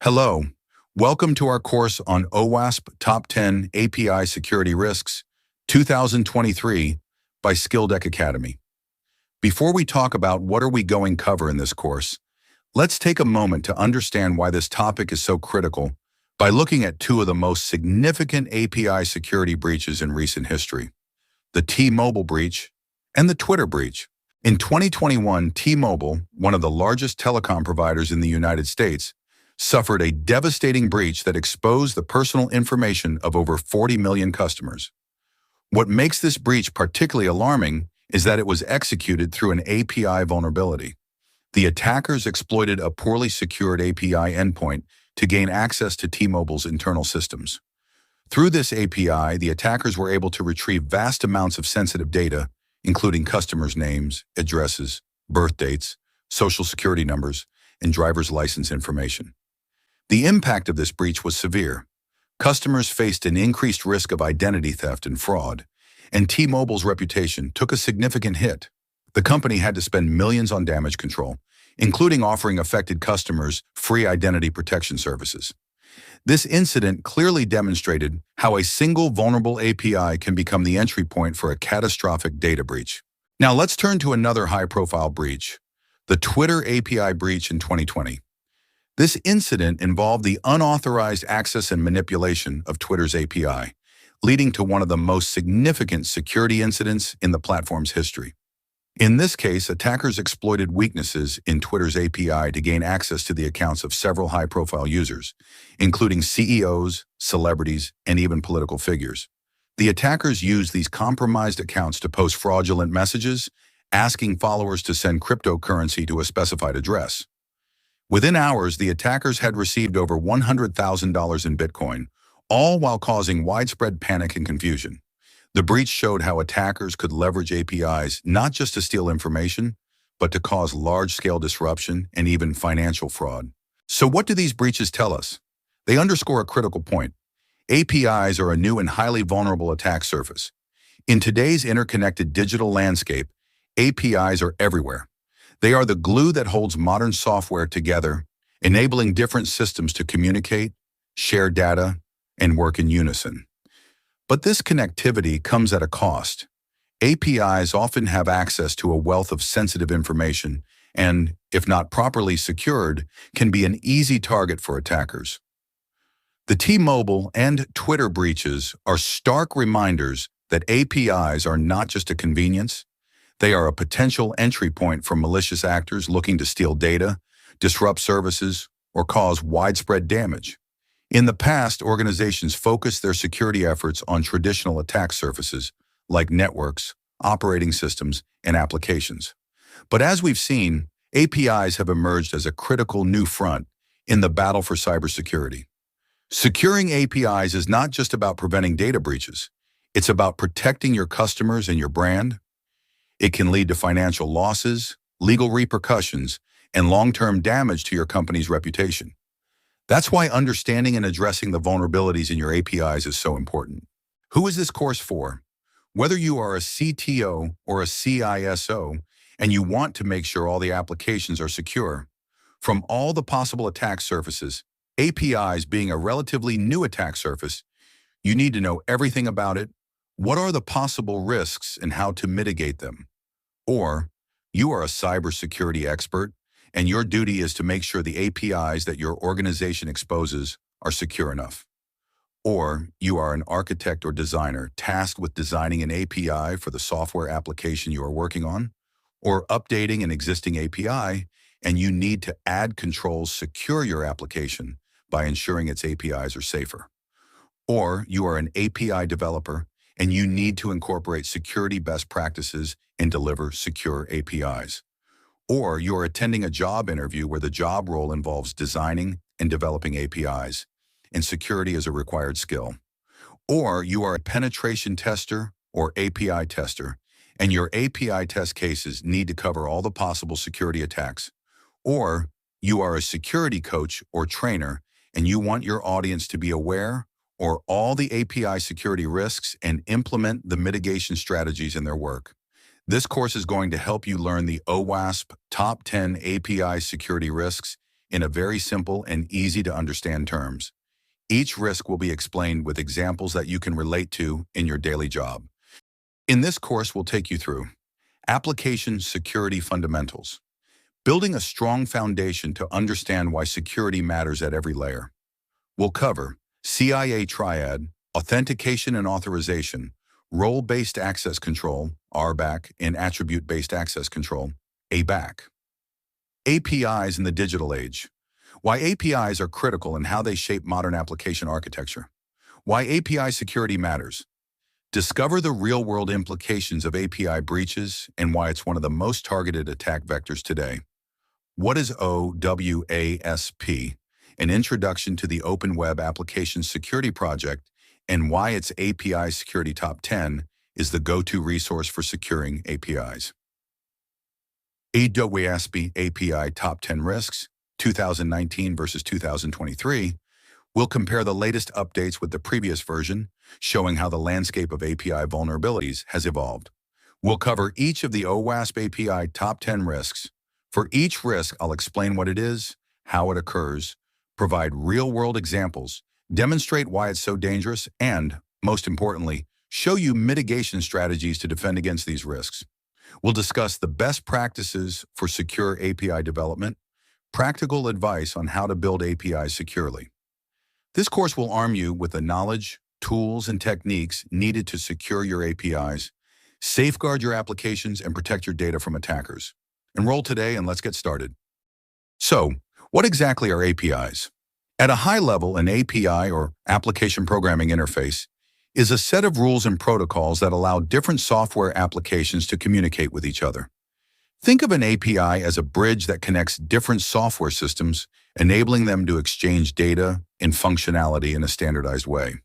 Hello, welcome to our course on OWASP Top 10 API Security Risks 2023 by SkillDeck Academy. Before we talk about what are we going to cover in this course, let's take a moment to understand why this topic is so critical by looking at two of the most significant API security breaches in recent history, the T-Mobile breach and the Twitter breach. In 2021, T-Mobile, one of the largest telecom providers in the United States, suffered a devastating breach that exposed the personal information of over 40 million customers. What makes this breach particularly alarming is that it was executed through an API vulnerability. The attackers exploited a poorly secured API endpoint to gain access to T-Mobile's internal systems. Through this API, the attackers were able to retrieve vast amounts of sensitive data, including customers' names, addresses, birth dates, social security numbers, and driver's license information. The impact of this breach was severe. Customers faced an increased risk of identity theft and fraud, and T-Mobile's reputation took a significant hit. The company had to spend millions on damage control, including offering affected customers free identity protection services. This incident clearly demonstrated how a single vulnerable API can become the entry point for a catastrophic data breach. Now let's turn to another high-profile breach, the Twitter API breach in 2020. This incident involved the unauthorized access and manipulation of Twitter's API, leading to one of the most significant security incidents in the platform's history. In this case, attackers exploited weaknesses in Twitter's API to gain access to the accounts of several high-profile users, including CEOs, celebrities, and even political figures. The attackers used these compromised accounts to post fraudulent messages, asking followers to send cryptocurrency to a specified address. Within hours, the attackers had received over $100,000 in Bitcoin, all while causing widespread panic and confusion. The breach showed how attackers could leverage APIs not just to steal information, but to cause large-scale disruption and even financial fraud. So what do these breaches tell us? They underscore a critical point. APIs are a new and highly vulnerable attack surface. In today's interconnected digital landscape, APIs are everywhere. They are the glue that holds modern software together, enabling different systems to communicate, share data, and work in unison. But this connectivity comes at a cost. APIs often have access to a wealth of sensitive information and, if not properly secured, can be an easy target for attackers. The T-Mobile and Twitter breaches are stark reminders that APIs are not just a convenience. They are a potential entry point for malicious actors looking to steal data, disrupt services, or cause widespread damage. In the past, organizations focused their security efforts on traditional attack surfaces like networks, operating systems, and applications. But as we've seen, APIs have emerged as a critical new front in the battle for cybersecurity. Securing APIs is not just about preventing data breaches. It's about protecting your customers and your brand. It can lead to financial losses, legal repercussions, and long-term damage to your company's reputation. That's why understanding and addressing the vulnerabilities in your APIs is so important. Who is this course for? Whether you are a CTO or a CISO and you want to make sure all the applications are secure, from all the possible attack surfaces, APIs being a relatively new attack surface, you need to know everything about it. What are the possible risks and how to mitigate them? Or you are a cybersecurity expert and your duty is to make sure the APIs that your organization exposes are secure enough. Or you are an architect or designer tasked with designing an API for the software application you are working on, or updating an existing API and you need to add controls secure your application by ensuring its APIs are safer. Or you are an API developer and you need to incorporate security best practices and deliver secure APIs. Or you're attending a job interview where the job role involves designing and developing APIs, and security is a required skill. Or you are a penetration tester or API tester, and your API test cases need to cover all the possible security attacks. Or you are a security coach or trainer, and you want your audience to be aware or all the API security risks and implement the mitigation strategies in their work. This course is going to help you learn the OWASP Top 10 API Security Risks in a very simple and easy to understand terms. Each risk will be explained with examples that you can relate to in your daily job. In this course, we'll take you through application security fundamentals, building a strong foundation to understand why security matters at every layer. We'll cover CIA triad, authentication and authorization, role-based access control, RBAC, and attribute-based access control, ABAC. APIs in the digital age. Why APIs are critical and how they shape modern application architecture. Why API security matters. Discover the real-world implications of API breaches and why it's one of the most targeted attack vectors today. What is OWASP? An introduction to the Open Web Application Security Project and why its API Security Top 10 is the go-to resource for securing APIs. OWASP API Top 10 Risks, 2019 versus 2023, we'll compare the latest updates with the previous version, showing how the landscape of API vulnerabilities has evolved. We'll cover each of the OWASP API Top 10 risks. For each risk, I'll explain what it is, how it occurs, provide real-world examples, demonstrate why it's so dangerous, and, most importantly, show you mitigation strategies to defend against these risks. We'll discuss the best practices for secure API development, practical advice on how to build APIs securely. This course will arm you with the knowledge, tools, and techniques needed to secure your APIs, safeguard your applications, and protect your data from attackers. Enroll today and let's get started. So, what exactly are APIs? At a high level, an API, or Application Programming Interface, is a set of rules and protocols that allow different software applications to communicate with each other. Think of an API as a bridge that connects different software systems, enabling them to exchange data and functionality in a standardized way.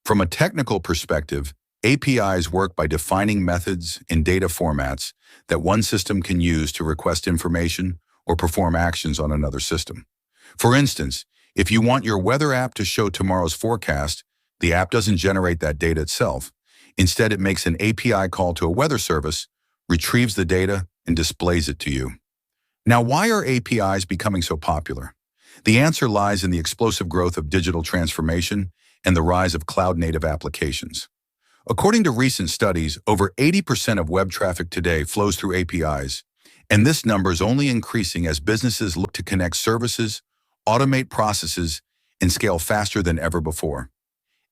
From a technical perspective, APIs work by defining methods and data formats that one system can use to request information or perform actions on another system. For instance, if you want your weather app to show tomorrow's forecast, the app doesn't generate that data itself. Instead, it makes an API call to a weather service, retrieves the data, and displays it to you. Now, why are APIs becoming so popular? The answer lies in the explosive growth of digital transformation and the rise of cloud-native applications. According to recent studies, over 80% of web traffic today flows through APIs, and this number is only increasing as businesses look to connect services, automate processes, and scale faster than ever before.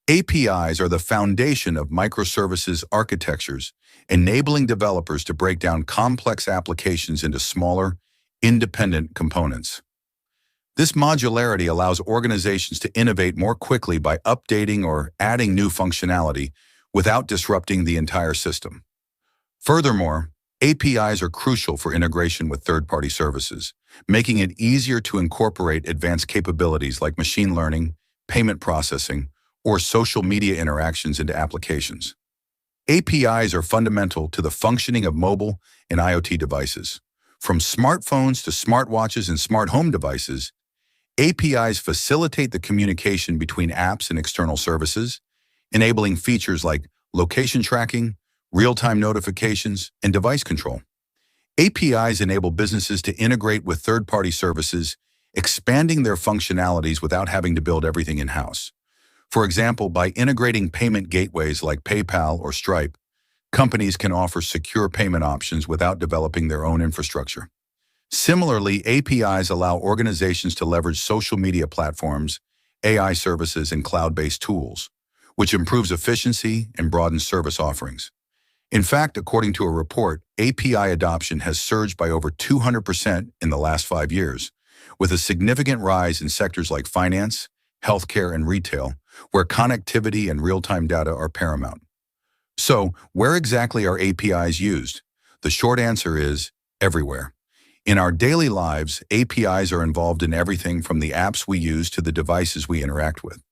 APIs are the foundation of microservices architectures, enabling developers to break down complex applications into smaller, independent components. This modularity allows organizations to innovate more quickly by updating or adding new functionality without disrupting the entire system. Furthermore, APIs are crucial for integration with third-party services, making it easier to incorporate advanced capabilities like machine learning, payment processing, or social media interactions into applications. APIs are fundamental to the functioning of mobile and IoT devices. From smartphones to smartwatches and smart home devices, APIs facilitate the communication between apps and external services, enabling features like location tracking, real-time notifications, and device control. APIs enable businesses to integrate with third-party services, expanding their functionalities without having to build everything in-house. For example, by integrating payment gateways like PayPal or Stripe, companies can offer secure payment options without developing their own infrastructure. Similarly, APIs allow organizations to leverage social media platforms, AI services, and cloud-based tools, which improves efficiency and broadens service offerings. In fact, according to a report, API adoption has surged by over 200% in the last 5 years, with a significant rise in sectors like finance, healthcare, and retail, where connectivity and real-time data are paramount. So, where exactly are APIs used? The short answer is everywhere. In our daily lives, APIs are involved in everything from the apps we use to the devices we interact with.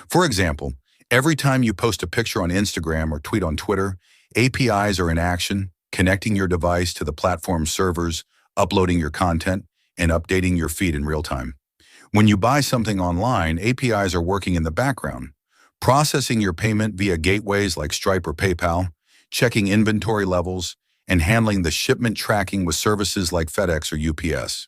For example, every time you post a picture on Instagram or tweet on Twitter, APIs are in action, connecting your device to the platform's servers, uploading your content, and updating your feed in real time. When you buy something online, APIs are working in the background, processing your payment via gateways like Stripe or PayPal, checking inventory levels, and handling the shipment tracking with services like FedEx or UPS.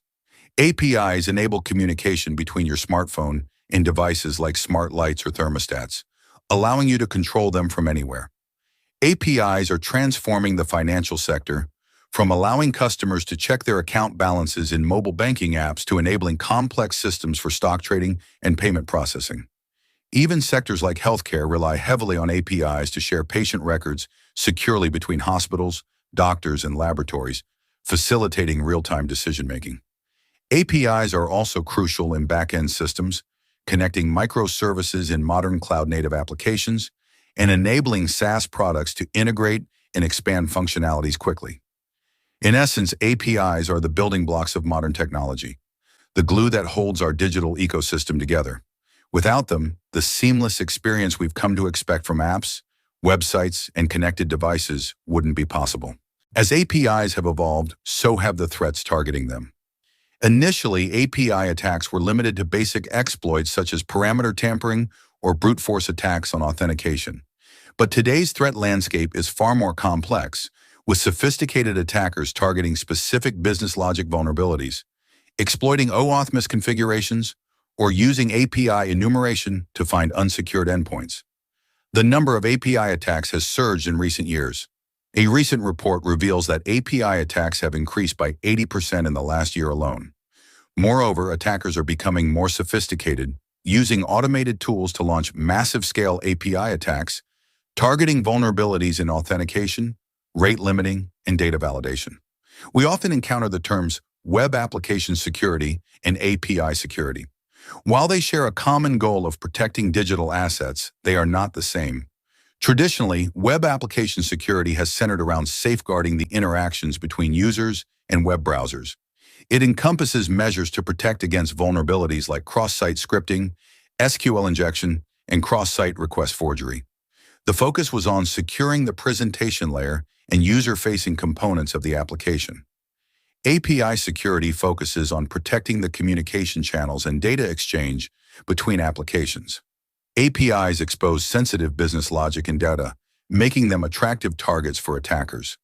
APIs enable communication between your smartphone and devices like smart lights or thermostats, allowing you to control them from anywhere. APIs are transforming the financial sector, from allowing customers to check their account balances in mobile banking apps to enabling complex systems for stock trading and payment processing. Even sectors like healthcare rely heavily on APIs to share patient records securely between hospitals, doctors, and laboratories, facilitating real-time decision-making. APIs are also crucial in back-end systems, connecting microservices in modern cloud-native applications and enabling SaaS products to integrate and expand functionalities quickly. In essence, APIs are the building blocks of modern technology, the glue that holds our digital ecosystem together. Without them, the seamless experience we've come to expect from apps, websites, and connected devices wouldn't be possible. As APIs have evolved, so have the threats targeting them. Initially, API attacks were limited to basic exploits such as parameter tampering or brute force attacks on authentication. But today's threat landscape is far more complex, with sophisticated attackers targeting specific business logic vulnerabilities, exploiting OAuth misconfigurations, or using API enumeration to find unsecured endpoints. The number of API attacks has surged in recent years. A recent report reveals that API attacks have increased by 80% in the last year alone. Moreover, attackers are becoming more sophisticated, using automated tools to launch massive-scale API attacks, targeting vulnerabilities in authentication, rate limiting, and data validation. We often encounter the terms web application security and API security. While they share a common goal of protecting digital assets, they are not the same. Traditionally, web application security has centered around safeguarding the interactions between users and web browsers. It encompasses measures to protect against vulnerabilities like cross-site scripting, SQL injection, and cross-site request forgery. The focus was on securing the presentation layer and user-facing components of the application. API security focuses on protecting the communication channels and data exchange between applications. APIs expose sensitive business logic and data, making them attractive targets for attackers.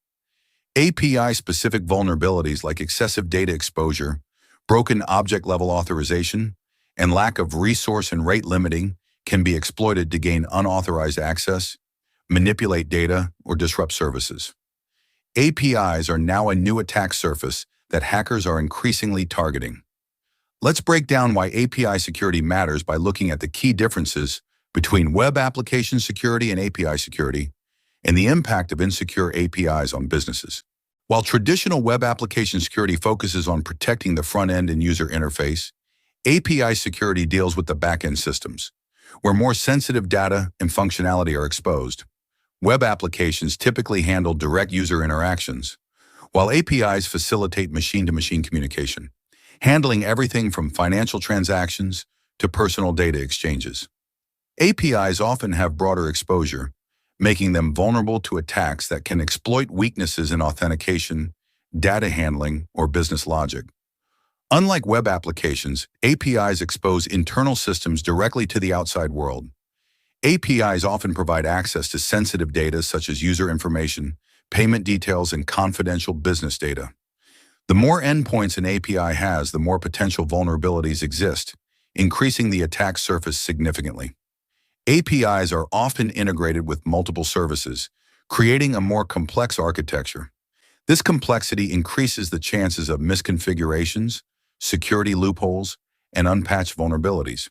API-specific vulnerabilities like excessive data exposure, broken object-level authorization, and lack of resource and rate limiting can be exploited to gain unauthorized access, manipulate data, or disrupt services. APIs are now a new attack surface that hackers are increasingly targeting. Let's break down why API security matters by looking at the key differences between web application security and API security, and the impact of insecure APIs on businesses. While traditional web application security focuses on protecting the front end and user interface, API security deals with the back-end systems, where more sensitive data and functionality are exposed. Web applications typically handle direct user interactions, while APIs facilitate machine-to-machine communication, handling everything from financial transactions to personal data exchanges. APIs often have broader exposure, making them vulnerable to attacks that can exploit weaknesses in authentication, data handling, or business logic. Unlike web applications, APIs expose internal systems directly to the outside world. APIs often provide access to sensitive data such as user information, payment details, and confidential business data. The more endpoints an API has, the more potential vulnerabilities exist, increasing the attack surface significantly. APIs are often integrated with multiple services, creating a more complex architecture. This complexity increases the chances of misconfigurations, security loopholes, and unpatched vulnerabilities.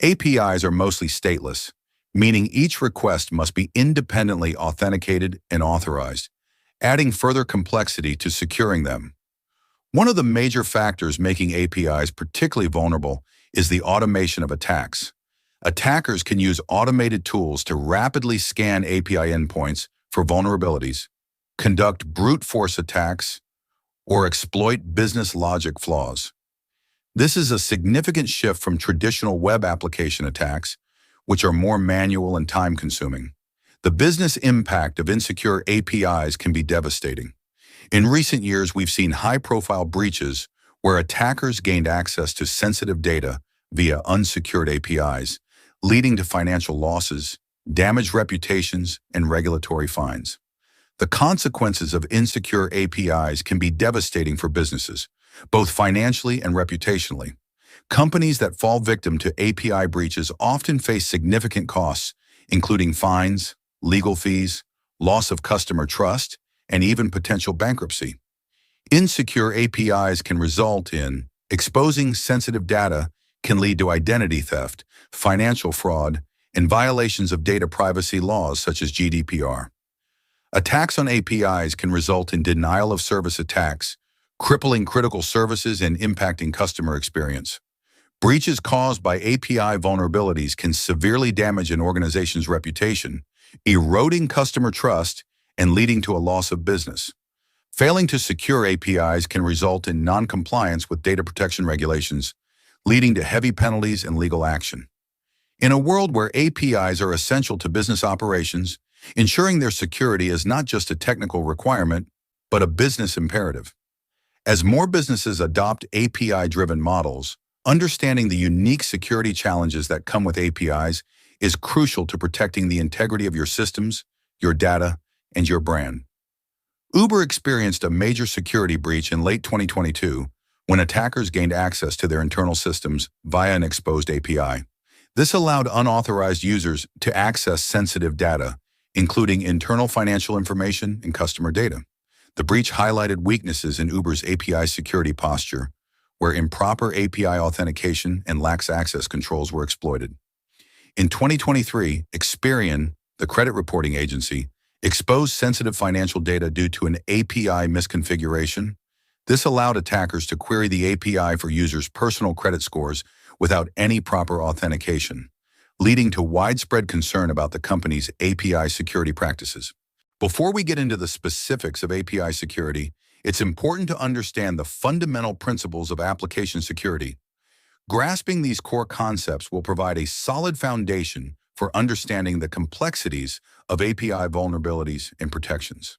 APIs are mostly stateless, meaning each request must be independently authenticated and authorized, adding further complexity to securing them. One of the major factors making APIs particularly vulnerable is the automation of attacks. Attackers can use automated tools to rapidly scan API endpoints for vulnerabilities, conduct brute force attacks, or exploit business logic flaws. This is a significant shift from traditional web application attacks, which are more manual and time-consuming. The business impact of insecure APIs can be devastating. In recent years, we've seen high-profile breaches where attackers gained access to sensitive data via unsecured APIs, leading to financial losses, damaged reputations, and regulatory fines. The consequences of insecure APIs can be devastating for businesses, both financially and reputationally. Companies that fall victim to API breaches often face significant costs, including fines, legal fees, loss of customer trust, and even potential bankruptcy. Insecure APIs can result in exposing sensitive data, can lead to identity theft, financial fraud, and violations of data privacy laws such as GDPR. Attacks on APIs can result in denial of service attacks, crippling critical services and impacting customer experience. Breaches caused by API vulnerabilities can severely damage an organization's reputation, eroding customer trust and leading to a loss of business. Failing to secure APIs can result in non-compliance with data protection regulations, leading to heavy penalties and legal action. In a world where APIs are essential to business operations, ensuring their security is not just a technical requirement, but a business imperative. As more businesses adopt API-driven models, understanding the unique security challenges that come with APIs is crucial to protecting the integrity of your systems, your data, and your brand. Uber experienced a major security breach in late 2022 when attackers gained access to their internal systems via an exposed API. This allowed unauthorized users to access sensitive data, including internal financial information and customer data. The breach highlighted weaknesses in Uber's API security posture, where improper API authentication and lax access controls were exploited. In 2023, Experian, the credit reporting agency, exposed sensitive financial data due to an API misconfiguration. This allowed attackers to query the API for users' personal credit scores without any proper authentication, leading to widespread concern about the company's API security practices. Before we get into the specifics of API security, it's important to understand the fundamental principles of application security. Grasping these core concepts will provide a solid foundation for understanding the complexities of API vulnerabilities and protections.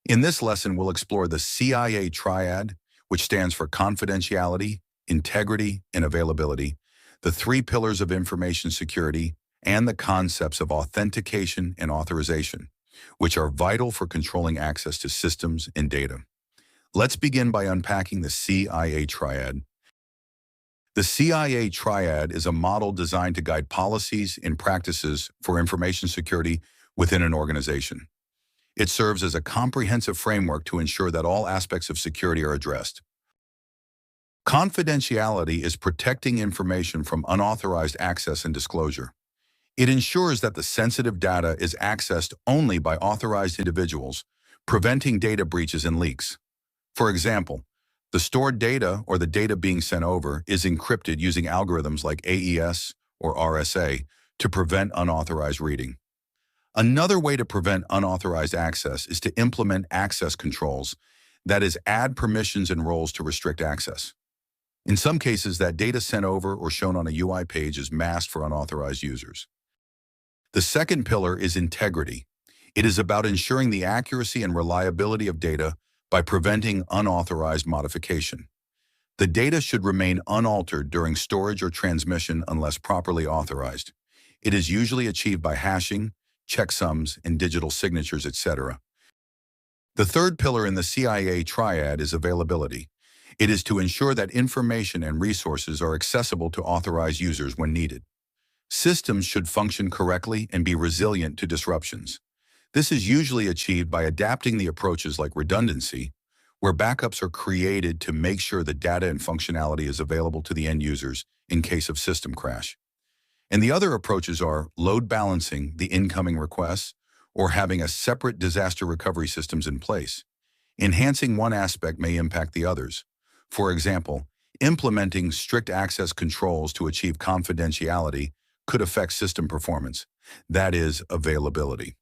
In this lesson, we'll explore the CIA triad, which stands for confidentiality, integrity, and availability, the three pillars of information security, and the concepts of authentication and authorization, which are vital for controlling access to systems and data. Let's begin by unpacking the CIA triad. The CIA triad is a model designed to guide policies and practices for information security within an organization. It serves as a comprehensive framework to ensure that all aspects of security are addressed. Confidentiality is protecting information from unauthorized access and disclosure. It ensures that the sensitive data is accessed only by authorized individuals, preventing data breaches and leaks. For example, the stored data or the data being sent over is encrypted using algorithms like AES or RSA to prevent unauthorized reading. Another way to prevent unauthorized access is to implement access controls, that is, add permissions and roles to restrict access. In some cases, that data sent over or shown on a UI page is masked for unauthorized users. The second pillar is integrity. It is about ensuring the accuracy and reliability of data by preventing unauthorized modification. The data should remain unaltered during storage or transmission unless properly authorized. It is usually achieved by hashing, checksums, and digital signatures, etc. The third pillar in the CIA triad is availability. It is to ensure that information and resources are accessible to authorized users when needed. Systems should function correctly and be resilient to disruptions. This is usually achieved by adapting the approaches like redundancy, where backups are created to make sure the data and functionality is available to the end users in case of system crash. And the other approaches are load balancing the incoming requests or having a separate disaster recovery systems in place. Enhancing one aspect may impact the others. For example, implementing strict access controls to achieve confidentiality could affect system performance, that is, availability.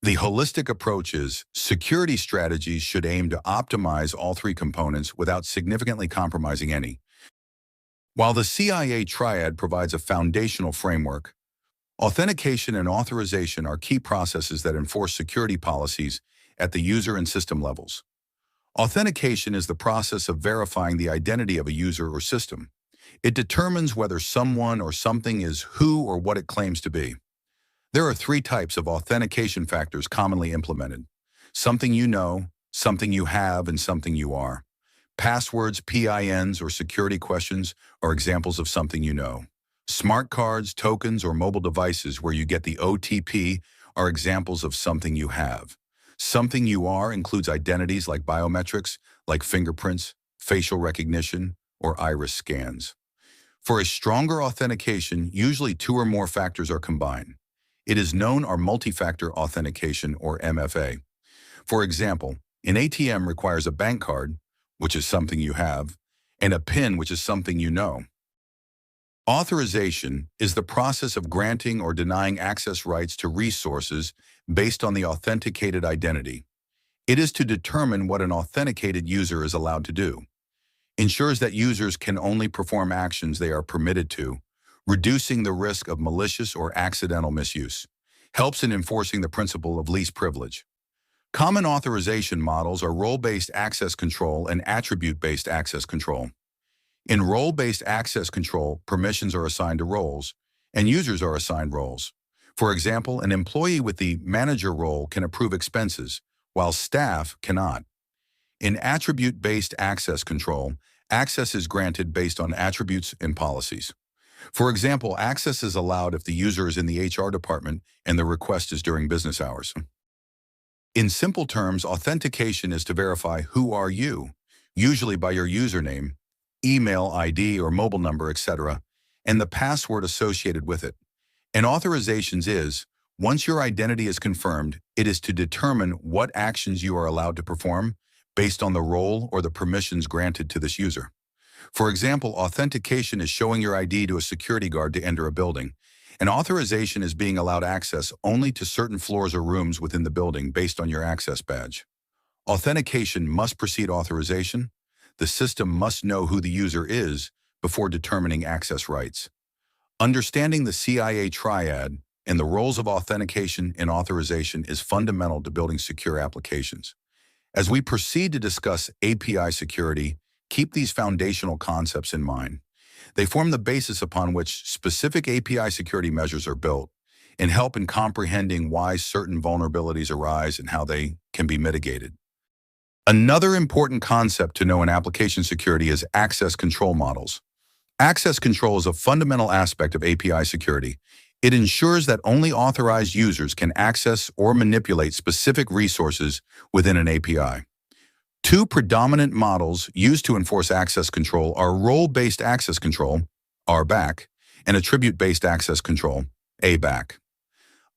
The holistic approach is security strategies should aim to optimize all three components without significantly compromising any. While the CIA triad provides a foundational framework, authentication and authorization are key processes that enforce security policies at the user and system levels. Authentication is the process of verifying the identity of a user or system. It determines whether someone or something is who or what it claims to be. There are three types of authentication factors commonly implemented: something you know, something you have, and something you are. Passwords, PINs, or security questions are examples of something you know. Smart cards, tokens, or mobile devices where you get the OTP are examples of something you have. Something you are includes identities like biometrics, like fingerprints, facial recognition, or iris scans. For a stronger authentication, usually two or more factors are combined. It is known as multi-factor authentication, or MFA. For example, an ATM requires a bank card, which is something you have, and a PIN, which is something you know. Authorization is the process of granting or denying access rights to resources based on the authenticated identity. It is to determine what an authenticated user is allowed to do. Ensures that users can only perform actions they are permitted to, reducing the risk of malicious or accidental misuse. Helps in enforcing the principle of least privilege. Common authorization models are role-based access control and attribute-based access control. In role-based access control, permissions are assigned to roles, and users are assigned roles. For example, an employee with the manager role can approve expenses, while staff cannot. In attribute-based access control, access is granted based on attributes and policies. For example, access is allowed if the user is in the HR department and the request is during business hours. In simple terms, authentication is to verify who are you, usually by your username, email ID or mobile number, etc., and the password associated with it. And authorizations is, once your identity is confirmed, it is to determine what actions you are allowed to perform based on the role or the permissions granted to this user. For example, authentication is showing your ID to a security guard to enter a building. An authorization is being allowed access only to certain floors or rooms within the building based on your access badge. Authentication must precede authorization. The system must know who the user is before determining access rights. Understanding the CIA triad and the roles of authentication and authorization is fundamental to building secure applications. As we proceed to discuss API security, keep these foundational concepts in mind. They form the basis upon which specific API security measures are built and help in comprehending why certain vulnerabilities arise and how they can be mitigated. Another important concept to know in application security is access control models. Access control is a fundamental aspect of API security. It ensures that only authorized users can access or manipulate specific resources within an API. Two predominant models used to enforce access control are role-based access control, RBAC, and attribute-based access control, ABAC.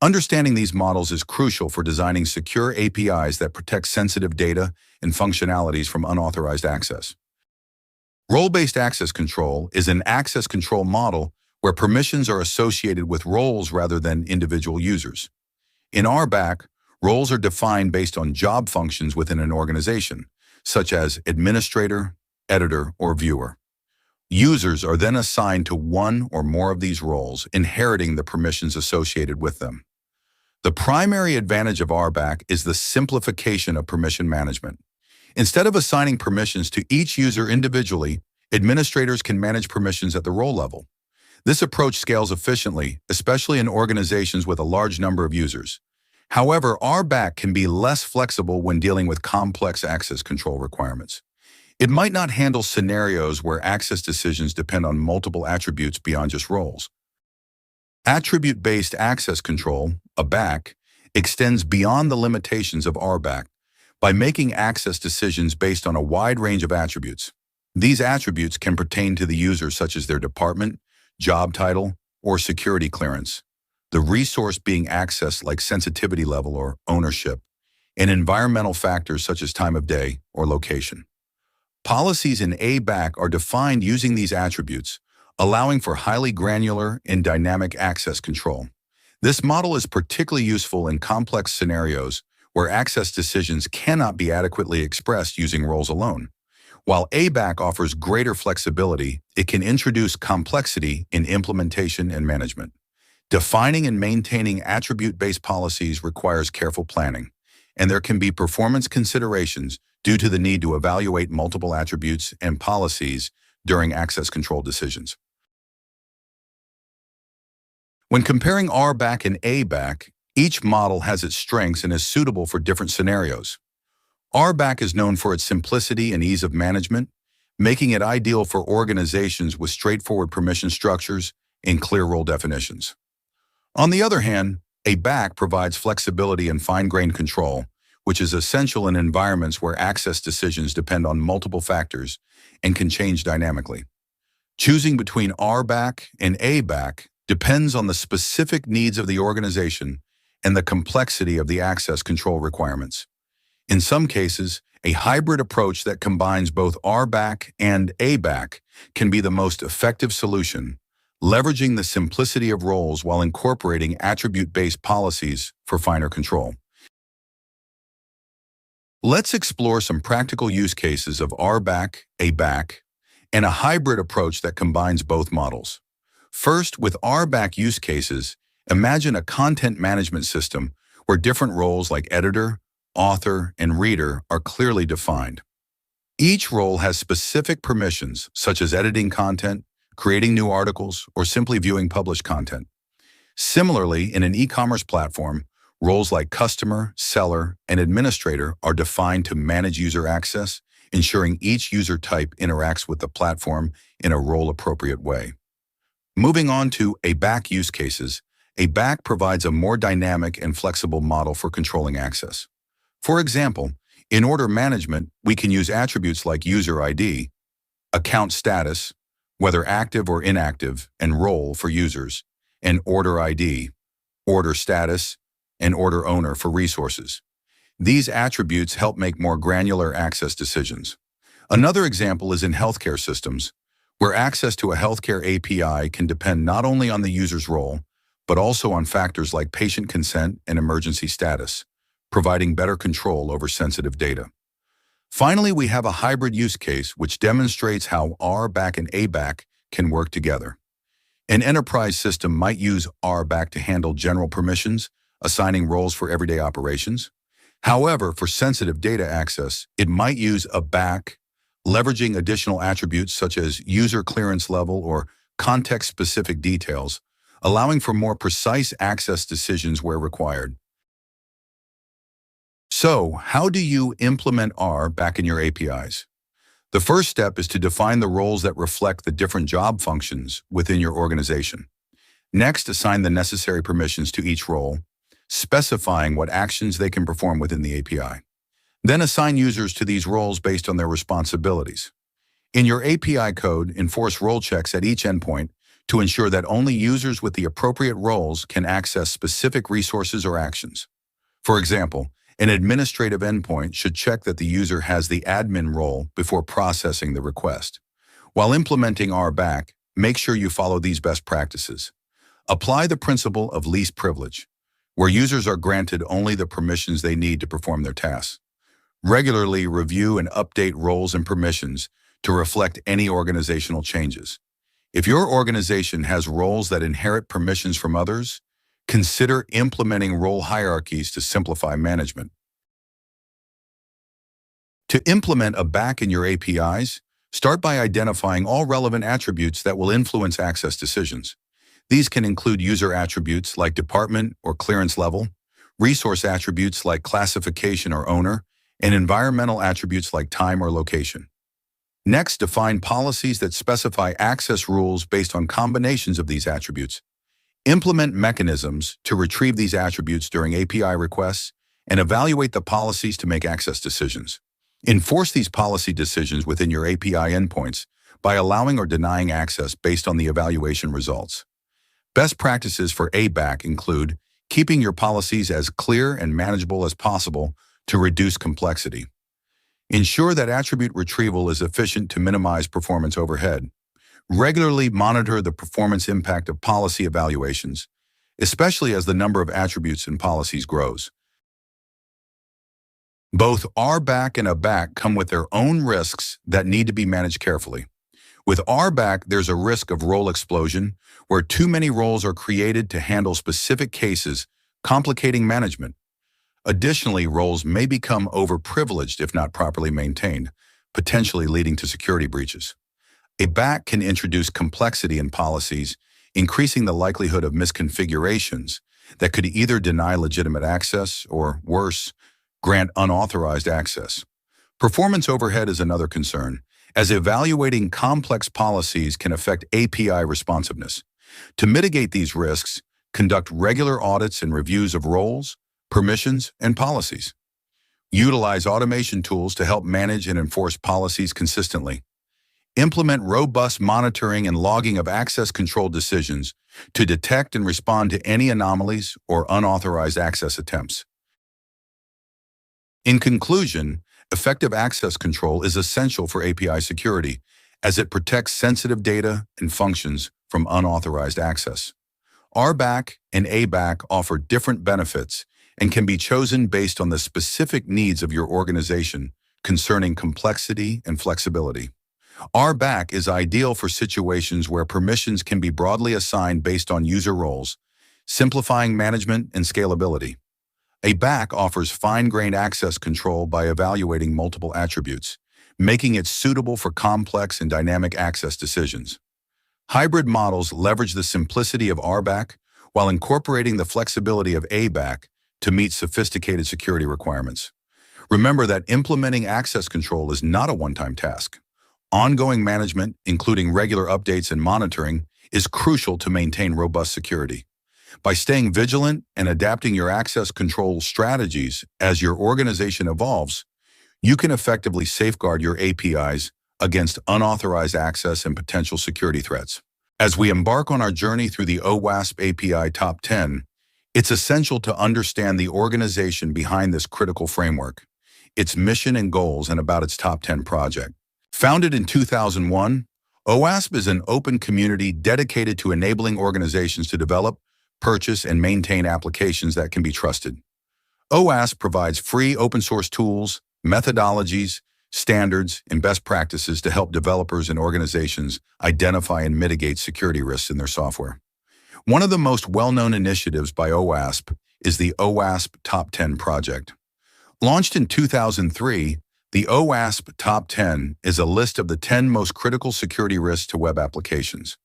Understanding these models is crucial for designing secure APIs that protect sensitive data and functionalities from unauthorized access. Role-based access control is an access control model where permissions are associated with roles rather than individual users. In RBAC, roles are defined based on job functions within an organization, such as administrator, editor, or viewer. Users are then assigned to one or more of these roles, inheriting the permissions associated with them. The primary advantage of RBAC is the simplification of permission management. Instead of assigning permissions to each user individually, administrators can manage permissions at the role level. This approach scales efficiently, especially in organizations with a large number of users. However, RBAC can be less flexible when dealing with complex access control requirements. It might not handle scenarios where access decisions depend on multiple attributes beyond just roles. Attribute-based access control, ABAC, extends beyond the limitations of RBAC by making access decisions based on a wide range of attributes. These attributes can pertain to the user, such as their department, job title, or security clearance, the resource being accessed like sensitivity level or ownership, and environmental factors such as time of day or location. Policies in ABAC are defined using these attributes, allowing for highly granular and dynamic access control. This model is particularly useful in complex scenarios where access decisions cannot be adequately expressed using roles alone. While ABAC offers greater flexibility, it can introduce complexity in implementation and management. Defining and maintaining attribute-based policies requires careful planning, and there can be performance considerations due to the need to evaluate multiple attributes and policies during access control decisions. When comparing RBAC and ABAC, each model has its strengths and is suitable for different scenarios. RBAC is known for its simplicity and ease of management, making it ideal for organizations with straightforward permission structures and clear role definitions. On the other hand, a BAC provides flexibility and fine-grained control, which is essential in environments where access decisions depend on multiple factors and can change dynamically. Choosing between RBAC and ABAC depends on the specific needs of the organization and the complexity of the access control requirements. In some cases, a hybrid approach that combines both RBAC and ABAC can be the most effective solution, leveraging the simplicity of roles while incorporating attribute-based policies for finer control. Let's explore some practical use cases of RBAC, ABAC, and a hybrid approach that combines both models. First, with RBAC use cases, imagine a content management system where different roles like editor, author, and reader are clearly defined. Each role has specific permissions, such as editing content, creating new articles, or simply viewing published content. Similarly, in an e-commerce platform, roles like customer, seller, and administrator are defined to manage user access, ensuring each user type interacts with the platform in a role-appropriate way. Moving on to ABAC use cases, ABAC provides a more dynamic and flexible model for controlling access. For example, in order management, we can use attributes like user ID, account status, whether active or inactive, and role for users, and order ID, order status, and order owner for resources. These attributes help make more granular access decisions. Another example is in healthcare systems, where access to a healthcare API can depend not only on the user's role, but also on factors like patient consent and emergency status, providing better control over sensitive data. Finally, we have a hybrid use case which demonstrates how RBAC and ABAC can work together. An enterprise system might use RBAC to handle general permissions, assigning roles for everyday operations. However, for sensitive data access, it might use ABAC, leveraging additional attributes such as user clearance level or context-specific details, allowing for more precise access decisions where required. So, how do you implement RBAC in your APIs? The first step is to define the roles that reflect the different job functions within your organization. Next, assign the necessary permissions to each role, specifying what actions they can perform within the API. Then assign users to these roles based on their responsibilities. In your API code, enforce role checks at each endpoint to ensure that only users with the appropriate roles can access specific resources or actions. For example, an administrative endpoint should check that the user has the admin role before processing the request. While implementing RBAC, make sure you follow these best practices. Apply the principle of least privilege, where users are granted only the permissions they need to perform their tasks. Regularly review and update roles and permissions to reflect any organizational changes. If your organization has roles that inherit permissions from others, consider implementing role hierarchies to simplify management. To implement ABAC in your APIs, start by identifying all relevant attributes that will influence access decisions. These can include user attributes like department or clearance level, resource attributes like classification or owner, and environmental attributes like time or location. Next, define policies that specify access rules based on combinations of these attributes. Implement mechanisms to retrieve these attributes during API requests and evaluate the policies to make access decisions. Enforce these policy decisions within your API endpoints by allowing or denying access based on the evaluation results. Best practices for ABAC include keeping your policies as clear and manageable as possible to reduce complexity. Ensure that attribute retrieval is efficient to minimize performance overhead. Regularly monitor the performance impact of policy evaluations, especially as the number of attributes and policies grows. Both RBAC and ABAC come with their own risks that need to be managed carefully. With RBAC, there's a risk of role explosion, where too many roles are created to handle specific cases, complicating management. Additionally, roles may become overprivileged if not properly maintained, potentially leading to security breaches. ABAC can introduce complexity in policies, increasing the likelihood of misconfigurations that could either deny legitimate access or, worse, grant unauthorized access. Performance overhead is another concern, as evaluating complex policies can affect API responsiveness. To mitigate these risks, conduct regular audits and reviews of roles, permissions, and policies. Utilize automation tools to help manage and enforce policies consistently. Implement robust monitoring and logging of access control decisions to detect and respond to any anomalies or unauthorized access attempts. In conclusion, effective access control is essential for API security, as it protects sensitive data and functions from unauthorized access. RBAC and ABAC offer different benefits and can be chosen based on the specific needs of your organization concerning complexity and flexibility. RBAC is ideal for situations where permissions can be broadly assigned based on user roles, simplifying management and scalability. ABAC offers fine-grained access control by evaluating multiple attributes, making it suitable for complex and dynamic access decisions. Hybrid models leverage the simplicity of RBAC while incorporating the flexibility of ABAC to meet sophisticated security requirements. Remember that implementing access control is not a one-time task. Ongoing management, including regular updates and monitoring, is crucial to maintain robust security. By staying vigilant and adapting your access control strategies as your organization evolves, you can effectively safeguard your APIs against unauthorized access and potential security threats. As we embark on our journey through the OWASP API Top 10, it's essential to understand the organization behind this critical framework, its mission and goals, and about its Top 10 project. Founded in 2001, OWASP is an open community dedicated to enabling organizations to develop, purchase, and maintain applications that can be trusted. OWASP provides free open-source tools, methodologies, standards, and best practices to help developers and organizations identify and mitigate security risks in their software. One of the most well-known initiatives by OWASP is the OWASP Top 10 project. Launched in 2003, the OWASP Top 10 is a list of the 10 most critical security risks to web applications.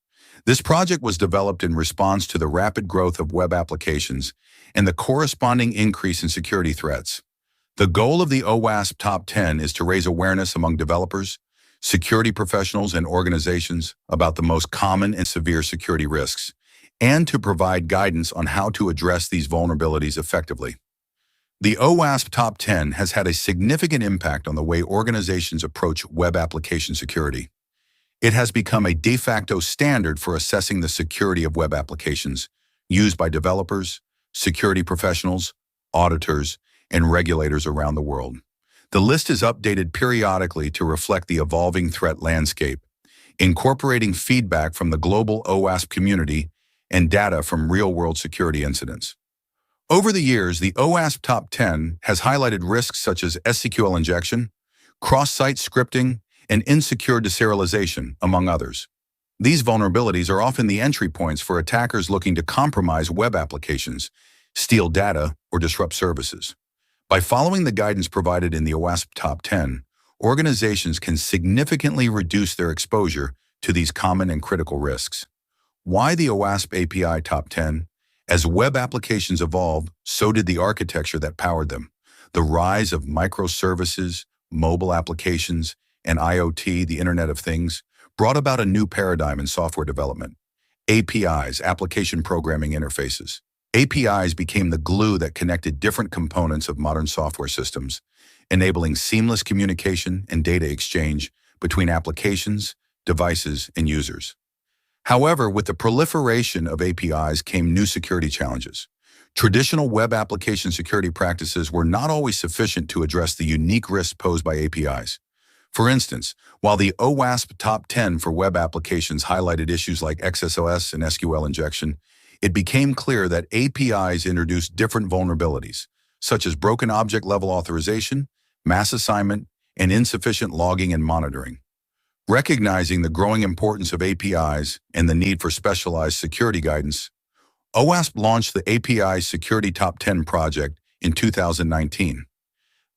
This project was developed in response to the rapid growth of web applications and the corresponding increase in security threats. The goal of the OWASP Top 10 is to raise awareness among developers, security professionals, and organizations about the most common and severe security risks, and to provide guidance on how to address these vulnerabilities effectively. The OWASP Top 10 has had a significant impact on the way organizations approach web application security. It has become a de facto standard for assessing the security of web applications used by developers, security professionals, auditors, and regulators around the world. The list is updated periodically to reflect the evolving threat landscape, incorporating feedback from the global OWASP community and data from real-world security incidents. Over the years, the OWASP Top 10 has highlighted risks such as SQL injection, cross-site scripting, and insecure deserialization, among others. These vulnerabilities are often the entry points for attackers looking to compromise web applications, steal data, or disrupt services. By following the guidance provided in the OWASP Top 10, organizations can significantly reduce their exposure to these common and critical risks. Why the OWASP API Top 10? As web applications evolved, so did the architecture that powered them. The rise of microservices, mobile applications, and IoT, the Internet of Things, brought about a new paradigm in software development. APIs, application programming interfaces. APIs became the glue that connected different components of modern software systems, enabling seamless communication and data exchange between applications, devices, and users. However, with the proliferation of APIs came new security challenges. Traditional web application security practices were not always sufficient to address the unique risks posed by APIs. For instance, while the OWASP Top 10 for web applications highlighted issues like XSLS and SQL injection, it became clear that APIs introduced different vulnerabilities, such as broken object-level authorization, mass assignment, and insufficient logging and monitoring. Recognizing the growing importance of APIs and the need for specialized security guidance, OWASP launched the API Security Top 10 project in 2019.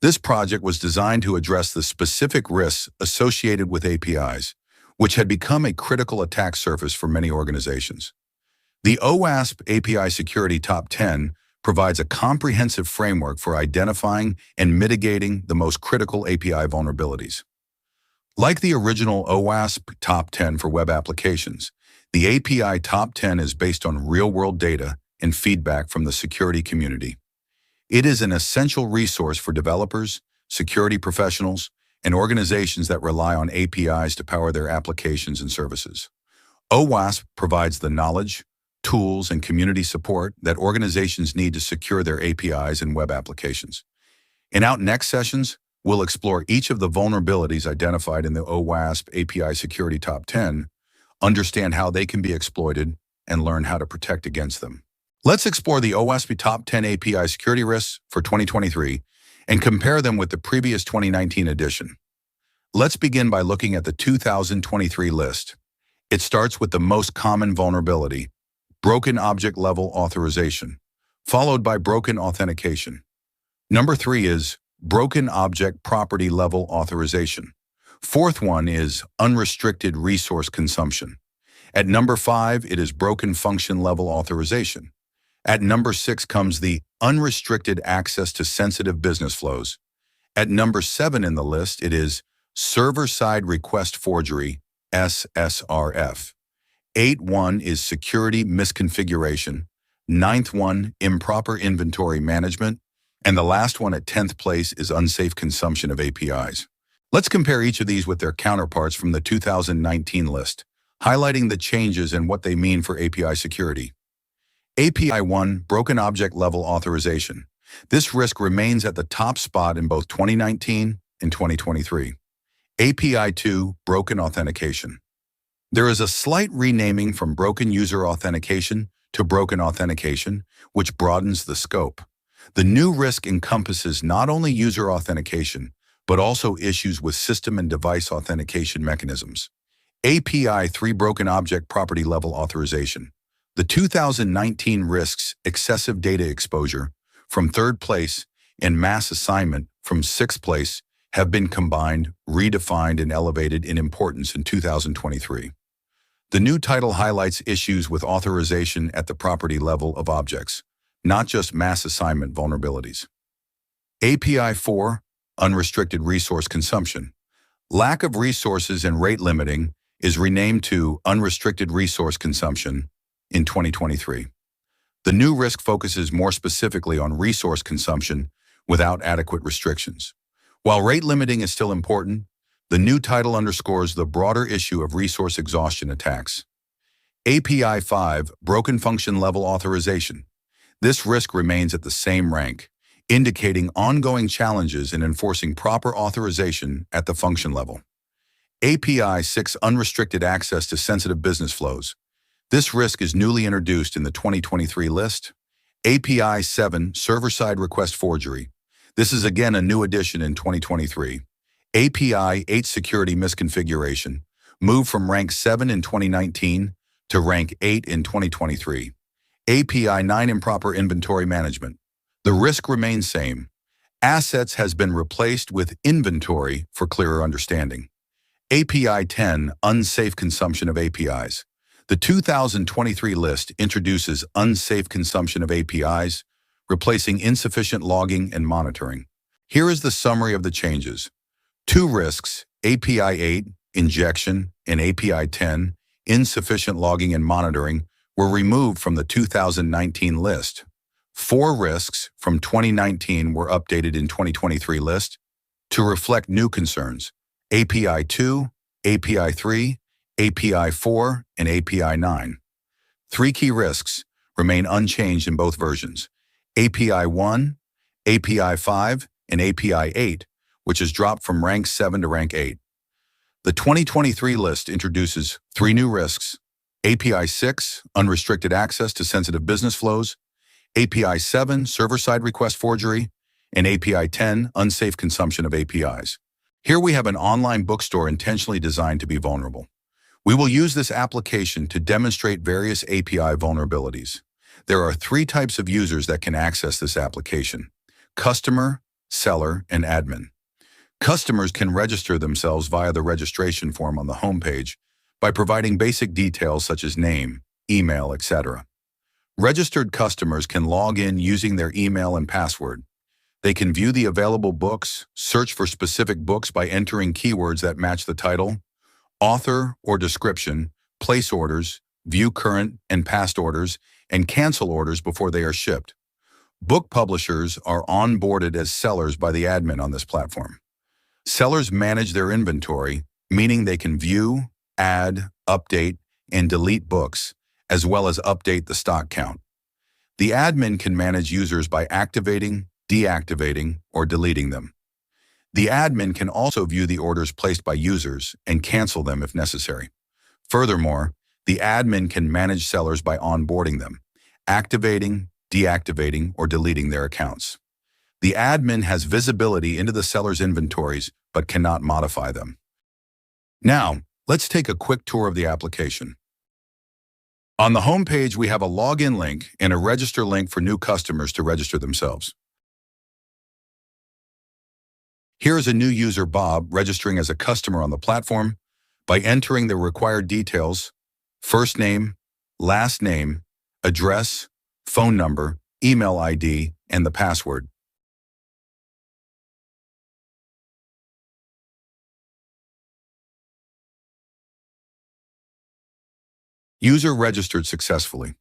This project was designed to address the specific risks associated with APIs, which had become a critical attack surface for many organizations. The OWASP API Security Top 10 provides a comprehensive framework for identifying and mitigating the most critical API vulnerabilities. Like the original OWASP Top 10 for web applications, the API Top 10 is based on real-world data and feedback from the security community. It is an essential resource for developers, security professionals, and organizations that rely on APIs to power their applications and services. OWASP provides the knowledge, tools, and community support that organizations need to secure their APIs and web applications. In our next sessions, we'll explore each of the vulnerabilities identified in the OWASP API Security Top 10, understand how they can be exploited, and learn how to protect against them. Let's explore the OWASP Top 10 API Security Risks for 2023 and compare them with the previous 2019 edition. Let's begin by looking at the 2023 list. It starts with the most common vulnerability, broken object level authorization, followed by broken authentication. Number 3 is broken object property level authorization. Fourth one is unrestricted resource consumption. At number 5, it is broken function level authorization. At number 6 comes the unrestricted access to sensitive business flows. At number 7 in the list, it is server-side request forgery, SSRF. 8.1 is security misconfiguration. 9th one, improper inventory management. And the last one at 10th place is unsafe consumption of APIs. Let's compare each of these with their counterparts from the 2019 list, highlighting the changes and what they mean for API security. API 1, broken object level authorization. This risk remains at the top spot in both 2019 and 2023. API 2, broken authentication. There is a slight renaming from broken user authentication to broken authentication, which broadens the scope. The new risk encompasses not only user authentication, but also issues with system and device authentication mechanisms. API 3, broken object property level authorization. The 2019 risks excessive data exposure from 3rd place and mass assignment from 6th place have been combined, redefined, and elevated in importance in 2023. The new title highlights issues with authorization at the property level of objects, not just mass assignment vulnerabilities. API 4, unrestricted resource consumption. Lack of resources and rate limiting is renamed to unrestricted resource consumption in 2023. The new risk focuses more specifically on resource consumption without adequate restrictions. While rate limiting is still important, the new title underscores the broader issue of resource exhaustion attacks. API 5, broken function level authorization. This risk remains at the same rank, indicating ongoing challenges in enforcing proper authorization at the function level. API 6, unrestricted access to sensitive business flows. This risk is newly introduced in the 2023 list. API 7, server-side request forgery. This is again a new addition in 2023. API 8, security misconfiguration, moved from rank 7 in 2019 to rank 8 in 2023. API 9, improper inventory management. The risk remains same. Assets has been replaced with inventory for clearer understanding. API 10, unsafe consumption of APIs. The 2023 list introduces unsafe consumption of APIs, replacing insufficient logging and monitoring. Here is the summary of the changes. 2 risks, API 8, injection, and API 10, insufficient logging and monitoring, were removed from the 2019 list. 4 risks from 2019 were updated in 2023 list to reflect new concerns. API 2, API 3, API 4, and API 9. 3 key risks remain unchanged in both versions. API 1, API 5, and API 8, which has dropped from rank 7 to rank 8. The 2023 list introduces 3 new risks. API 6, unrestricted access to sensitive business flows. API 7, server-side request forgery. And API 10, unsafe consumption of APIs. Here we have an online bookstore intentionally designed to be vulnerable. We will use this application to demonstrate various API vulnerabilities. There are 3 types of users that can access this application: customer, seller, and admin. Customers can register themselves via the registration form on the homepage by providing basic details such as name, email, etc. Registered customers can log in using their email and password. They can view the available books, search for specific books by entering keywords that match the title, author or description, place orders, view current and past orders, and cancel orders before they are shipped. Book publishers are onboarded as sellers by the admin on this platform. Sellers manage their inventory, meaning they can view, add, update, and delete books, as well as update the stock count. The admin can manage users by activating, deactivating, or deleting them. The admin can also view the orders placed by users and cancel them if necessary. Furthermore, the admin can manage sellers by onboarding them, activating, deactivating, or deleting their accounts. The admin has visibility into the seller's inventories but cannot modify them. Now, let's take a quick tour of the application. On the home page, we have a login link and a register link for new customers to register themselves. Here is a new user, Bob, registering as a customer on the platform by entering the required details: first name, last name, address, phone number, email ID, and the password. User registered successfully.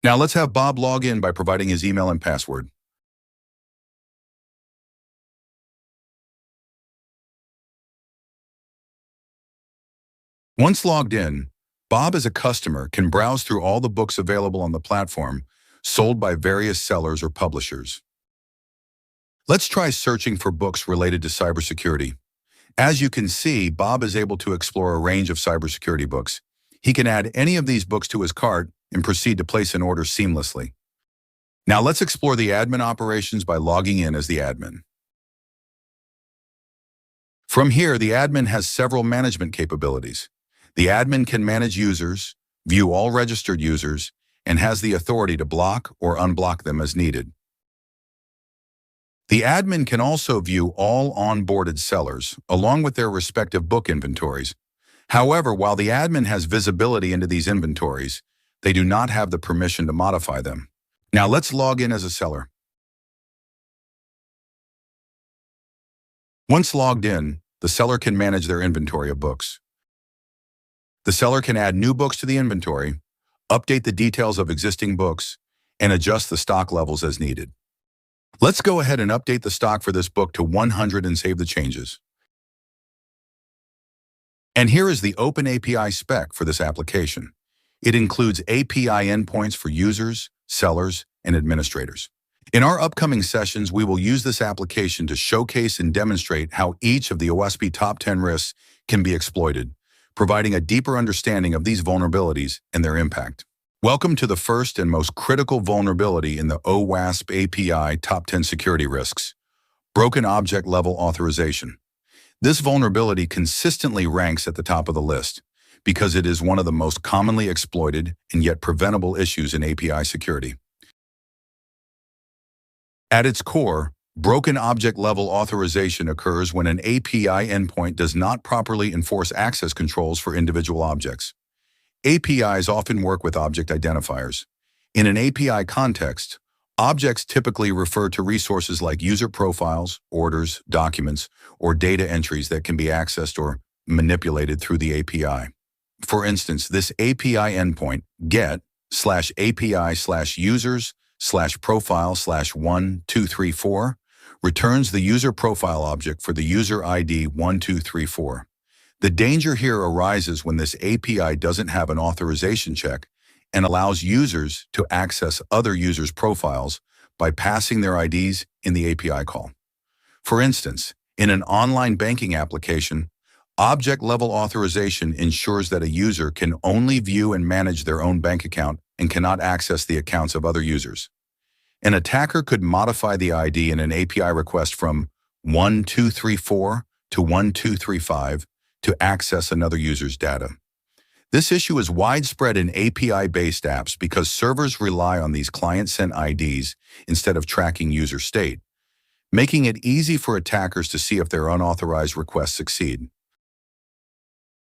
Now let's have Bob log in by providing his email and password. Once logged in, Bob as a customer can browse through all the books available on the platform sold by various sellers or publishers. Let's try searching for books related to cybersecurity. As you can see, Bob is able to explore a range of cybersecurity books. He can add any of these books to his cart and proceed to place an order seamlessly. Now let's explore the admin operations by logging in as the admin. From here, the admin has several management capabilities. The admin can manage users, view all registered users, and has the authority to block or unblock them as needed. The admin can also view all onboarded sellers, along with their respective book inventories. However, while the admin has visibility into these inventories, they do not have the permission to modify them. Now let's log in as a seller. Once logged in, the seller can manage their inventory of books. The seller can add new books to the inventory, update the details of existing books, and adjust the stock levels as needed. Let's go ahead and update the stock for this book to 100 and save the changes. And here is the Open API spec for this application. It includes API endpoints for users, sellers, and administrators. In our upcoming sessions, we will use this application to showcase and demonstrate how each of the OWASP top 10 risks can be exploited, providing a deeper understanding of these vulnerabilities and their impact. Welcome to the first and most critical vulnerability in the OWASP API Top 10 Security Risks, Broken Object Level Authorization. This vulnerability consistently ranks at the top of the list because it is one of the most commonly exploited and yet preventable issues in API security. At its core, broken object level authorization occurs when an API endpoint does not properly enforce access controls for individual objects. APIs often work with object identifiers. In an API context, objects typically refer to resources like user profiles, orders, documents, or data entries that can be accessed or manipulated through the API. For instance, this API endpoint, get/API/users/profile/1234, returns the user profile object for the user ID 1234. The danger here arises when this API doesn't have an authorization check and allows users to access other users' profiles by passing their IDs in the API call. For instance, in an online banking application, object-level authorization ensures that a user can only view and manage their own bank account and cannot access the accounts of other users. An attacker could modify the ID in an API request from 1234 to 1235 to access another user's data. This issue is widespread in API-based apps because servers rely on these client-sent IDs instead of tracking user state, making it easy for attackers to see if their unauthorized requests succeed.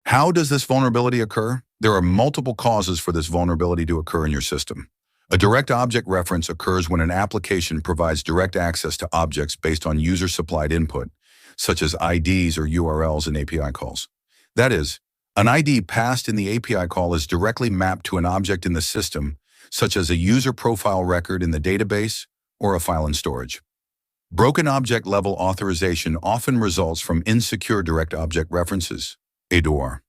How does this vulnerability occur? There are multiple causes for this vulnerability to occur in your system. A direct object reference occurs when an application provides direct access to objects based on user-supplied input, such as IDs or URLs in API calls. That is, an ID passed in the API call is directly mapped to an object in the system, such as a user profile record in the database or a file in storage. Broken object level authorization often results from insecure direct object references, ADOR.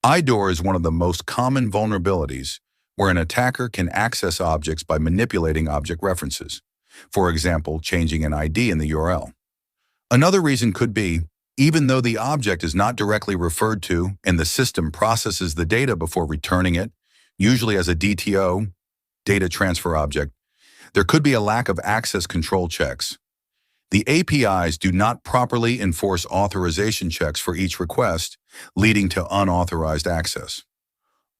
IDOR is one of the most common vulnerabilities where an attacker can access objects by manipulating object references, for example, changing an ID in the URL. Another reason could be, even though the object is not directly referred to and the system processes the data before returning it, usually as a DTO, data transfer object, there could be a lack of access control checks. The APIs do not properly enforce authorization checks for each request, leading to unauthorized access.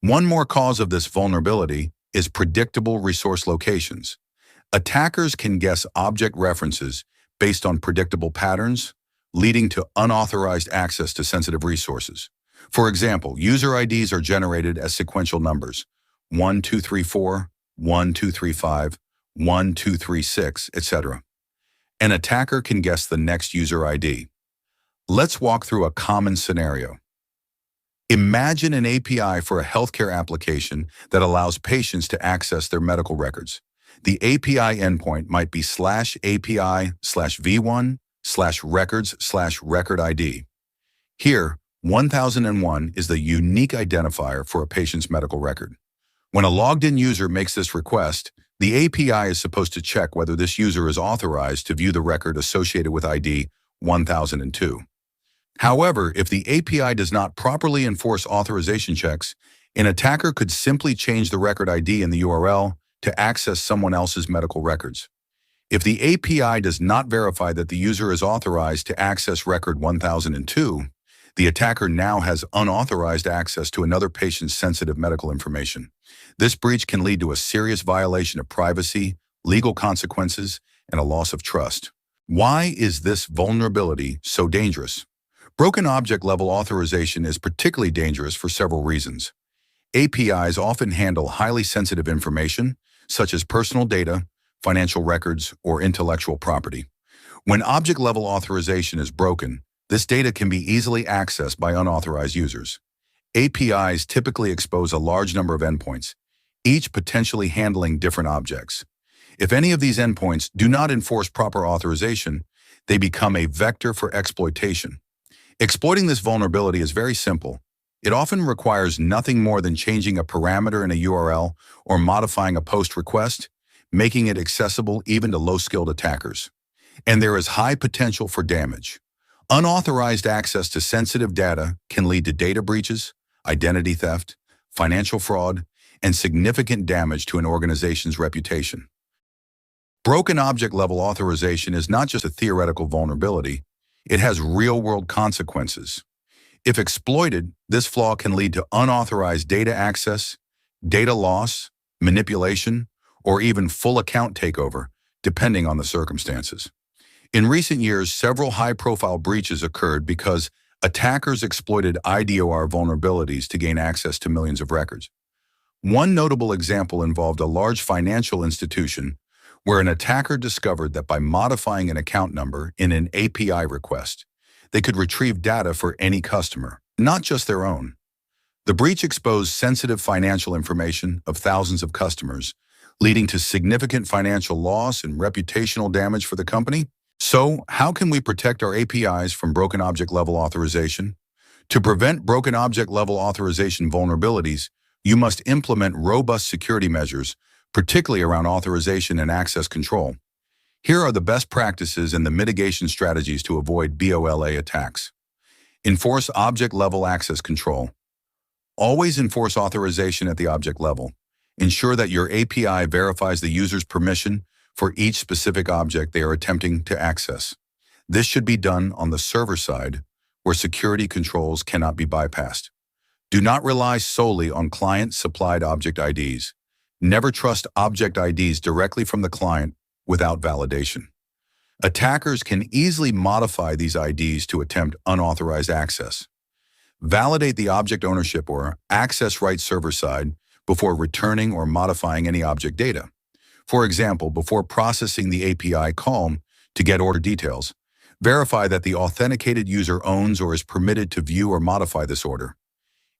One more cause of this vulnerability is predictable resource locations. Attackers can guess object references based on predictable patterns, leading to unauthorized access to sensitive resources. For example, user IDs are generated as sequential numbers, 1234, 1235, 1236, etc. An attacker can guess the next user ID. Let's walk through a common scenario. Imagine an API for a healthcare application that allows patients to access their medical records. The API endpoint might be /API/v1/records/record ID. Here, 1001 is the unique identifier for a patient's medical record. When a logged-in user makes this request, the API is supposed to check whether this user is authorized to view the record associated with ID 1002. However, if the API does not properly enforce authorization checks, an attacker could simply change the record ID in the URL to access someone else's medical records. If the API does not verify that the user is authorized to access record 1002, the attacker now has unauthorized access to another patient's sensitive medical information. This breach can lead to a serious violation of privacy, legal consequences, and a loss of trust. Why is this vulnerability so dangerous? Broken object level authorization is particularly dangerous for several reasons. APIs often handle highly sensitive information, such as personal data, financial records, or intellectual property. When object level authorization is broken, this data can be easily accessed by unauthorized users. APIs typically expose a large number of endpoints, each potentially handling different objects. If any of these endpoints do not enforce proper authorization, they become a vector for exploitation. Exploiting this vulnerability is very simple. It often requires nothing more than changing a parameter in a URL or modifying a post request, making it accessible even to low-skilled attackers. And there is high potential for damage. Unauthorized access to sensitive data can lead to data breaches, identity theft, financial fraud, and significant damage to an organization's reputation. Broken object level authorization is not just a theoretical vulnerability, it has real-world consequences. If exploited, this flaw can lead to unauthorized data access, data loss, manipulation, or even full account takeover, depending on the circumstances. In recent years, several high-profile breaches occurred because attackers exploited IDOR vulnerabilities to gain access to millions of records. One notable example involved a large financial institution where an attacker discovered that by modifying an account number in an API request, they could retrieve data for any customer, not just their own. The breach exposed sensitive financial information of thousands of customers, leading to significant financial loss and reputational damage for the company. So, how can we protect our APIs from broken object level authorization? To prevent broken object level authorization vulnerabilities, you must implement robust security measures, particularly around authorization and access control. Here are the best practices and the mitigation strategies to avoid BOLA attacks. Enforce object-level access control. Always enforce authorization at the object level. Ensure that your API verifies the user's permission for each specific object they are attempting to access. This should be done on the server side, where security controls cannot be bypassed. Do not rely solely on client-supplied object IDs. Never trust object IDs directly from the client without validation. Attackers can easily modify these IDs to attempt unauthorized access. Validate the object ownership or access rights server-side before returning or modifying any object data. For example, before processing the API call to get order details, verify that the authenticated user owns or is permitted to view or modify this order.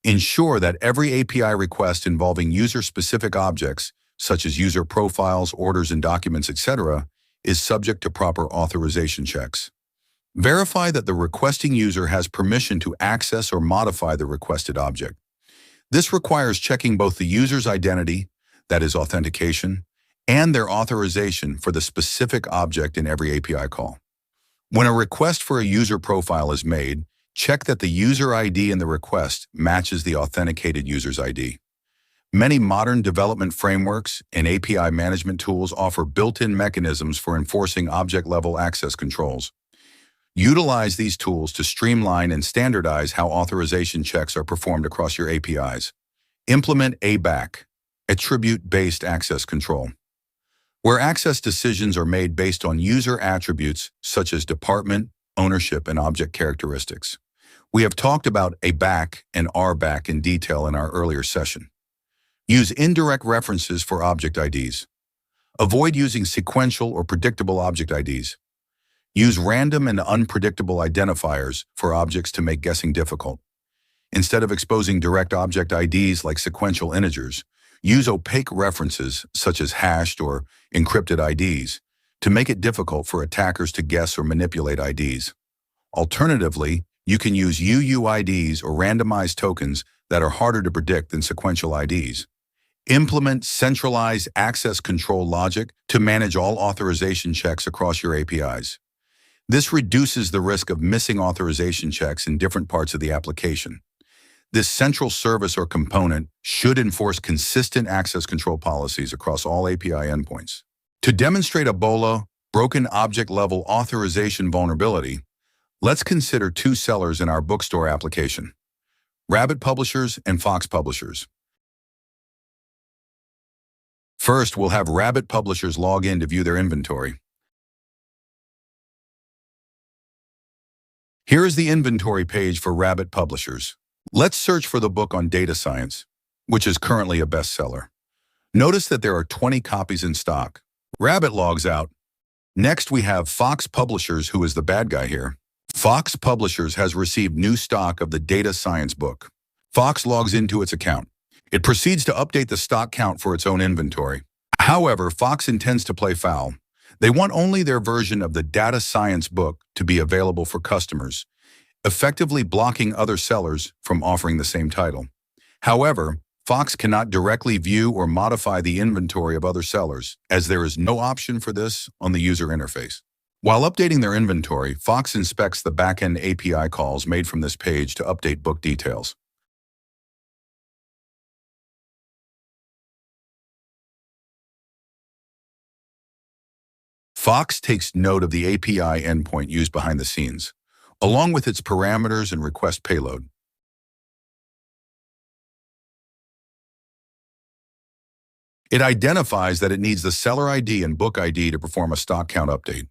Ensure that every API request involving user-specific objects, such as user profiles, orders and documents, etc., is subject to proper authorization checks. Verify that the requesting user has permission to access or modify the requested object. This requires checking both the user's identity, that is authentication, and their authorization for the specific object in every API call. When a request for a user profile is made, check that the user ID in the request matches the authenticated user's ID. Many modern development frameworks and API management tools offer built-in mechanisms for enforcing object-level access controls. Utilize these tools to streamline and standardize how authorization checks are performed across your APIs. Implement ABAC, Attribute-Based Access Control, where access decisions are made based on user attributes such as department, ownership, and object characteristics. We have talked about ABAC and RBAC in detail in our earlier session. Use indirect references for object IDs. Avoid using sequential or predictable object IDs. Use random and unpredictable identifiers for objects to make guessing difficult. Instead of exposing direct object IDs like sequential integers, use opaque references such as hashed or encrypted IDs to make it difficult for attackers to guess or manipulate IDs. Alternatively, you can use UUIDs or randomized tokens that are harder to predict than sequential IDs. Implement centralized access control logic to manage all authorization checks across your APIs. This reduces the risk of missing authorization checks in different parts of the application. This central service or component should enforce consistent access control policies across all API endpoints. To demonstrate a BOLA, broken object-level authorization vulnerability, let's consider two sellers in our bookstore application, Rabbit Publishers and Fox Publishers. First, we'll have Rabbit Publishers log in to view their inventory. Here is the inventory page for Rabbit Publishers. Let's search for the book on data science, which is currently a bestseller. Notice that there are 20 copies in stock. Rabbit logs out. Next, we have Fox Publishers, who is the bad guy here. Fox Publishers has received new stock of the data science book. Fox logs into its account. It proceeds to update the stock count for its own inventory. However, Fox intends to play foul. They want only their version of the data science book to be available for customers, effectively blocking other sellers from offering the same title. However, Fox cannot directly view or modify the inventory of other sellers, as there is no option for this on the user interface. While updating their inventory, Fox inspects the back-end API calls made from this page to update book details. Fox takes note of the API endpoint used behind the scenes, along with its parameters and request payload. It identifies that it needs the seller ID and book ID to perform a stock count update.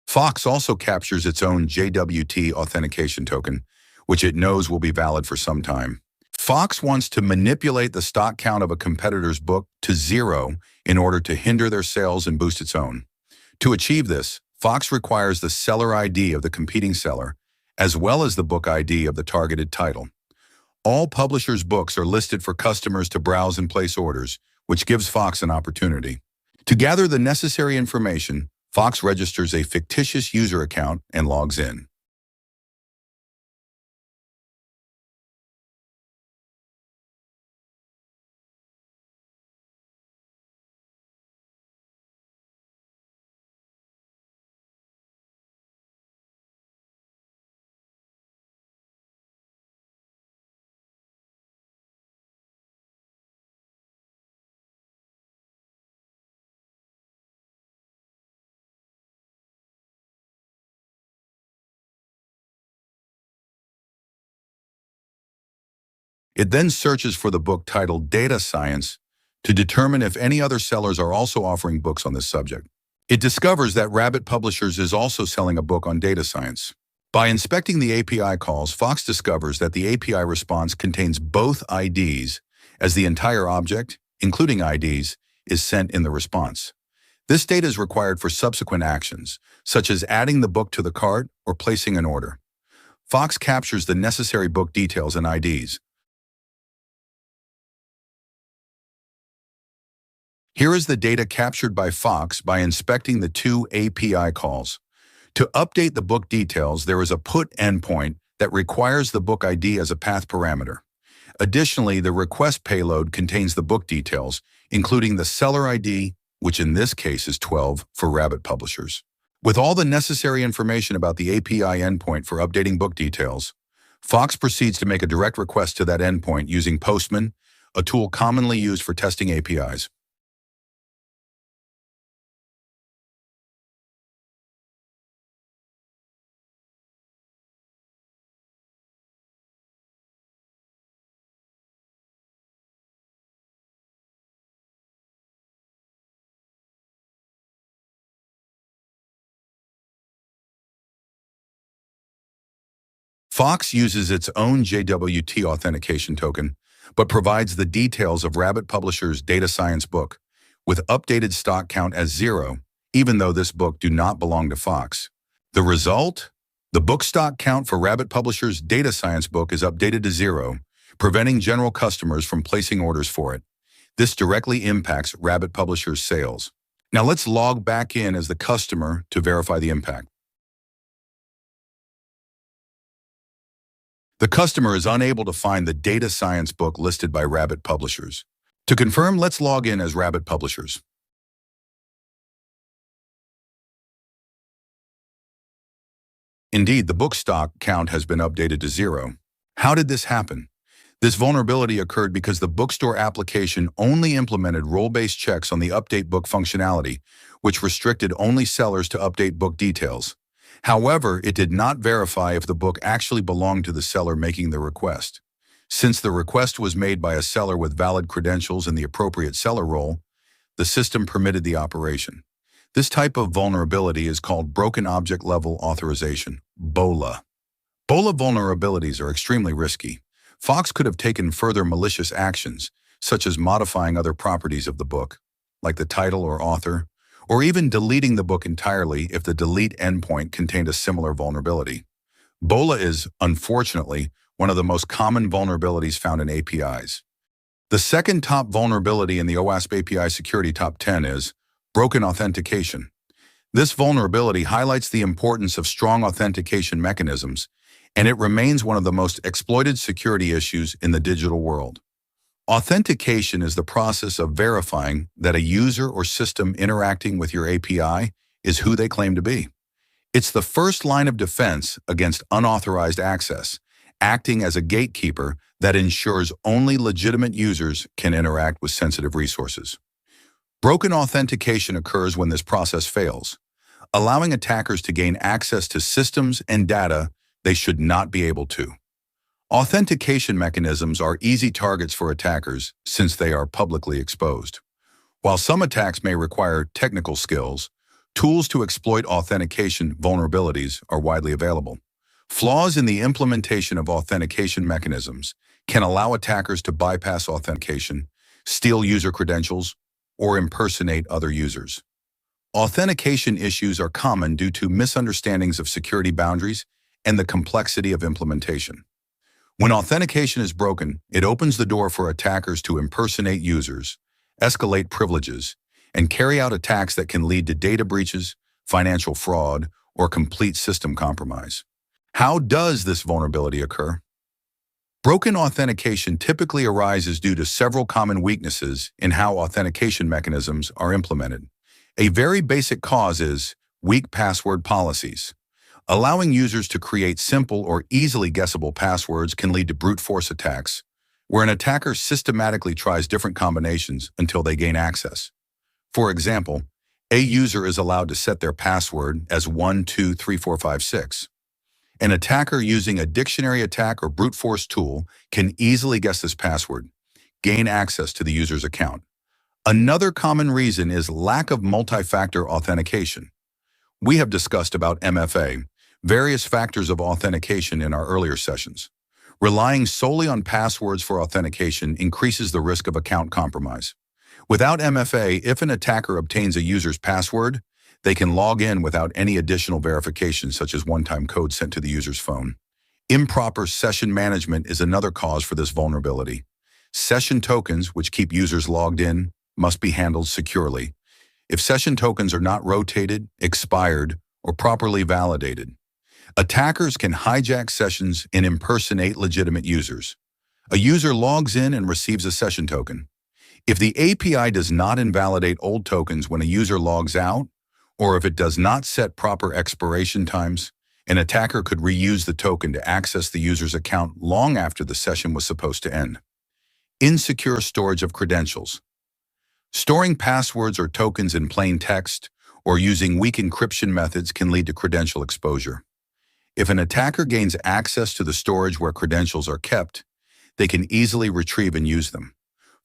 Fox also captures its own JWT authentication token, which it knows will be valid for some time. Fox wants to manipulate the stock count of a competitor's book to 0 in order to hinder their sales and boost its own. To achieve this, Fox requires the seller ID of the competing seller, as well as the book ID of the targeted title. All publishers' books are listed for customers to browse and place orders, which gives Fox an opportunity. To gather the necessary information, Fox registers a fictitious user account and logs in. It then searches for the book titled Data Science to determine if any other sellers are also offering books on this subject. It discovers that Rabbit Publishers is also selling a book on data science. By inspecting the API calls, Fox discovers that the API response contains both IDs, as the entire object, including IDs, is sent in the response. This data is required for subsequent actions, such as adding the book to the cart or placing an order. Fox captures the necessary book details and IDs. Here is the data captured by Fox by inspecting the two API calls. To update the book details, there is a put endpoint that requires the book ID as a path parameter. Additionally, the request payload contains the book details, including the seller ID, which in this case is 12 for Rabbit Publishers. With all the necessary information about the API endpoint for updating book details, Fox proceeds to make a direct request to that endpoint using Postman, a tool commonly used for testing APIs. Fox uses its own JWT authentication token, but provides the details of Rabbit Publishers' data science book, with updated stock count as 0, even though this book do not belong to Fox. The result? The book stock count for Rabbit Publishers' data science book is updated to 0, preventing general customers from placing orders for it. This directly impacts Rabbit Publishers' sales. Now let's log back in as the customer to verify the impact. The customer is unable to find the data science book listed by Rabbit Publishers. To confirm, let's log in as Rabbit Publishers. Indeed, the book stock count has been updated to 0. How did this happen? This vulnerability occurred because the bookstore application only implemented role-based checks on the update book functionality, which restricted only sellers to update book details. However, it did not verify if the book actually belonged to the seller making the request. Since the request was made by a seller with valid credentials and the appropriate seller role, the system permitted the operation. This type of vulnerability is called Broken Object Level Authorization, BOLA. BOLA vulnerabilities are extremely risky. Fox could have taken further malicious actions, such as modifying other properties of the book, like the title or author, or even deleting the book entirely if the delete endpoint contained a similar vulnerability. BOLA is, unfortunately, one of the most common vulnerabilities found in APIs. The second top vulnerability in the OWASP API Security Top 10 is broken authentication. This vulnerability highlights the importance of strong authentication mechanisms, and it remains one of the most exploited security issues in the digital world. Authentication is the process of verifying that a user or system interacting with your API is who they claim to be. It's the first line of defense against unauthorized access, acting as a gatekeeper that ensures only legitimate users can interact with sensitive resources. Broken authentication occurs when this process fails, allowing attackers to gain access to systems and data they should not be able to. Authentication mechanisms are easy targets for attackers since they are publicly exposed. While some attacks may require technical skills, tools to exploit authentication vulnerabilities are widely available. Flaws in the implementation of authentication mechanisms can allow attackers to bypass authentication, steal user credentials, or impersonate other users. Authentication issues are common due to misunderstandings of security boundaries and the complexity of implementation. When authentication is broken, it opens the door for attackers to impersonate users, escalate privileges, and carry out attacks that can lead to data breaches, financial fraud, or complete system compromise. How does this vulnerability occur? Broken authentication typically arises due to several common weaknesses in how authentication mechanisms are implemented. A very basic cause is weak password policies. Allowing users to create simple or easily guessable passwords can lead to brute force attacks, where an attacker systematically tries different combinations until they gain access. For example, a user is allowed to set their password as 123456. An attacker using a dictionary attack or brute force tool can easily guess this password, gain access to the user's account. Another common reason is lack of multi-factor authentication. We have discussed about MFA, various factors of authentication in our earlier sessions. Relying solely on passwords for authentication increases the risk of account compromise. Without MFA, if an attacker obtains a user's password, they can log in without any additional verification, such as one-time code sent to the user's phone. Improper session management is another cause for this vulnerability. Session tokens, which keep users logged in, must be handled securely. If session tokens are not rotated, expired, or properly validated, attackers can hijack sessions and impersonate legitimate users. A user logs in and receives a session token. If the API does not invalidate old tokens when a user logs out, or if it does not set proper expiration times, an attacker could reuse the token to access the user's account long after the session was supposed to end. Insecure storage of credentials. Storing passwords or tokens in plain text or using weak encryption methods can lead to credential exposure. If an attacker gains access to the storage where credentials are kept, they can easily retrieve and use them.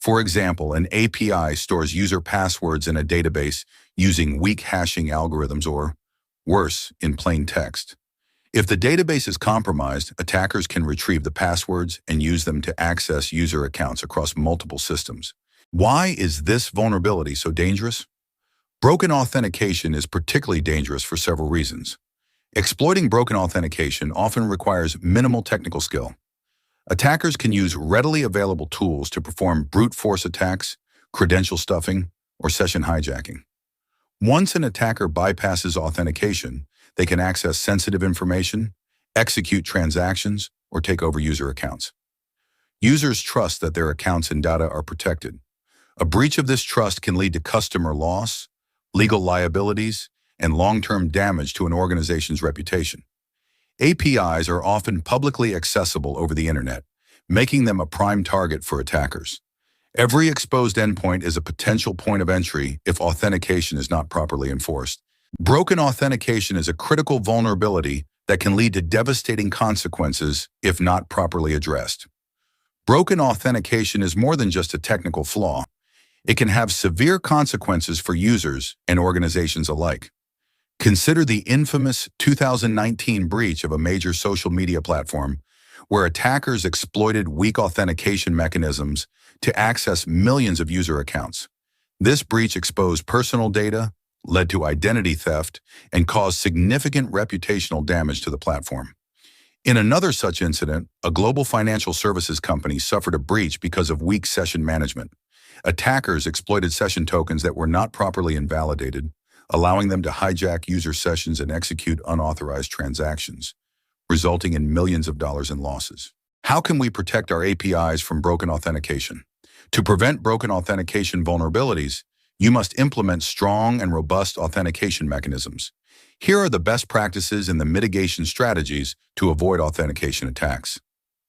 For example, an API stores user passwords in a database using weak hashing algorithms or, worse, in plain text. If the database is compromised, attackers can retrieve the passwords and use them to access user accounts across multiple systems. Why is this vulnerability so dangerous? Broken authentication is particularly dangerous for several reasons. Exploiting broken authentication often requires minimal technical skill. Attackers can use readily available tools to perform brute force attacks, credential stuffing, or session hijacking. Once an attacker bypasses authentication, they can access sensitive information, execute transactions, or take over user accounts. Users trust that their accounts and data are protected. A breach of this trust can lead to customer loss, legal liabilities, and long-term damage to an organization's reputation. APIs are often publicly accessible over the internet, making them a prime target for attackers. Every exposed endpoint is a potential point of entry if authentication is not properly enforced. Broken authentication is a critical vulnerability that can lead to devastating consequences if not properly addressed. Broken authentication is more than just a technical flaw. It can have severe consequences for users and organizations alike. Consider the infamous 2019 breach of a major social media platform where attackers exploited weak authentication mechanisms to access millions of user accounts. This breach exposed personal data, led to identity theft, and caused significant reputational damage to the platform. In another such incident, a global financial services company suffered a breach because of weak session management. Attackers exploited session tokens that were not properly invalidated, allowing them to hijack user sessions and execute unauthorized transactions, resulting in millions of dollars in losses. How can we protect our APIs from broken authentication? To prevent broken authentication vulnerabilities, you must implement strong and robust authentication mechanisms. Here are the best practices and the mitigation strategies to avoid authentication attacks.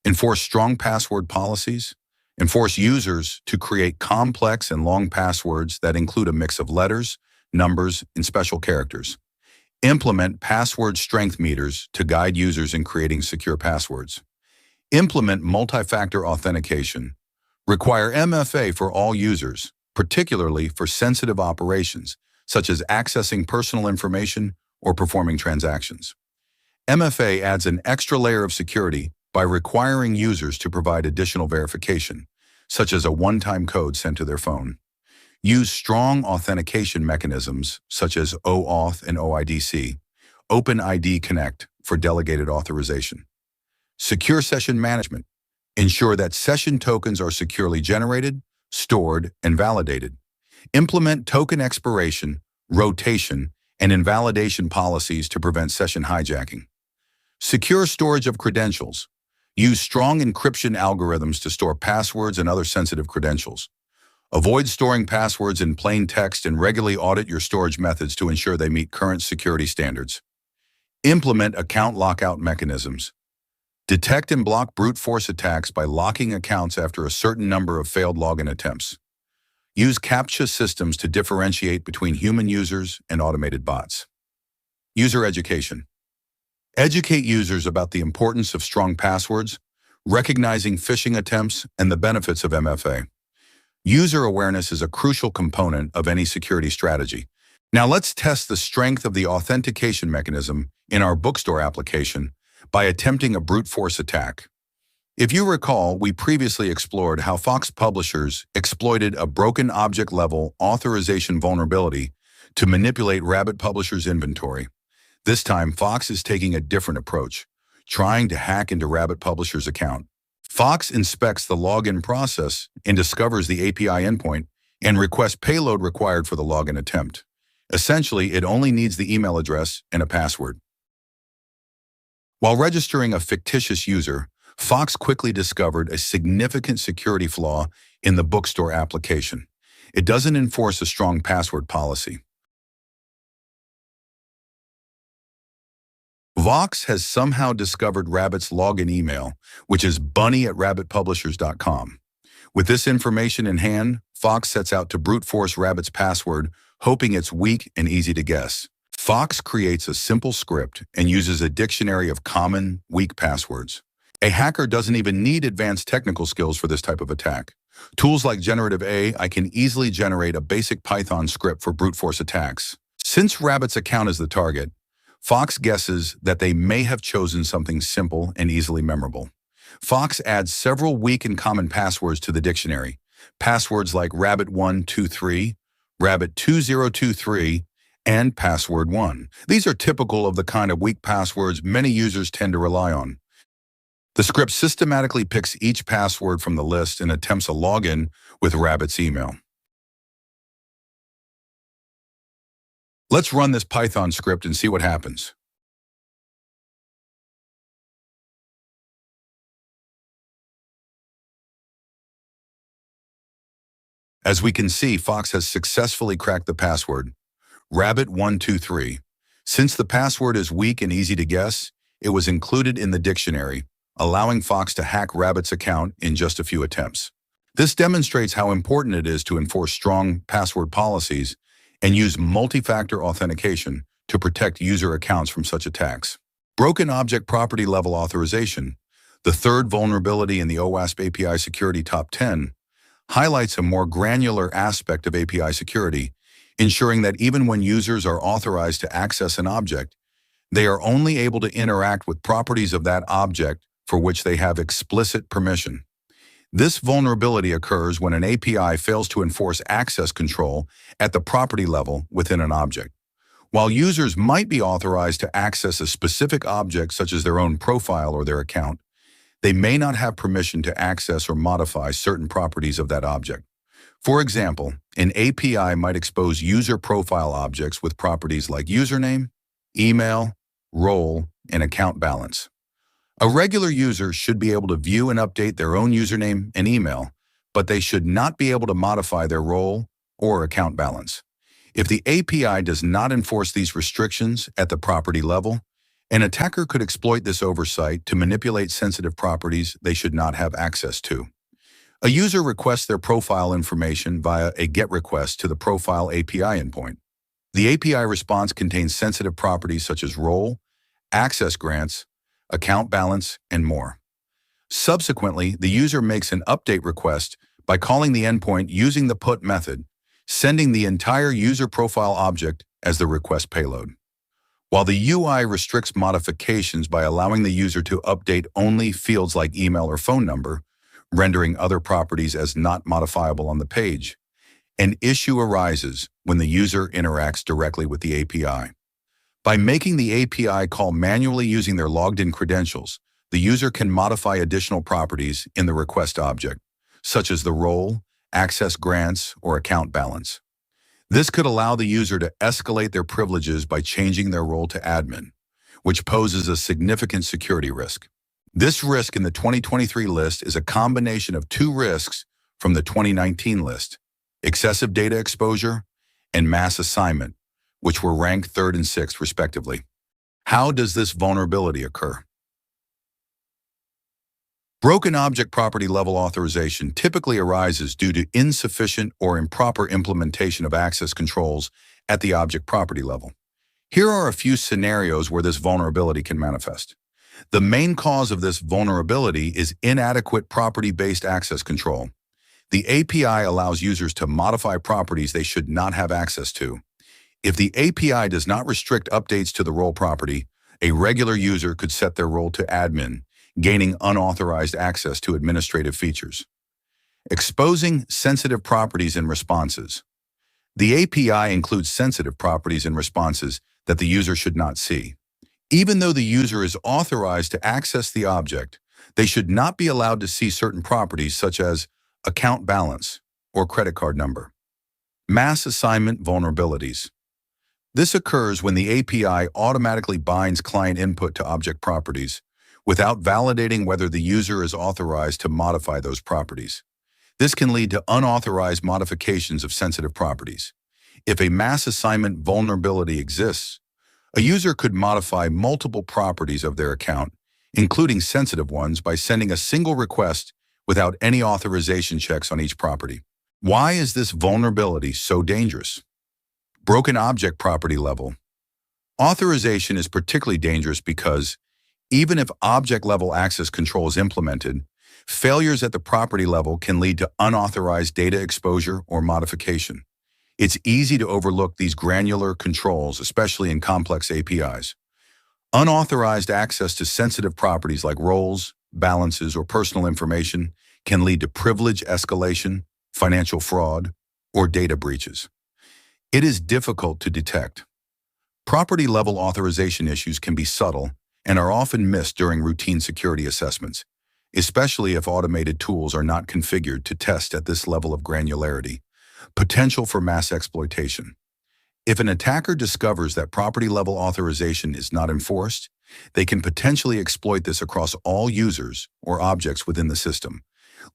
Enforce strong password policies. Enforce users to create complex and long passwords that include a mix of letters, numbers, and special characters. Implement password strength meters to guide users in creating secure passwords. Implement multi-factor authentication. Require MFA for all users, particularly for sensitive operations, such as accessing personal information or performing transactions. MFA adds an extra layer of security by requiring users to provide additional verification, such as a one-time code sent to their phone. Use strong authentication mechanisms, such as OAuth and OIDC, OpenID Connect for delegated authorization. Secure session management. Ensure that session tokens are securely generated, stored, and validated. Implement token expiration, rotation, and invalidation policies to prevent session hijacking. Secure storage of credentials. Use strong encryption algorithms to store passwords and other sensitive credentials. Avoid storing passwords in plain text and regularly audit your storage methods to ensure they meet current security standards. Implement account lockout mechanisms. Detect and block brute force attacks by locking accounts after a certain number of failed login attempts. Use CAPTCHA systems to differentiate between human users and automated bots. User education. Educate users about the importance of strong passwords, recognizing phishing attempts, and the benefits of MFA. User awareness is a crucial component of any security strategy. Now let's test the strength of the authentication mechanism in our bookstore application by attempting a brute force attack. If you recall, we previously explored how Fox publishers exploited a broken object-level authorization vulnerability to manipulate Rabbit Publishers' inventory. This time, Fox is taking a different approach, trying to hack into Rabbit Publishers' account. Fox inspects the login process and discovers the API endpoint and requests payload required for the login attempt. Essentially, it only needs the email address and a password. While registering a fictitious user, Fox quickly discovered a significant security flaw in the bookstore application. It doesn't enforce a strong password policy. Fox has somehow discovered Rabbit's login email, which is bunny@rabbitpublishers.com. With this information in hand, Fox sets out to brute force Rabbit's password, hoping it's weak and easy to guess. Fox creates a simple script and uses a dictionary of common, weak passwords. A hacker doesn't even need advanced technical skills for this type of attack. Tools like generative AI can easily generate a basic Python script for brute force attacks. Since Rabbit's account is the target, Fox guesses that they may have chosen something simple and easily memorable. Fox adds several weak and common passwords to the dictionary. Passwords like Rabbit123, Rabbit2023, and Password1. These are typical of the kind of weak passwords many users tend to rely on. The script systematically picks each password from the list and attempts a login with Rabbit's email. Let's run this Python script and see what happens. As we can see, Fox has successfully cracked the password, Rabbit123. Since the password is weak and easy to guess, it was included in the dictionary, allowing Fox to hack Rabbit's account in just a few attempts. This demonstrates how important it is to enforce strong password policies and use multi-factor authentication to protect user accounts from such attacks. Broken object property level authorization, the third vulnerability in the OWASP API Security Top 10, highlights a more granular aspect of API security, ensuring that even when users are authorized to access an object, they are only able to interact with properties of that object for which they have explicit permission. This vulnerability occurs when an API fails to enforce access control at the property level within an object. While users might be authorized to access a specific object such as their own profile or their account, they may not have permission to access or modify certain properties of that object. For example, an API might expose user profile objects with properties like username, email, role, and account balance. A regular user should be able to view and update their own username and email, but they should not be able to modify their role or account balance. If the API does not enforce these restrictions at the property level, an attacker could exploit this oversight to manipulate sensitive properties they should not have access to. A user requests their profile information via a GET request to the Profile API endpoint. The API response contains sensitive properties such as role, access grants, account balance, and more. Subsequently, the user makes an update request by calling the endpoint using the put method, sending the entire user profile object as the request payload. While the UI restricts modifications by allowing the user to update only fields like email or phone number, rendering other properties as not modifiable on the page, an issue arises when the user interacts directly with the API. By making the API call manually using their logged-in credentials, the user can modify additional properties in the request object, such as the role, access grants, or account balance. This could allow the user to escalate their privileges by changing their role to admin, which poses a significant security risk. This risk in the 2023 list is a combination of two risks from the 2019 list, excessive data exposure and mass assignment, which were ranked 3rd and 6th respectively. How does this vulnerability occur? Broken object property level authorization typically arises due to insufficient or improper implementation of access controls at the object property level. Here are a few scenarios where this vulnerability can manifest. The main cause of this vulnerability is inadequate property-based access control. The API allows users to modify properties they should not have access to. If the API does not restrict updates to the role property, a regular user could set their role to admin, gaining unauthorized access to administrative features. Exposing sensitive properties and responses. The API includes sensitive properties and responses that the user should not see. Even though the user is authorized to access the object, they should not be allowed to see certain properties such as account balance or credit card number. Mass assignment vulnerabilities. This occurs when the API automatically binds client input to object properties without validating whether the user is authorized to modify those properties. This can lead to unauthorized modifications of sensitive properties. If a mass assignment vulnerability exists, a user could modify multiple properties of their account, including sensitive ones, by sending a single request without any authorization checks on each property. Why is this vulnerability so dangerous? Broken object property level. Authorization is particularly dangerous because even if object-level access control is implemented, failures at the property level can lead to unauthorized data exposure or modification. It's easy to overlook these granular controls, especially in complex APIs. Unauthorized access to sensitive properties like roles, balances, or personal information can lead to privilege escalation, financial fraud, or data breaches. It is difficult to detect. Property-level authorization issues can be subtle and are often missed during routine security assessments, especially if automated tools are not configured to test at this level of granularity. Potential for mass exploitation. If an attacker discovers that property-level authorization is not enforced, they can potentially exploit this across all users or objects within the system,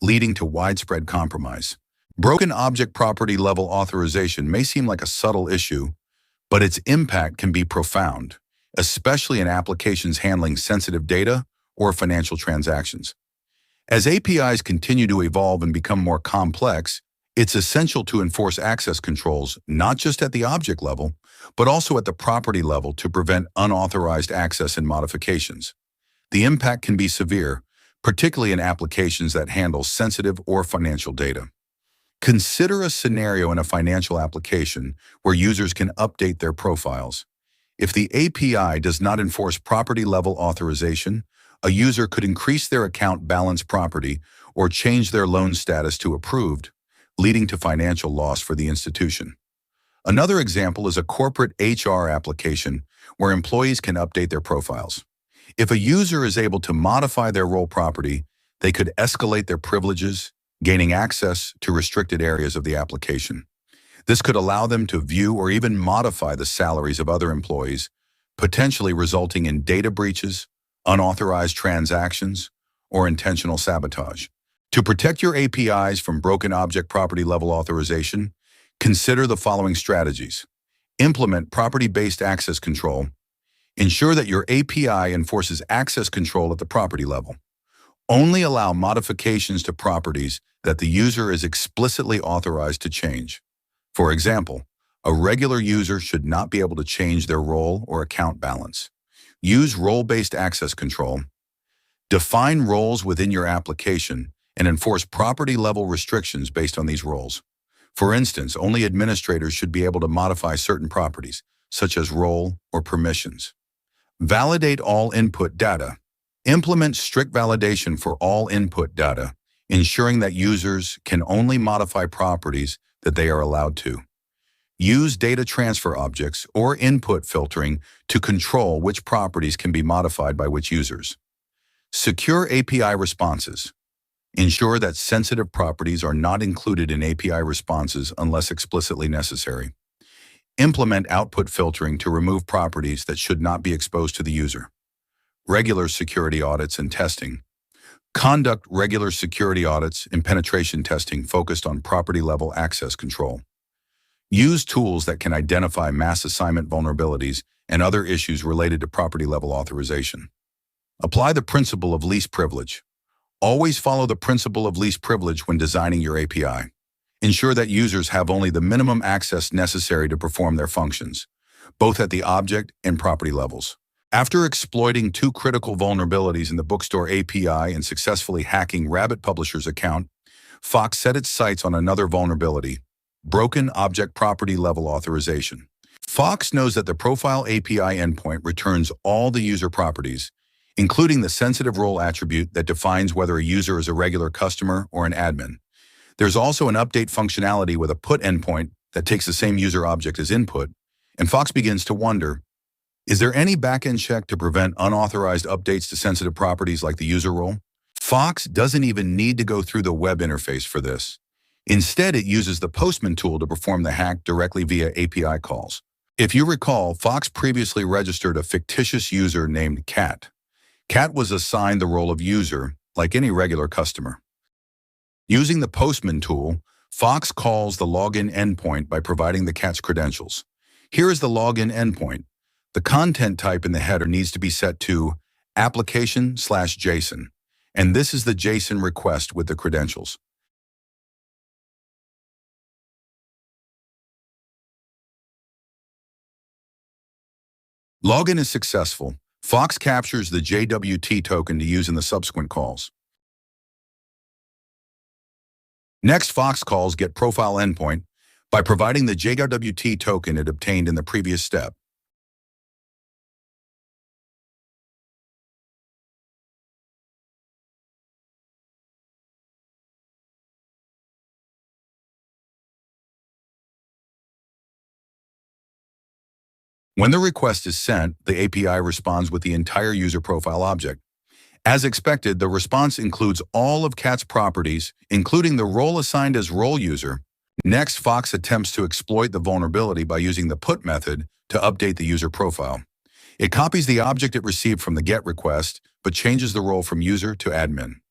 leading to widespread compromise. Broken object property-level authorization may seem like a subtle issue, but its impact can be profound, especially in applications handling sensitive data or financial transactions. As APIs continue to evolve and become more complex, it's essential to enforce access controls not just at the object level, but also at the property level to prevent unauthorized access and modifications. The impact can be severe, particularly in applications that handle sensitive or financial data. Consider a scenario in a financial application where users can update their profiles. If the API does not enforce property-level authorization, a user could increase their account balance property or change their loan status to approved, leading to financial loss for the institution. Another example is a corporate HR application where employees can update their profiles. If a user is able to modify their role property, they could escalate their privileges, gaining access to restricted areas of the application. This could allow them to view or even modify the salaries of other employees, potentially resulting in data breaches, unauthorized transactions, or intentional sabotage. To protect your APIs from broken object property level authorization, consider the following strategies. Implement property-based access control. Ensure that your API enforces access control at the property level. Only allow modifications to properties that the user is explicitly authorized to change. For example, a regular user should not be able to change their role or account balance. Use role-based access control. Define roles within your application and enforce property-level restrictions based on these roles. For instance, only administrators should be able to modify certain properties, such as role or permissions. Validate all input data. Implement strict validation for all input data, ensuring that users can only modify properties that they are allowed to. Use data transfer objects or input filtering to control which properties can be modified by which users. Secure API responses. Ensure that sensitive properties are not included in API responses unless explicitly necessary. Implement output filtering to remove properties that should not be exposed to the user. Regular security audits and testing. Conduct regular security audits and penetration testing focused on property-level access control. Use tools that can identify mass assignment vulnerabilities and other issues related to property-level authorization. Apply the principle of least privilege. Always follow the principle of least privilege when designing your API. Ensure that users have only the minimum access necessary to perform their functions, both at the object and property levels. After exploiting two critical vulnerabilities in the Bookstore API and successfully hacking Rabbit Publisher's account, Fox set its sights on another vulnerability: broken object property level authorization. Fox knows that the Profile API endpoint returns all the user properties, including the sensitive role attribute that defines whether a user is a regular customer or an admin. There's also an update functionality with a put endpoint that takes the same user object as input, and Fox begins to wonder, is there any backend check to prevent unauthorized updates to sensitive properties like the user role? Fox doesn't even need to go through the web interface for this. Instead, it uses the Postman tool to perform the hack directly via API calls. If you recall, Fox previously registered a fictitious user named Cat. Cat was assigned the role of user, like any regular customer. Using the Postman tool, Fox calls the login endpoint by providing the Cat's credentials. Here is the login endpoint. The content type in the header needs to be set to application/JSON, and this is the JSON request with the credentials. Login is successful. Fox captures the JWT token to use in the subsequent calls. Next, Fox calls get profile endpoint by providing the JWT token it obtained in the previous step. When the request is sent, the API responds with the entire user profile object. As expected, the response includes all of Cat's properties, including the role assigned as role user. Next, Fox attempts to exploit the vulnerability by using the put method to update the user profile. It copies the object it received from the GET request, but changes the role from user to admin.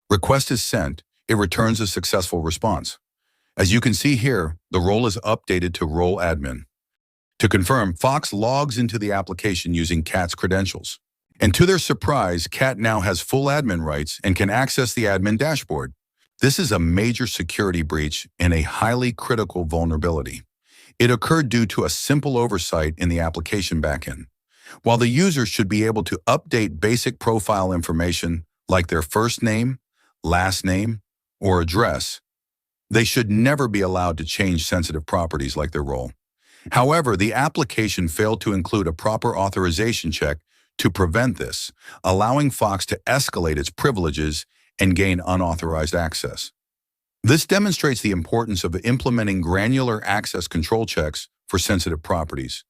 Request is sent. It returns a successful response. As you can see here, the role is updated to role admin. To confirm, Fox logs into the application using Cat's credentials. And to their surprise, Cat now has full admin rights and can access the admin dashboard. This is a major security breach and a highly critical vulnerability. It occurred due to a simple oversight in the application backend. While the user should be able to update basic profile information like their first name, last name, or address, they should never be allowed to change sensitive properties like their role. However, the application failed to include a proper authorization check to prevent this, allowing Fox to escalate its privileges and gain unauthorized access. This demonstrates the importance of implementing granular access control checks for sensitive properties,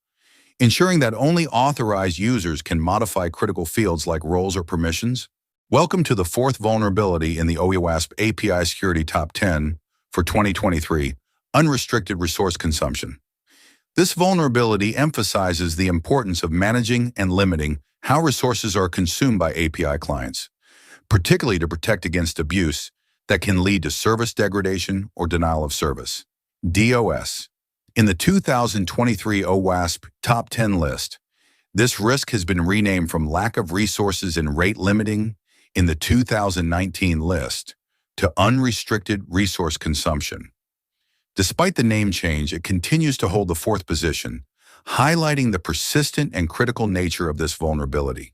ensuring that only authorized users can modify critical fields like roles or permissions. Welcome to the fourth vulnerability in the OWASP API Security Top 10 for 2023, unrestricted resource consumption. This vulnerability emphasizes the importance of managing and limiting how resources are consumed by API clients, particularly to protect against abuse that can lead to service degradation or denial of service. DOS. In the 2023 OWASP Top 10 list, this risk has been renamed from lack of resources and rate limiting in the 2019 list to unrestricted resource consumption. Despite the name change, it continues to hold the fourth position, highlighting the persistent and critical nature of this vulnerability.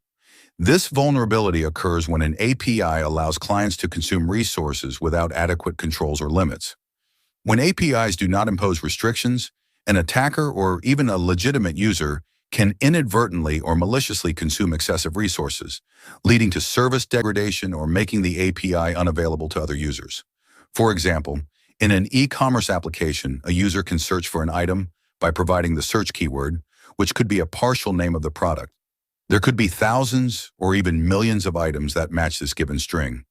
This vulnerability occurs when an API allows clients to consume resources without adequate controls or limits. When APIs do not impose restrictions, an attacker or even a legitimate user can inadvertently or maliciously consume excessive resources, leading to service degradation or making the API unavailable to other users. For example, in an e-commerce application, a user can search for an item by providing the search keyword, which could be a partial name of the product. There could be thousands or even millions of items that match this given string.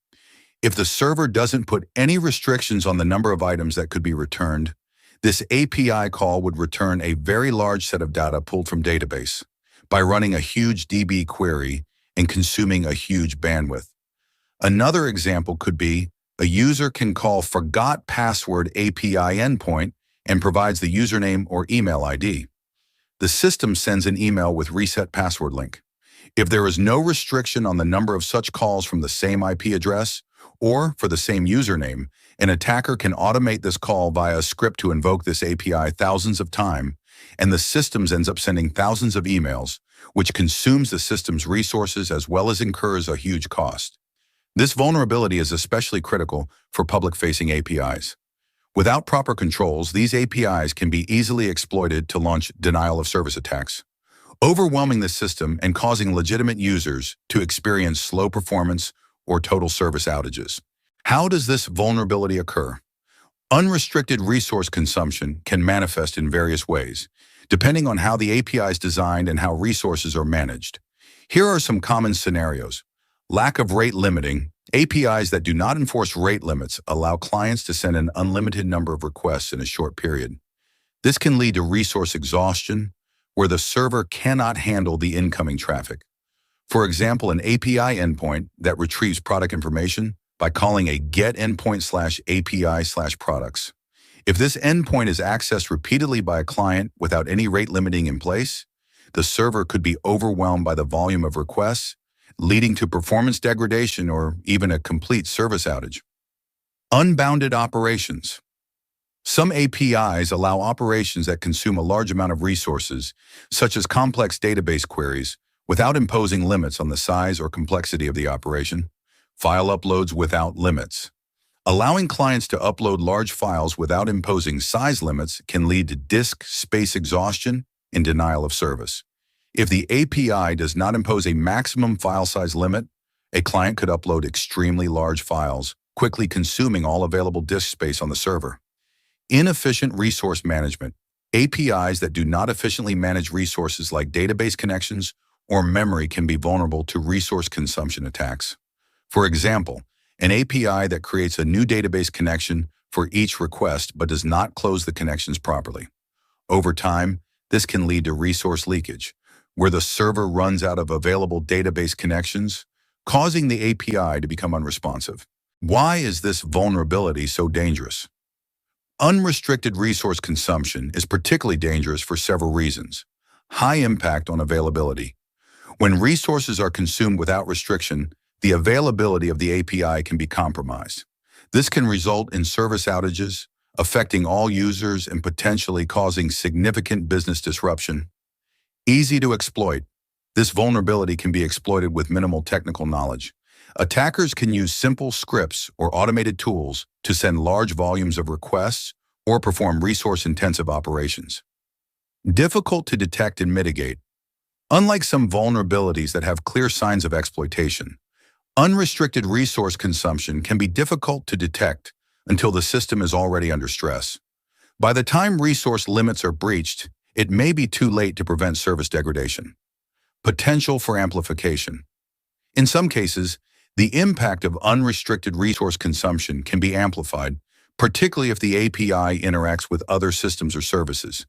If the server doesn't put any restrictions on the number of items that could be returned, this API call would return a very large set of data pulled from database by running a huge DB query and consuming a huge bandwidth. Another example could be a user can call forgot password API endpoint and provides the username or email ID. The system sends an email with reset password link. If there is no restriction on the number of such calls from the same IP address or for the same username, an attacker can automate this call via a script to invoke this API thousands of times, and the system ends up sending thousands of emails, which consumes the system's resources as well as incurs a huge cost. This vulnerability is especially critical for public-facing APIs. Without proper controls, these APIs can be easily exploited to launch denial-of-service attacks, overwhelming the system and causing legitimate users to experience slow performance or total service outages. How does this vulnerability occur? Unrestricted resource consumption can manifest in various ways, depending on how the API is designed and how resources are managed. Here are some common scenarios. Lack of rate limiting. APIs that do not enforce rate limits allow clients to send an unlimited number of requests in a short period. This can lead to resource exhaustion, where the server cannot handle the incoming traffic. For example, an API endpoint that retrieves product information by calling a get endpoint/API/products. If this endpoint is accessed repeatedly by a client without any rate limiting in place, the server could be overwhelmed by the volume of requests, leading to performance degradation or even a complete service outage. Unbounded operations. Some APIs allow operations that consume a large amount of resources, such as complex database queries, without imposing limits on the size or complexity of the operation. File uploads without limits. Allowing clients to upload large files without imposing size limits can lead to disk space exhaustion and denial of service. If the API does not impose a maximum file size limit, a client could upload extremely large files, quickly consuming all available disk space on the server. Inefficient resource management. APIs that do not efficiently manage resources like database connections or memory can be vulnerable to resource consumption attacks. For example, an API that creates a new database connection for each request but does not close the connections properly. Over time, this can lead to resource leakage, where the server runs out of available database connections, causing the API to become unresponsive. Why is this vulnerability so dangerous? Unrestricted resource consumption is particularly dangerous for several reasons. High impact on availability. When resources are consumed without restriction, the availability of the API can be compromised. This can result in service outages, affecting all users and potentially causing significant business disruption. Easy to exploit. This vulnerability can be exploited with minimal technical knowledge. Attackers can use simple scripts or automated tools to send large volumes of requests or perform resource-intensive operations. Difficult to detect and mitigate. Unlike some vulnerabilities that have clear signs of exploitation, unrestricted resource consumption can be difficult to detect until the system is already under stress. By the time resource limits are breached, it may be too late to prevent service degradation. Potential for amplification. In some cases, the impact of unrestricted resource consumption can be amplified, particularly if the API interacts with other systems or services.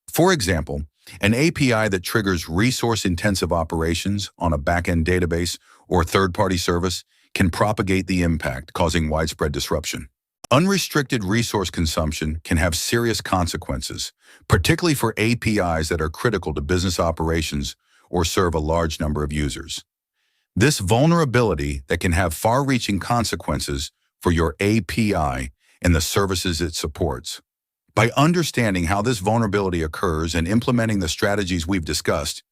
For example, an API that triggers resource-intensive operations on a back-end database or third-party service can propagate the impact, causing widespread disruption. Unrestricted resource consumption can have serious consequences, particularly for APIs that are critical to business operations or serve a large number of users. This vulnerability that can have far-reaching consequences for your API and the services it supports. By understanding how this vulnerability occurs and implementing the strategies we've discussed,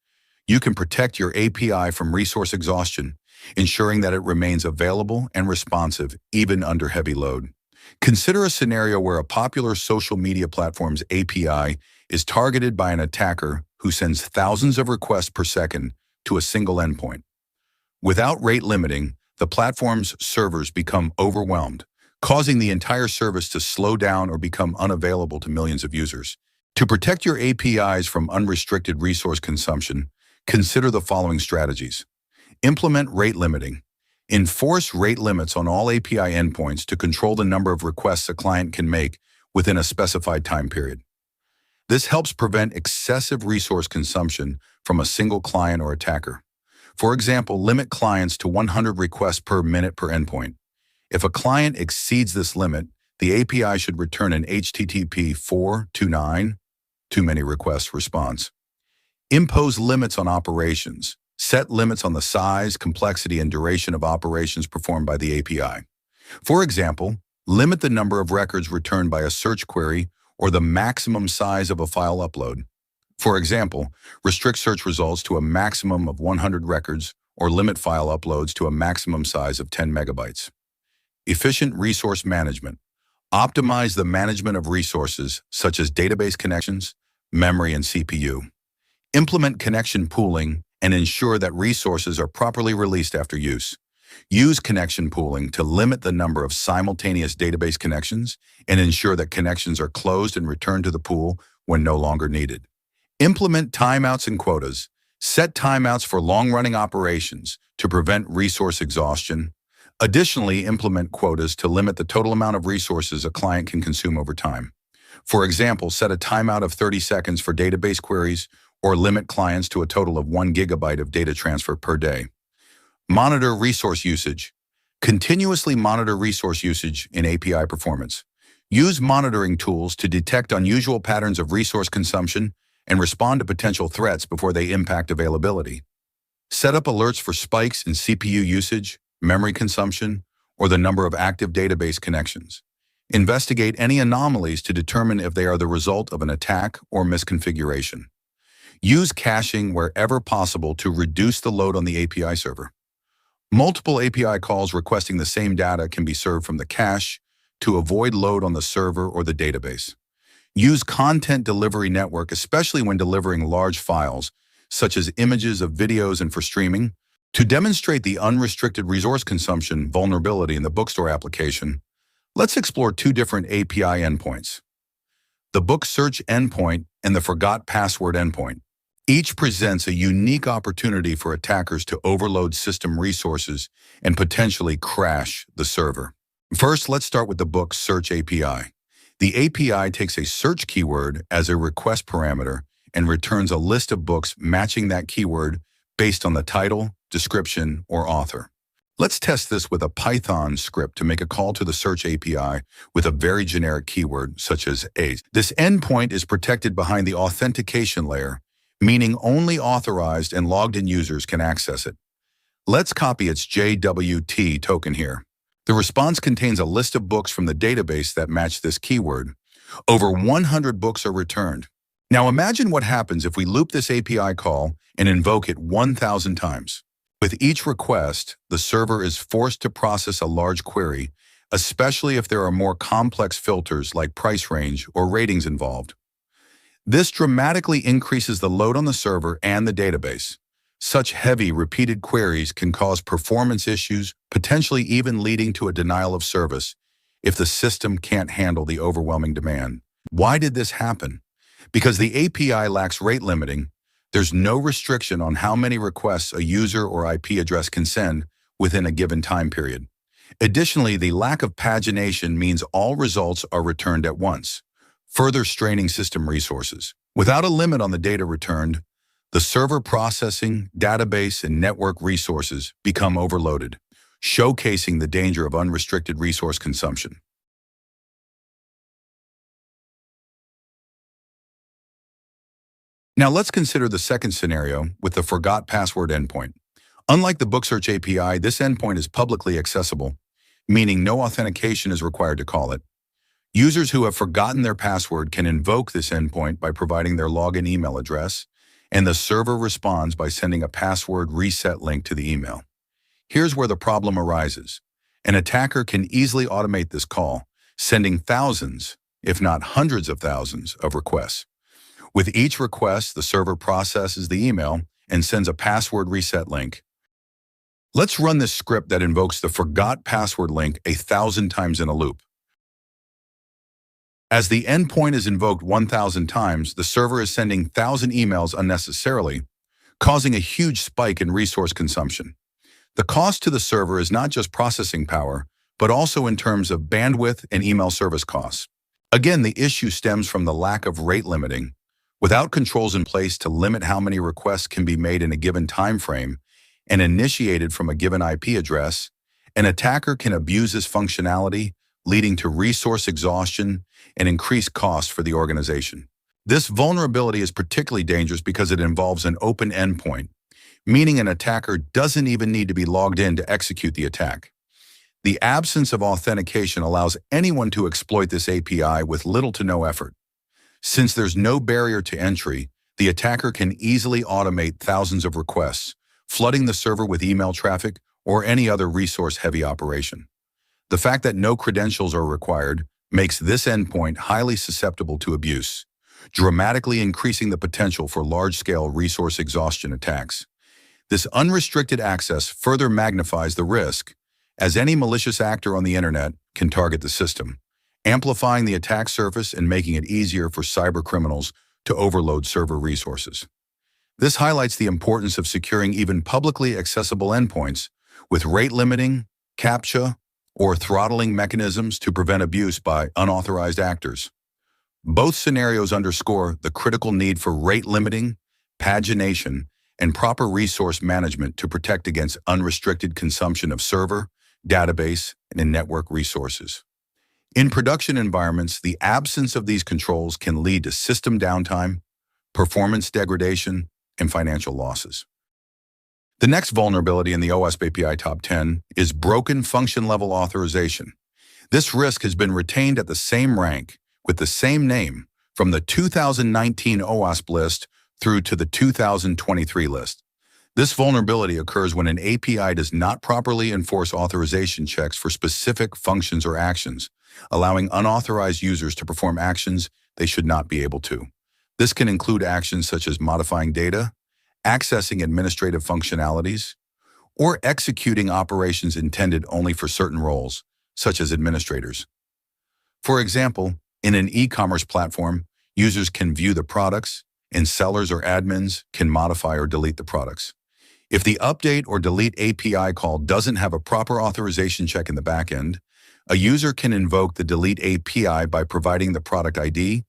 you can protect your API from resource exhaustion, ensuring that it remains available and responsive even under heavy load. Consider a scenario where a popular social media platform's API is targeted by an attacker who sends thousands of requests per second to a single endpoint. Without rate limiting, the platform's servers become overwhelmed, causing the entire service to slow down or become unavailable to millions of users. To protect your APIs from unrestricted resource consumption, consider the following strategies. Implement rate limiting. Enforce rate limits on all API endpoints to control the number of requests a client can make within a specified time period. This helps prevent excessive resource consumption from a single client or attacker. For example, limit clients to 100 requests per minute per endpoint. If a client exceeds this limit, the API should return an HTTP 429 too many requests response. Impose limits on operations. Set limits on the size, complexity, and duration of operations performed by the API. For example, limit the number of records returned by a search query or the maximum size of a file upload. For example, restrict search results to a maximum of 100 records or limit file uploads to a maximum size of 10 megabytes. Efficient resource management. Optimize the management of resources such as database connections, memory, and CPU. Implement connection pooling and ensure that resources are properly released after use. Use connection pooling to limit the number of simultaneous database connections and ensure that connections are closed and returned to the pool when no longer needed. Implement timeouts and quotas. Set timeouts for long-running operations to prevent resource exhaustion. Additionally, implement quotas to limit the total amount of resources a client can consume over time. For example, set a timeout of 30 seconds for database queries or limit clients to a total of 1 gigabyte of data transfer per day. Monitor resource usage. Continuously monitor resource usage in API performance. Use monitoring tools to detect unusual patterns of resource consumption and respond to potential threats before they impact availability. Set up alerts for spikes in CPU usage, memory consumption, or the number of active database connections. Investigate any anomalies to determine if they are the result of an attack or misconfiguration. Use caching wherever possible to reduce the load on the API server. Multiple API calls requesting the same data can be served from the cache to avoid load on the server or the database. Use content delivery network, especially when delivering large files, such as images of videos and for streaming. To demonstrate the unrestricted resource consumption vulnerability in the bookstore application, let's explore two different API endpoints: the book search endpoint and the forgot password endpoint. Each presents a unique opportunity for attackers to overload system resources and potentially crash the server. First, let's start with the book search API. The API takes a search keyword as a request parameter and returns a list of books matching that keyword based on the title, description, or author. Let's test this with a Python script to make a call to the search API with a very generic keyword such as "a." This endpoint is protected behind the authentication layer, meaning only authorized and logged-in users can access it. Let's copy its JWT token here. The response contains a list of books from the database that match this keyword. Over 100 books are returned. Now imagine what happens if we loop this API call and invoke it 1,000 times. With each request, the server is forced to process a large query, especially if there are more complex filters like price range or ratings involved. This dramatically increases the load on the server and the database. Such heavy, repeated queries can cause performance issues, potentially even leading to a denial of service if the system can't handle the overwhelming demand. Why did this happen? Because the API lacks rate limiting, there's no restriction on how many requests a user or IP address can send within a given time period. Additionally, the lack of pagination means all results are returned at once, further straining system resources. Without a limit on the data returned, the server processing, database, and network resources become overloaded, showcasing the danger of unrestricted resource consumption. Now let's consider the second scenario with the forgot password endpoint. Unlike the book search API, this endpoint is publicly accessible, meaning no authentication is required to call it. Users who have forgotten their password can invoke this endpoint by providing their login email address, and the server responds by sending a password reset link to the email. Here's where the problem arises. An attacker can easily automate this call, sending thousands, if not hundreds of thousands, of requests. With each request, the server processes the email and sends a password reset link. Let's run this script that invokes the forgot password link 1,000 times in a loop. As the endpoint is invoked 1,000 times, the server is sending 1,000 emails unnecessarily, causing a huge spike in resource consumption. The cost to the server is not just processing power, but also in terms of bandwidth and email service costs. Again, the issue stems from the lack of rate limiting. Without controls in place to limit how many requests can be made in a given time frame and initiated from a given IP address, an attacker can abuse this functionality, leading to resource exhaustion and increased costs for the organization. This vulnerability is particularly dangerous because it involves an open endpoint, meaning an attacker doesn't even need to be logged in to execute the attack. The absence of authentication allows anyone to exploit this API with little to no effort. Since there's no barrier to entry, the attacker can easily automate thousands of requests, flooding the server with email traffic or any other resource-heavy operation. The fact that no credentials are required makes this endpoint highly susceptible to abuse, dramatically increasing the potential for large-scale resource exhaustion attacks. This unrestricted access further magnifies the risk, as any malicious actor on the internet can target the system, amplifying the attack surface and making it easier for cybercriminals to overload server resources. This highlights the importance of securing even publicly accessible endpoints with rate limiting, CAPTCHA, or throttling mechanisms to prevent abuse by unauthorized actors. Both scenarios underscore the critical need for rate limiting, pagination, and proper resource management to protect against unrestricted consumption of server, database, and network resources. In production environments, the absence of these controls can lead to system downtime, performance degradation, and financial losses. The next vulnerability in the OWASP API Top 10 is broken function-level authorization. This risk has been retained at the same rank with the same name from the 2019 OWASP list through to the 2023 list. This vulnerability occurs when an API does not properly enforce authorization checks for specific functions or actions, allowing unauthorized users to perform actions they should not be able to. This can include actions such as modifying data, accessing administrative functionalities, or executing operations intended only for certain roles, such as administrators. For example, in an e-commerce platform, users can view the products, and sellers or admins can modify or delete the products. If the update or delete API call doesn't have a proper authorization check in the backend, a user can invoke the delete API by providing the product ID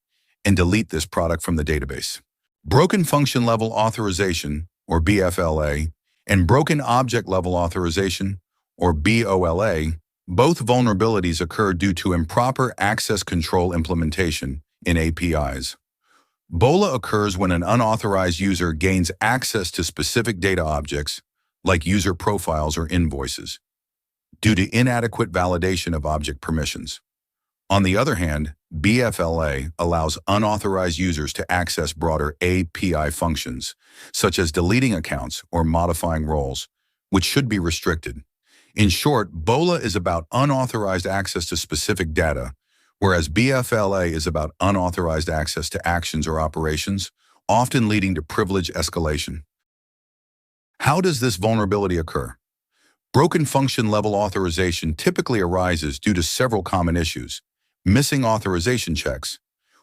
and delete this product from the database. Broken function level authorization, or BFLA, and broken object level authorization, or BOLA, both vulnerabilities occur due to improper access control implementation in APIs. BOLA occurs when an unauthorized user gains access to specific data objects, like user profiles or invoices, due to inadequate validation of object permissions. On the other hand, BFLA allows unauthorized users to access broader API functions, such as deleting accounts or modifying roles, which should be restricted. In short, BOLA is about unauthorized access to specific data, whereas BFLA is about unauthorized access to actions or operations, often leading to privilege escalation. How does this vulnerability occur? Broken function-level authorization typically arises due to several common issues. Missing authorization checks.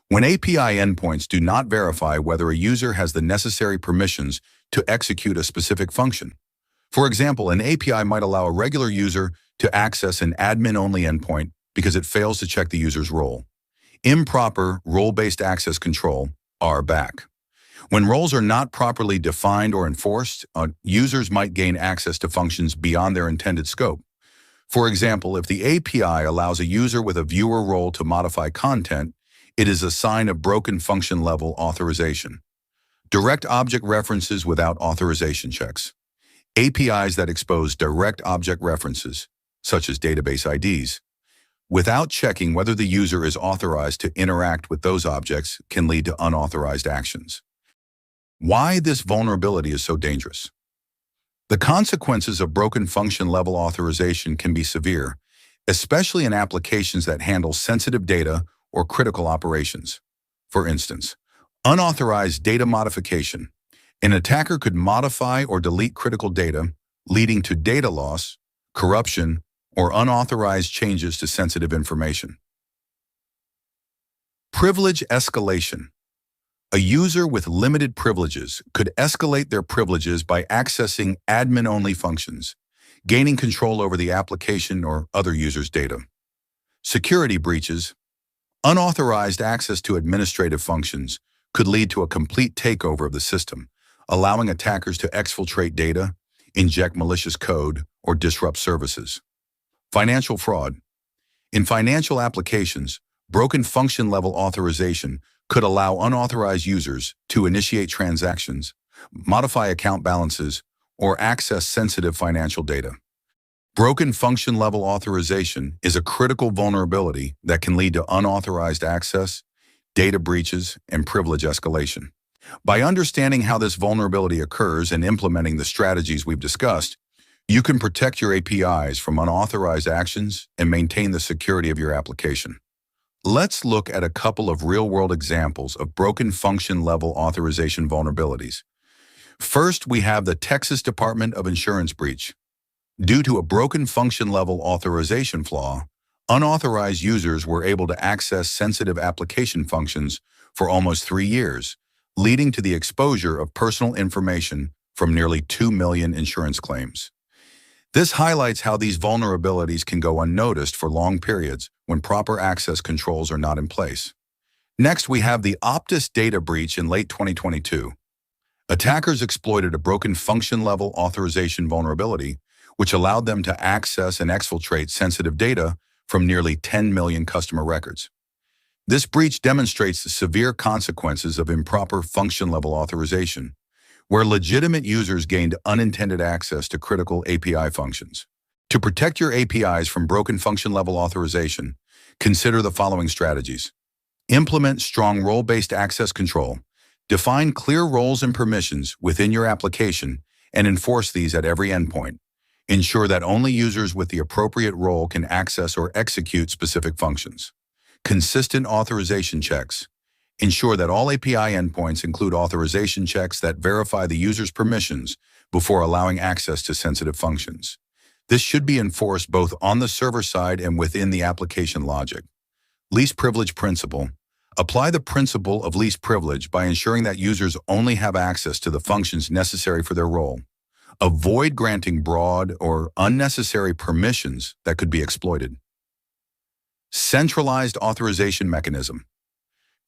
When API endpoints do not verify whether a user has the necessary permissions to execute a specific function. For example, an API might allow a regular user to access an admin-only endpoint because it fails to check the user's role. Improper role-based access control, RBAC. When roles are not properly defined or enforced, users might gain access to functions beyond their intended scope. For example, if the API allows a user with a viewer role to modify content, it is a sign of broken function-level authorization. Direct object references without authorization checks. APIs that expose direct object references, such as database IDs, without checking whether the user is authorized to interact with those objects can lead to unauthorized actions. Why this vulnerability is so dangerous? The consequences of broken function-level authorization can be severe, especially in applications that handle sensitive data or critical operations. For instance, unauthorized data modification. An attacker could modify or delete critical data, leading to data loss, corruption, or unauthorized changes to sensitive information. Privilege escalation. A user with limited privileges could escalate their privileges by accessing admin-only functions, gaining control over the application or other users' data. Security breaches. Unauthorized access to administrative functions could lead to a complete takeover of the system, allowing attackers to exfiltrate data, inject malicious code, or disrupt services. Financial fraud. In financial applications, broken function-level authorization could allow unauthorized users to initiate transactions, modify account balances, or access sensitive financial data. Broken function-level authorization is a critical vulnerability that can lead to unauthorized access, data breaches, and privilege escalation. By understanding how this vulnerability occurs and implementing the strategies we've discussed, you can protect your APIs from unauthorized actions and maintain the security of your application. Let's look at a couple of real-world examples of broken function-level authorization vulnerabilities. First, we have the Texas Department of Insurance breach. Due to a broken function-level authorization flaw, unauthorized users were able to access sensitive application functions for almost 3 years, leading to the exposure of personal information from nearly 2 million insurance claims. This highlights how these vulnerabilities can go unnoticed for long periods when proper access controls are not in place. Next, we have the Optus data breach in late 2022. Attackers exploited a broken function-level authorization vulnerability, which allowed them to access and exfiltrate sensitive data from nearly 10 million customer records. This breach demonstrates the severe consequences of improper function-level authorization, where legitimate users gained unintended access to critical API functions. To protect your APIs from broken function-level authorization, consider the following strategies. Implement strong role-based access control. Define clear roles and permissions within your application and enforce these at every endpoint. Ensure that only users with the appropriate role can access or execute specific functions. Consistent authorization checks. Ensure that all API endpoints include authorization checks that verify the user's permissions before allowing access to sensitive functions. This should be enforced both on the server side and within the application logic. Least privilege principle. Apply the principle of least privilege by ensuring that users only have access to the functions necessary for their role. Avoid granting broad or unnecessary permissions that could be exploited. Centralized authorization mechanism.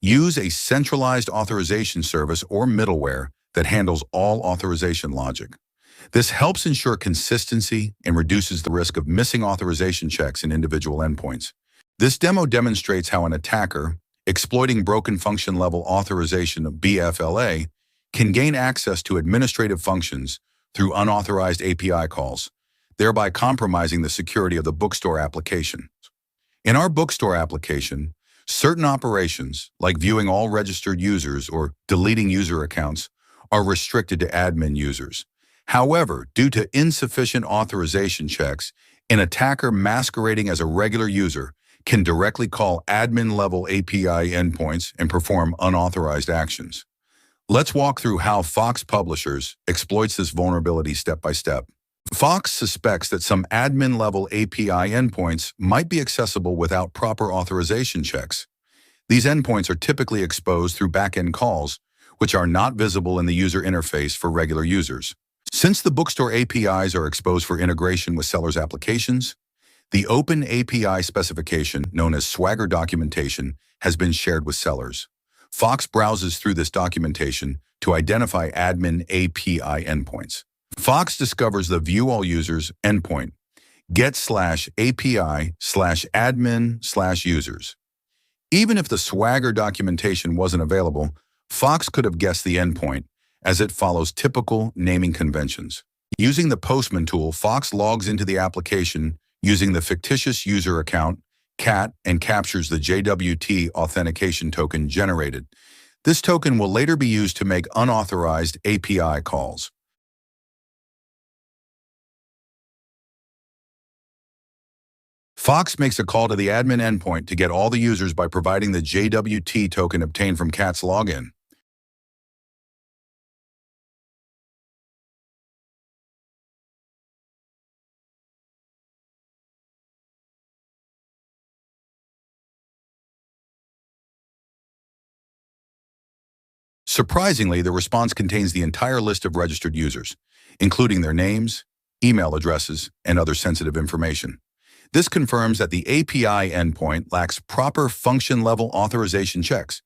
Use a centralized authorization service or middleware that handles all authorization logic. This helps ensure consistency and reduces the risk of missing authorization checks in individual endpoints. This demo demonstrates how an attacker, exploiting broken function-level authorization (BFLA), can gain access to administrative functions through unauthorized API calls, thereby compromising the security of the bookstore application. In our bookstore application, certain operations, like viewing all registered users or deleting user accounts, are restricted to admin users. However, due to insufficient authorization checks, an attacker masquerading as a regular user can directly call admin-level API endpoints and perform unauthorized actions. Let's walk through how Fox Publishers exploits this vulnerability step by step. Fox suspects that some admin-level API endpoints might be accessible without proper authorization checks. These endpoints are typically exposed through back-end calls, which are not visible in the user interface for regular users. Since the bookstore APIs are exposed for integration with sellers' applications, the open API specification, known as Swagger documentation, has been shared with sellers. Fox browses through this documentation to identify admin API endpoints. Fox discovers the View All Users endpoint, get/API/admin/users. Even if the Swagger documentation wasn't available, Fox could have guessed the endpoint, as it follows typical naming conventions. Using the Postman tool, Fox logs into the application using the fictitious user account, CAT, and captures the JWT authentication token generated. This token will later be used to make unauthorized API calls. Fox makes a call to the admin endpoint to get all the users by providing the JWT token obtained from CAT's login. Surprisingly, the response contains the entire list of registered users, including their names, email addresses, and other sensitive information. This confirms that the API endpoint lacks proper function-level authorization checks,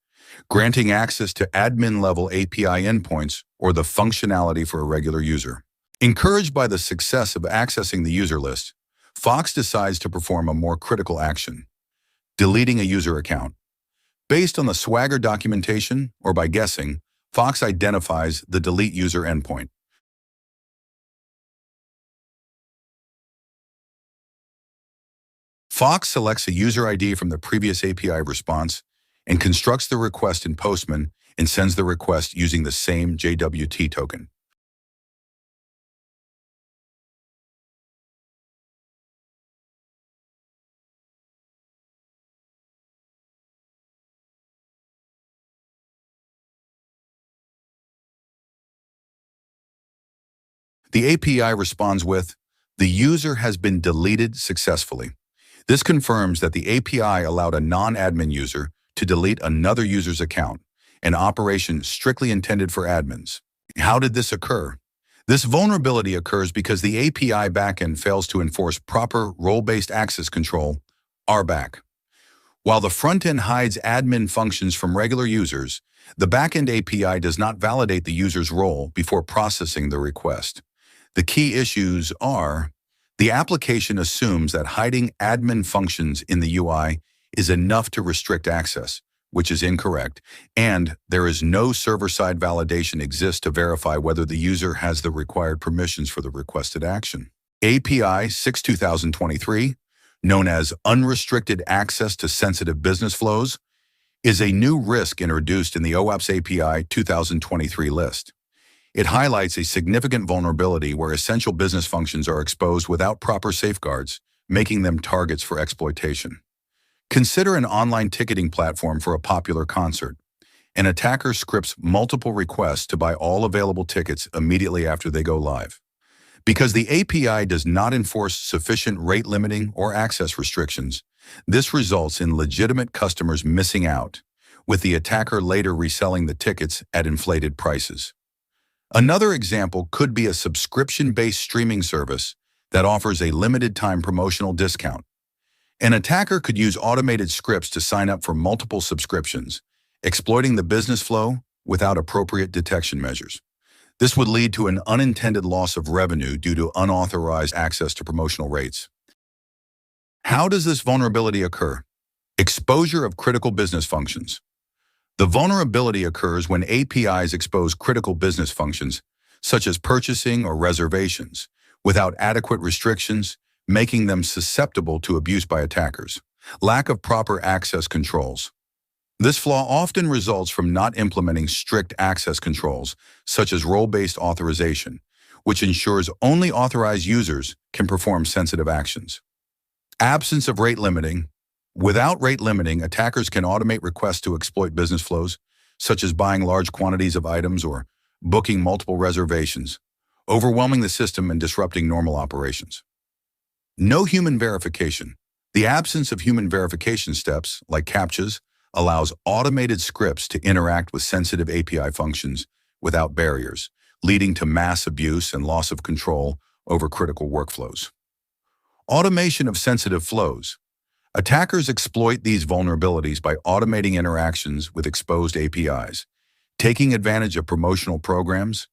granting access to admin-level API endpoints or the functionality for a regular user. Encouraged by the success of accessing the user list, Fox decides to perform a more critical action: deleting a user account. Based on the Swagger documentation, or by guessing, Fox identifies the delete user endpoint. Fox selects a user ID from the previous API response and constructs the request in Postman and sends the request using the same JWT token. The API responds with, "The user has been deleted successfully." This confirms that the API allowed a non-admin user to delete another user's account, an operation strictly intended for admins. How did this occur? This vulnerability occurs because the API backend fails to enforce proper role-based access control, RBAC. While the frontend hides admin functions from regular users, the backend API does not validate the user's role before processing the request. The key issues are: the application assumes that hiding admin functions in the UI is enough to restrict access, which is incorrect, and there is no server-side validation exists to verify whether the user has the required permissions for the requested action. API 6/2023, known as Unrestricted Access to Sensitive Business Flows, is a new risk introduced in the OWASP API 2023 list. It highlights a significant vulnerability where essential business functions are exposed without proper safeguards, making them targets for exploitation. Consider an online ticketing platform for a popular concert. An attacker scripts multiple requests to buy all available tickets immediately after they go live. Because the API does not enforce sufficient rate limiting or access restrictions, this results in legitimate customers missing out, with the attacker later reselling the tickets at inflated prices. Another example could be a subscription-based streaming service that offers a limited-time promotional discount. An attacker could use automated scripts to sign up for multiple subscriptions, exploiting the business flow without appropriate detection measures. This would lead to an unintended loss of revenue due to unauthorized access to promotional rates. How does this vulnerability occur? Exposure of critical business functions. The vulnerability occurs when APIs expose critical business functions, such as purchasing or reservations, without adequate restrictions, making them susceptible to abuse by attackers. Lack of proper access controls. This flaw often results from not implementing strict access controls, such as role-based authorization, which ensures only authorized users can perform sensitive actions. Absence of rate limiting. Without rate limiting, attackers can automate requests to exploit business flows, such as buying large quantities of items or booking multiple reservations, overwhelming the system and disrupting normal operations. No human verification. The absence of human verification steps, like CAPTCHAs, allows automated scripts to interact with sensitive API functions without barriers, leading to mass abuse and loss of control over critical workflows. Automation of sensitive flows. Attackers exploit these vulnerabilities by automating interactions with exposed APIs, taking advantage of promotional programs,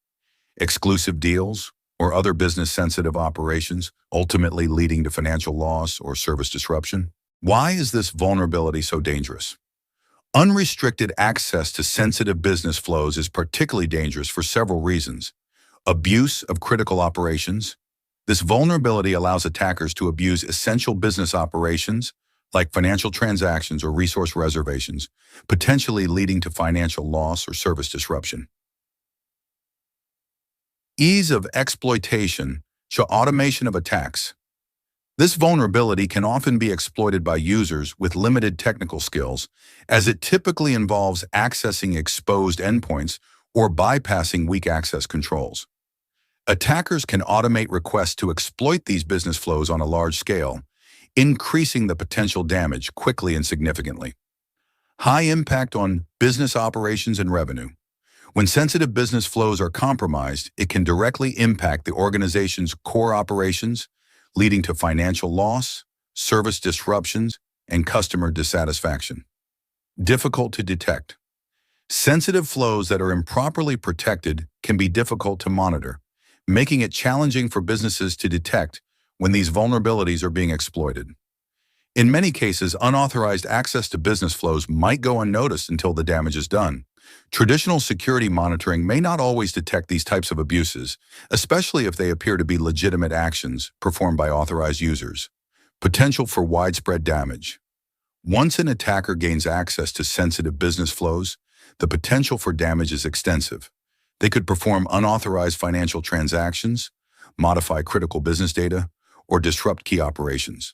exclusive deals, or other business-sensitive operations, ultimately leading to financial loss or service disruption. Why is this vulnerability so dangerous? Unrestricted access to sensitive business flows is particularly dangerous for several reasons. Abuse of critical operations. This vulnerability allows attackers to abuse essential business operations, like financial transactions or resource reservations, potentially leading to financial loss or service disruption. Ease of exploitation shows automation of attacks. This vulnerability can often be exploited by users with limited technical skills, as it typically involves accessing exposed endpoints or bypassing weak access controls. Attackers can automate requests to exploit these business flows on a large scale, increasing the potential damage quickly and significantly. High impact on business operations and revenue. When sensitive business flows are compromised, it can directly impact the organization's core operations, leading to financial loss, service disruptions, and customer dissatisfaction. Difficult to detect. Sensitive flows that are improperly protected can be difficult to monitor, making it challenging for businesses to detect when these vulnerabilities are being exploited. In many cases, unauthorized access to business flows might go unnoticed until the damage is done. Traditional security monitoring may not always detect these types of abuses, especially if they appear to be legitimate actions performed by authorized users. Potential for widespread damage. Once an attacker gains access to sensitive business flows, the potential for damage is extensive. They could perform unauthorized financial transactions, modify critical business data, or disrupt key operations.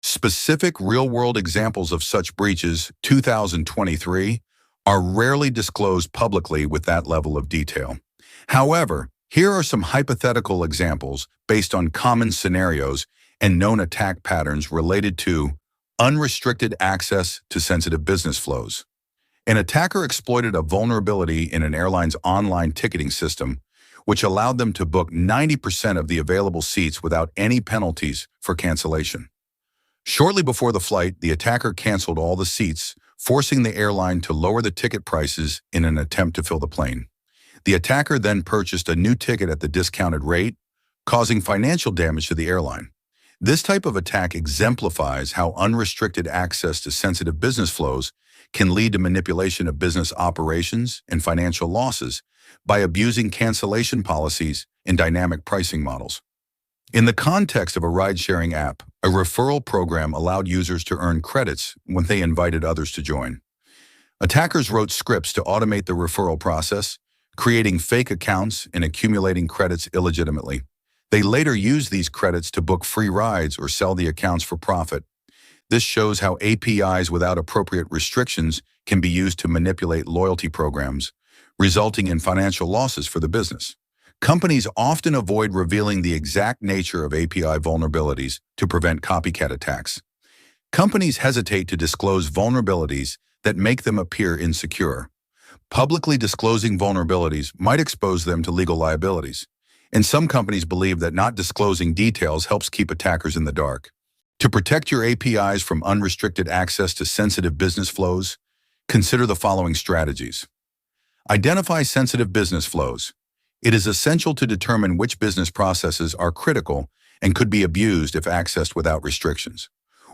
Specific real-world examples of such breaches, 2023, are rarely disclosed publicly with that level of detail. However, here are some hypothetical examples based on common scenarios and known attack patterns related to unrestricted access to sensitive business flows. An attacker exploited a vulnerability in an airline's online ticketing system, which allowed them to book 90% of the available seats without any penalties for cancellation. Shortly before the flight, the attacker canceled all the seats, forcing the airline to lower the ticket prices in an attempt to fill the plane. The attacker then purchased a new ticket at the discounted rate, causing financial damage to the airline. This type of attack exemplifies how unrestricted access to sensitive business flows can lead to manipulation of business operations and financial losses by abusing cancellation policies and dynamic pricing models. In the context of a ride-sharing app, a referral program allowed users to earn credits when they invited others to join. Attackers wrote scripts to automate the referral process, creating fake accounts and accumulating credits illegitimately. They later used these credits to book free rides or sell the accounts for profit. This shows how APIs without appropriate restrictions can be used to manipulate loyalty programs, resulting in financial losses for the business. Companies often avoid revealing the exact nature of API vulnerabilities to prevent copycat attacks. Companies hesitate to disclose vulnerabilities that make them appear insecure. Publicly disclosing vulnerabilities might expose them to legal liabilities, and some companies believe that not disclosing details helps keep attackers in the dark. To protect your APIs from unrestricted access to sensitive business flows, consider the following strategies. Identify sensitive business flows. It is essential to determine which business processes are critical and could be abused if accessed without restrictions.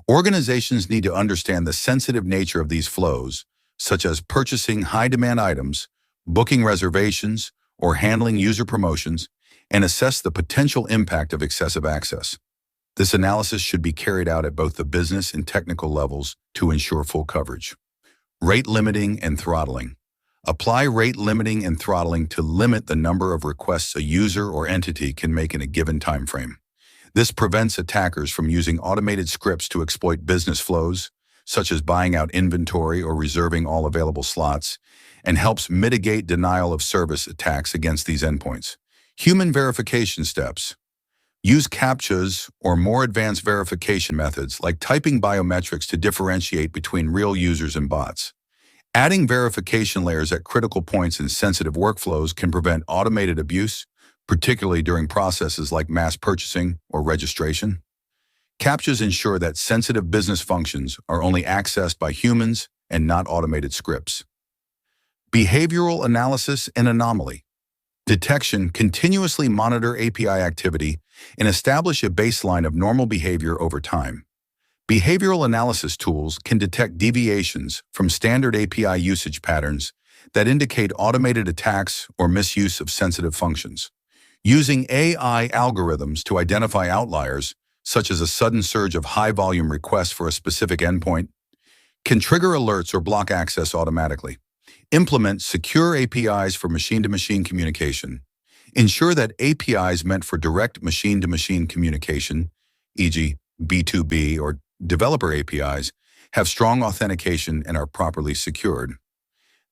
Organizations need to understand the sensitive nature of these flows, such as purchasing high-demand items, booking reservations, or handling user promotions, and assess the potential impact of excessive access. This analysis should be carried out at both the business and technical levels to ensure full coverage. Rate limiting and throttling. Apply rate limiting and throttling to limit the number of requests a user or entity can make in a given time frame. This prevents attackers from using automated scripts to exploit business flows, such as buying out inventory or reserving all available slots, and helps mitigate denial of service attacks against these endpoints. Human verification steps. Use CAPTCHAs or more advanced verification methods like typing biometrics to differentiate between real users and bots. Adding verification layers at critical points in sensitive workflows can prevent automated abuse, particularly during processes like mass purchasing or registration. CAPTCHAs ensure that sensitive business functions are only accessed by humans and not automated scripts. Behavioral analysis and anomaly. Detection. Continuously monitor API activity and establish a baseline of normal behavior over time. Behavioral analysis tools can detect deviations from standard API usage patterns that indicate automated attacks or misuse of sensitive functions. Using AI algorithms to identify outliers, such as a sudden surge of high-volume requests for a specific endpoint, can trigger alerts or block access automatically. Implement secure APIs for machine-to-machine communication. Ensure that APIs meant for direct machine-to-machine communication, e.g. B2B or developer APIs, have strong authentication and are properly secured.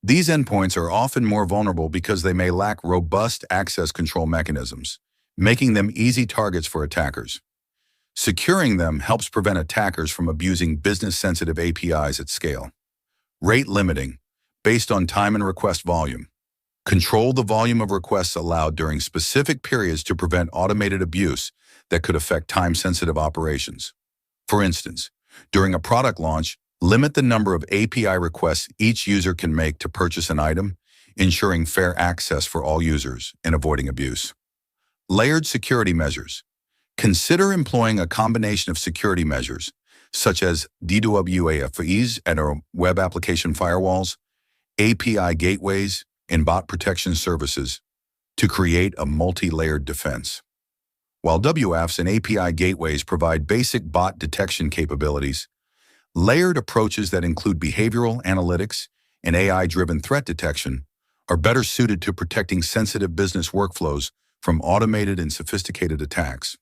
These endpoints are often more vulnerable because they may lack robust access control mechanisms, making them easy targets for attackers. Securing them helps prevent attackers from abusing business-sensitive APIs at scale. Rate limiting, based on time and request volume. Control the volume of requests allowed during specific periods to prevent automated abuse that could affect time-sensitive operations. For instance, during a product launch, limit the number of API requests each user can make to purchase an item, ensuring fair access for all users and avoiding abuse. Layered security measures. Consider employing a combination of security measures, such as DWAFEs and our web application firewalls, API gateways, and bot protection services to create a multi-layered defense. While WAFs and API gateways provide basic bot detection capabilities, layered approaches that include behavioral analytics, and AI-driven threat detection are better suited to protecting sensitive business workflows from automated and sophisticated attacks.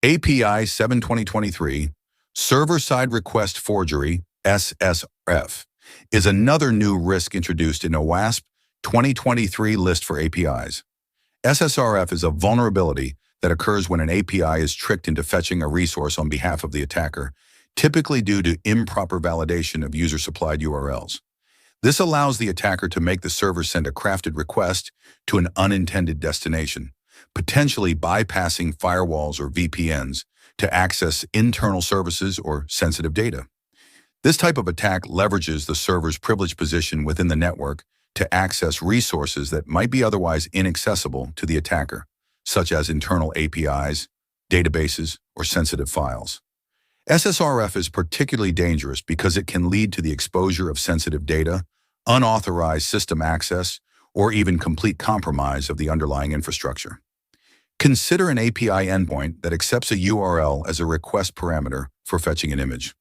API 7-2023, Server-Side Request Forgery, SSRF, is another new risk introduced in OWASP 2023 list for APIs. SSRF is a vulnerability that occurs when an API is tricked into fetching a resource on behalf of the attacker, typically due to improper validation of user-supplied URLs. This allows the attacker to make the server send a crafted request to an unintended destination, potentially bypassing firewalls or VPNs to access internal services or sensitive data. This type of attack leverages the server's privileged position within the network to access resources that might be otherwise inaccessible to the attacker, such as internal APIs, databases, or sensitive files. SSRF is particularly dangerous because it can lead to the exposure of sensitive data, unauthorized system access, or even complete compromise of the underlying infrastructure. Consider an API endpoint that accepts a URL as a request parameter for fetching an image.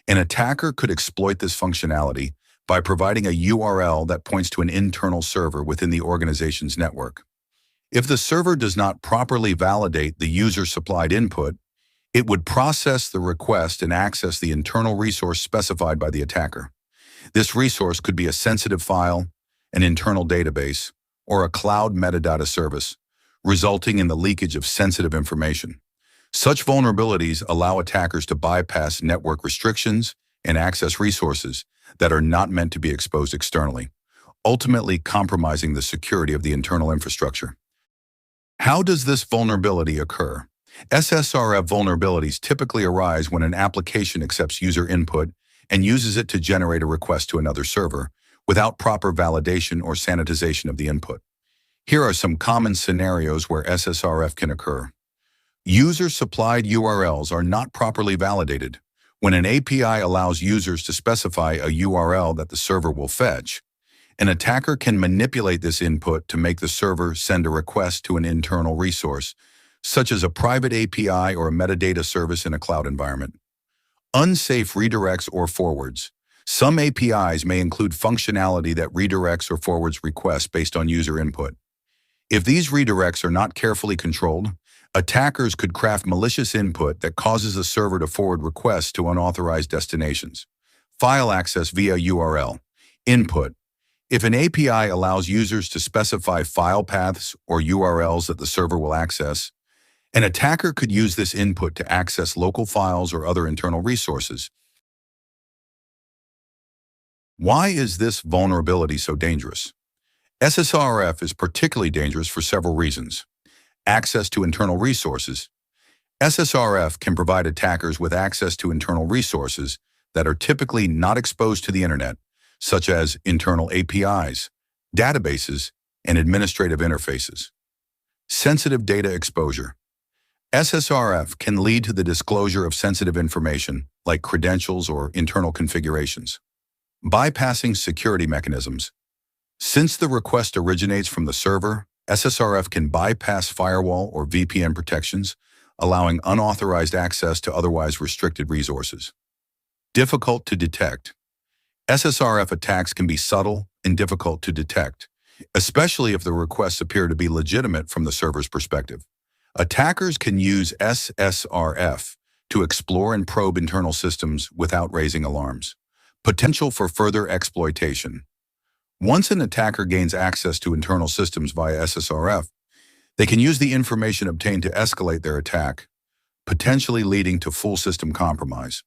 An attacker could exploit this functionality by providing a URL that points to an internal server within the organization's network. If the server does not properly validate the user-supplied input, it would process the request and access the internal resource specified by the attacker. This resource could be a sensitive file, an internal database, or a cloud metadata service, resulting in the leakage of sensitive information. Such vulnerabilities allow attackers to bypass network restrictions and access resources that are not meant to be exposed externally, ultimately compromising the security of the internal infrastructure. How does this vulnerability occur? SSRF vulnerabilities typically arise when an application accepts user input and uses it to generate a request to another server without proper validation or sanitization of the input. Here are some common scenarios where SSRF can occur. User-supplied URLs are not properly validated. When an API allows users to specify a URL that the server will fetch, an attacker can manipulate this input to make the server send a request to an internal resource, such as a private API or a metadata service in a cloud environment. Unsafe redirects or forwards. Some APIs may include functionality that redirects or forwards requests based on user input. If these redirects are not carefully controlled, attackers could craft malicious input that causes the server to forward requests to unauthorized destinations. File access via URL. Input. If an API allows users to specify file paths or URLs that the server will access, an attacker could use this input to access local files or other internal resources. Why is this vulnerability so dangerous? SSRF is particularly dangerous for several reasons. Access to internal resources. SSRF can provide attackers with access to internal resources that are typically not exposed to the internet, such as internal APIs, databases, and administrative interfaces. Sensitive data exposure. SSRF can lead to the disclosure of sensitive information, like credentials or internal configurations. Bypassing security mechanisms. Since the request originates from the server, SSRF can bypass firewall or VPN protections, allowing unauthorized access to otherwise restricted resources. Difficult to detect. SSRF attacks can be subtle and difficult to detect, especially if the requests appear to be legitimate from the server's perspective. Attackers can use SSRF to explore and probe internal systems without raising alarms. Potential for further exploitation. Once an attacker gains access to internal systems via SSRF, they can use the information obtained to escalate their attack, potentially leading to full system compromise.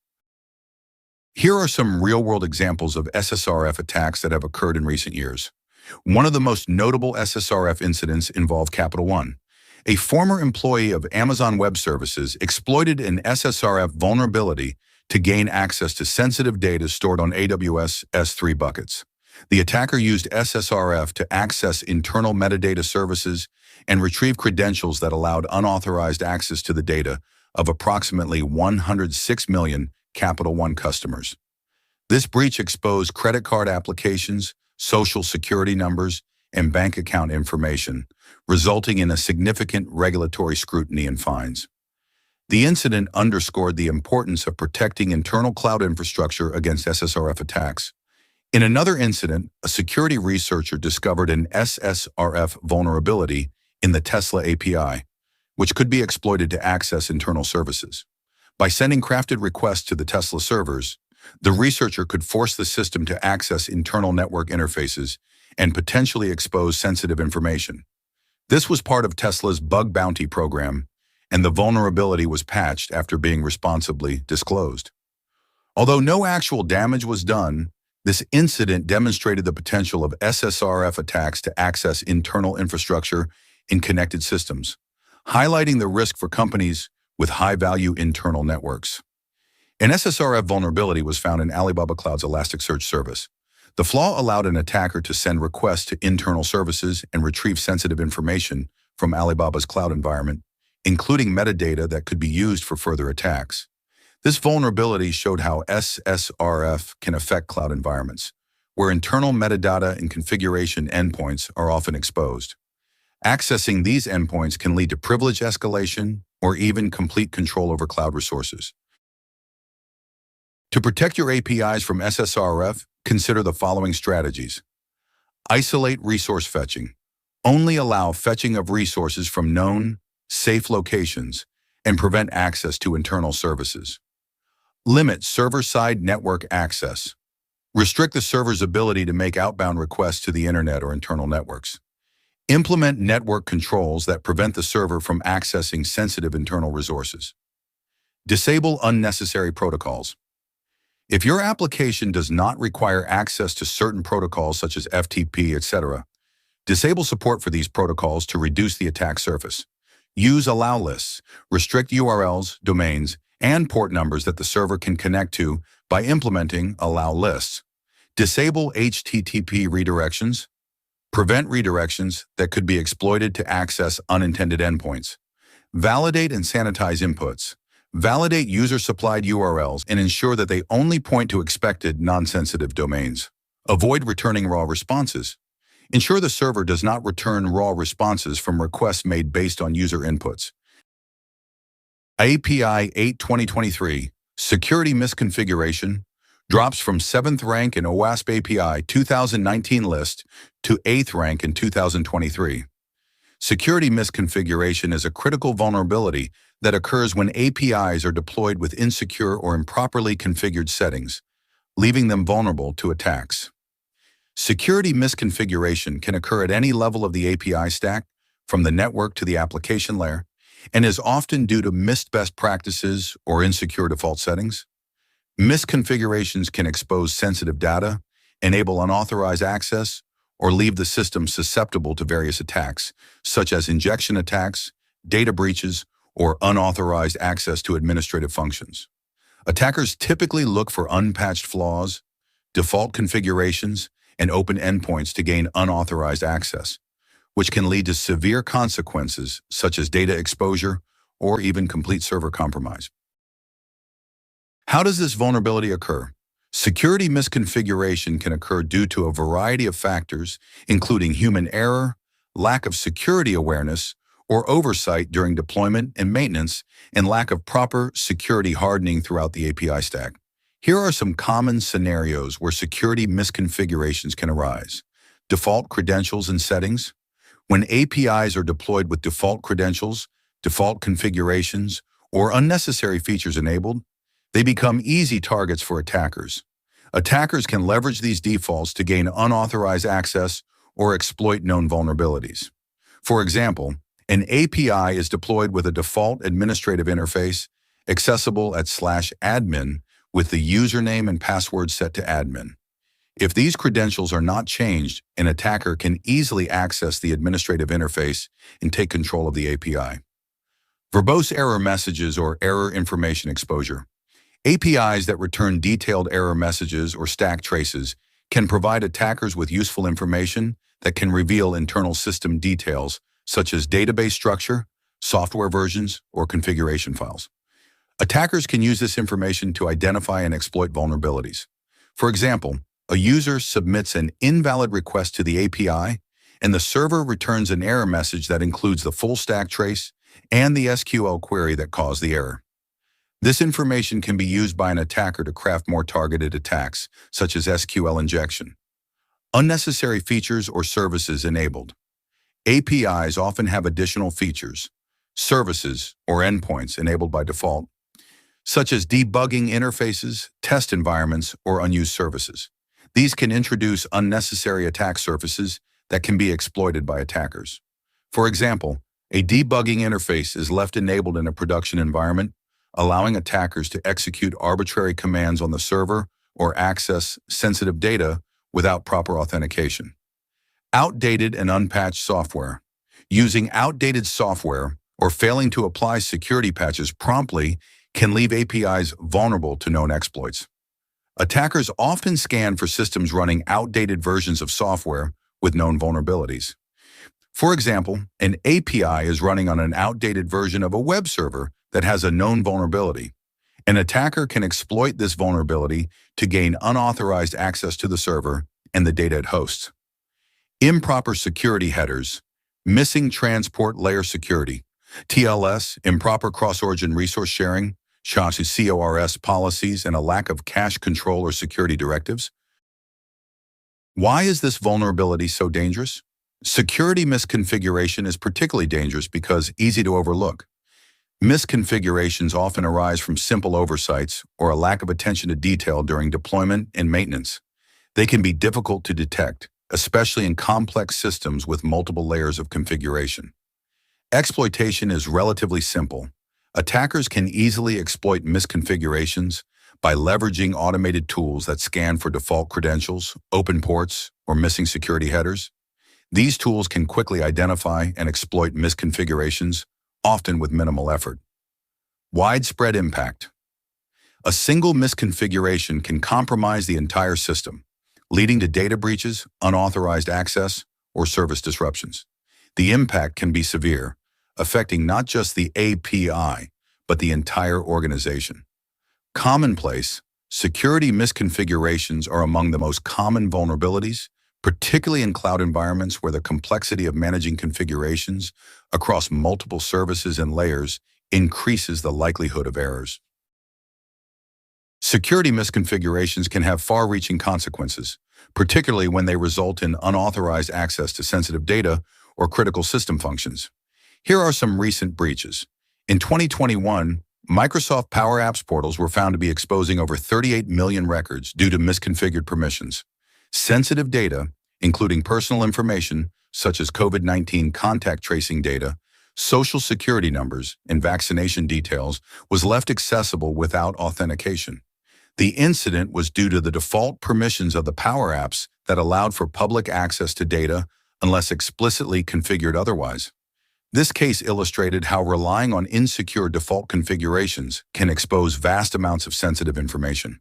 Here are some real-world examples of SSRF attacks that have occurred in recent years. One of the most notable SSRF incidents involved Capital One. A former employee of Amazon Web Services exploited an SSRF vulnerability to gain access to sensitive data stored on AWS S3 buckets. The attacker used SSRF to access internal metadata services and retrieve credentials that allowed unauthorized access to the data of approximately 106 million Capital One customers. This breach exposed credit card applications, social security numbers, and bank account information, resulting in a significant regulatory scrutiny and fines. The incident underscored the importance of protecting internal cloud infrastructure against SSRF attacks. In another incident, a security researcher discovered an SSRF vulnerability in the Tesla API, which could be exploited to access internal services. By sending crafted requests to the Tesla servers, the researcher could force the system to access internal network interfaces and potentially expose sensitive information. This was part of Tesla's bug bounty program, and the vulnerability was patched after being responsibly disclosed. Although no actual damage was done, this incident demonstrated the potential of SSRF attacks to access internal infrastructure in connected systems, highlighting the risk for companies with high-value internal networks. An SSRF vulnerability was found in Alibaba Cloud's Elasticsearch service. The flaw allowed an attacker to send requests to internal services and retrieve sensitive information from Alibaba's cloud environment, including metadata that could be used for further attacks. This vulnerability showed how SSRF can affect cloud environments, where internal metadata and configuration endpoints are often exposed. Accessing these endpoints can lead to privilege escalation or even complete control over cloud resources. To protect your APIs from SSRF, consider the following strategies. Isolate resource fetching. Only allow fetching of resources from known, safe locations and prevent access to internal services. Limit server-side network access. Restrict the server's ability to make outbound requests to the internet or internal networks. Implement network controls that prevent the server from accessing sensitive internal resources. Disable unnecessary protocols. If your application does not require access to certain protocols such as FTP, etc., disable support for these protocols to reduce the attack surface. Use allow lists, restrict URLs, domains, and port numbers that the server can connect to by implementing allow lists. Disable HTTP redirections. Prevent redirections that could be exploited to access unintended endpoints. Validate and sanitize inputs. Validate user-supplied URLs and ensure that they only point to expected non-sensitive domains. Avoid returning raw responses. Ensure the server does not return raw responses from requests made based on user inputs. API 8/2023, Security Misconfiguration, drops from 7th rank in OWASP API 2019 list to 8th rank in 2023. Security misconfiguration is a critical vulnerability that occurs when APIs are deployed with insecure or improperly configured settings, leaving them vulnerable to attacks. Security misconfiguration can occur at any level of the API stack, from the network to the application layer, and is often due to missed best practices or insecure default settings. Misconfigurations can expose sensitive data, enable unauthorized access, or leave the system susceptible to various attacks, such as injection attacks, data breaches, or unauthorized access to administrative functions. Attackers typically look for unpatched flaws, default configurations, and open endpoints to gain unauthorized access, which can lead to severe consequences such as data exposure or even complete server compromise. How does this vulnerability occur? Security misconfiguration can occur due to a variety of factors, including human error, lack of security awareness, or oversight during deployment and maintenance, and lack of proper security hardening throughout the API stack. Here are some common scenarios where security misconfigurations can arise. Default credentials and settings. When APIs are deployed with default credentials, default configurations, or unnecessary features enabled, they become easy targets for attackers. Attackers can leverage these defaults to gain unauthorized access or exploit known vulnerabilities. For example, an API is deployed with a default administrative interface accessible at /admin with the username and password set to admin. If these credentials are not changed, an attacker can easily access the administrative interface and take control of the API. Verbose error messages or error information exposure. APIs that return detailed error messages or stack traces can provide attackers with useful information that can reveal internal system details such as database structure, software versions, or configuration files. Attackers can use this information to identify and exploit vulnerabilities. For example, a user submits an invalid request to the API, and the server returns an error message that includes the full stack trace and the SQL query that caused the error. This information can be used by an attacker to craft more targeted attacks, such as SQL injection. Unnecessary features or services enabled. APIs often have additional features, services, or endpoints enabled by default, such as debugging interfaces, test environments, or unused services. These can introduce unnecessary attack surfaces that can be exploited by attackers. For example, a debugging interface is left enabled in a production environment, allowing attackers to execute arbitrary commands on the server or access sensitive data without proper authentication. Outdated and unpatched software. Using outdated software or failing to apply security patches promptly can leave APIs vulnerable to known exploits. Attackers often scan for systems running outdated versions of software with known vulnerabilities. For example, an API is running on an outdated version of a web server that has a known vulnerability. An attacker can exploit this vulnerability to gain unauthorized access to the server and the data it hosts. Improper security headers, missing transport layer security, TLS, improper cross-origin resource sharing, such as CORS policies, and a lack of cache control or security directives. Why is this vulnerability so dangerous? Security misconfiguration is particularly dangerous because easy to overlook. Misconfigurations often arise from simple oversights or a lack of attention to detail during deployment and maintenance. They can be difficult to detect, especially in complex systems with multiple layers of configuration. Exploitation is relatively simple. Attackers can easily exploit misconfigurations by leveraging automated tools that scan for default credentials, open ports, or missing security headers. These tools can quickly identify and exploit misconfigurations, often with minimal effort. Widespread impact. A single misconfiguration can compromise the entire system, leading to data breaches, unauthorized access, or service disruptions. The impact can be severe, affecting not just the API, but the entire organization. Commonplace, security misconfigurations are among the most common vulnerabilities, particularly in cloud environments where the complexity of managing configurations across multiple services and layers increases the likelihood of errors. Security misconfigurations can have far-reaching consequences, particularly when they result in unauthorized access to sensitive data or critical system functions. Here are some recent breaches. In 2021, Microsoft Power Apps portals were found to be exposing over 38 million records due to misconfigured permissions. Sensitive data, including personal information such as COVID-19 contact tracing data, social security numbers, and vaccination details, was left accessible without authentication. The incident was due to the default permissions of the Power Apps that allowed for public access to data unless explicitly configured otherwise. This case illustrated how relying on insecure default configurations can expose vast amounts of sensitive information.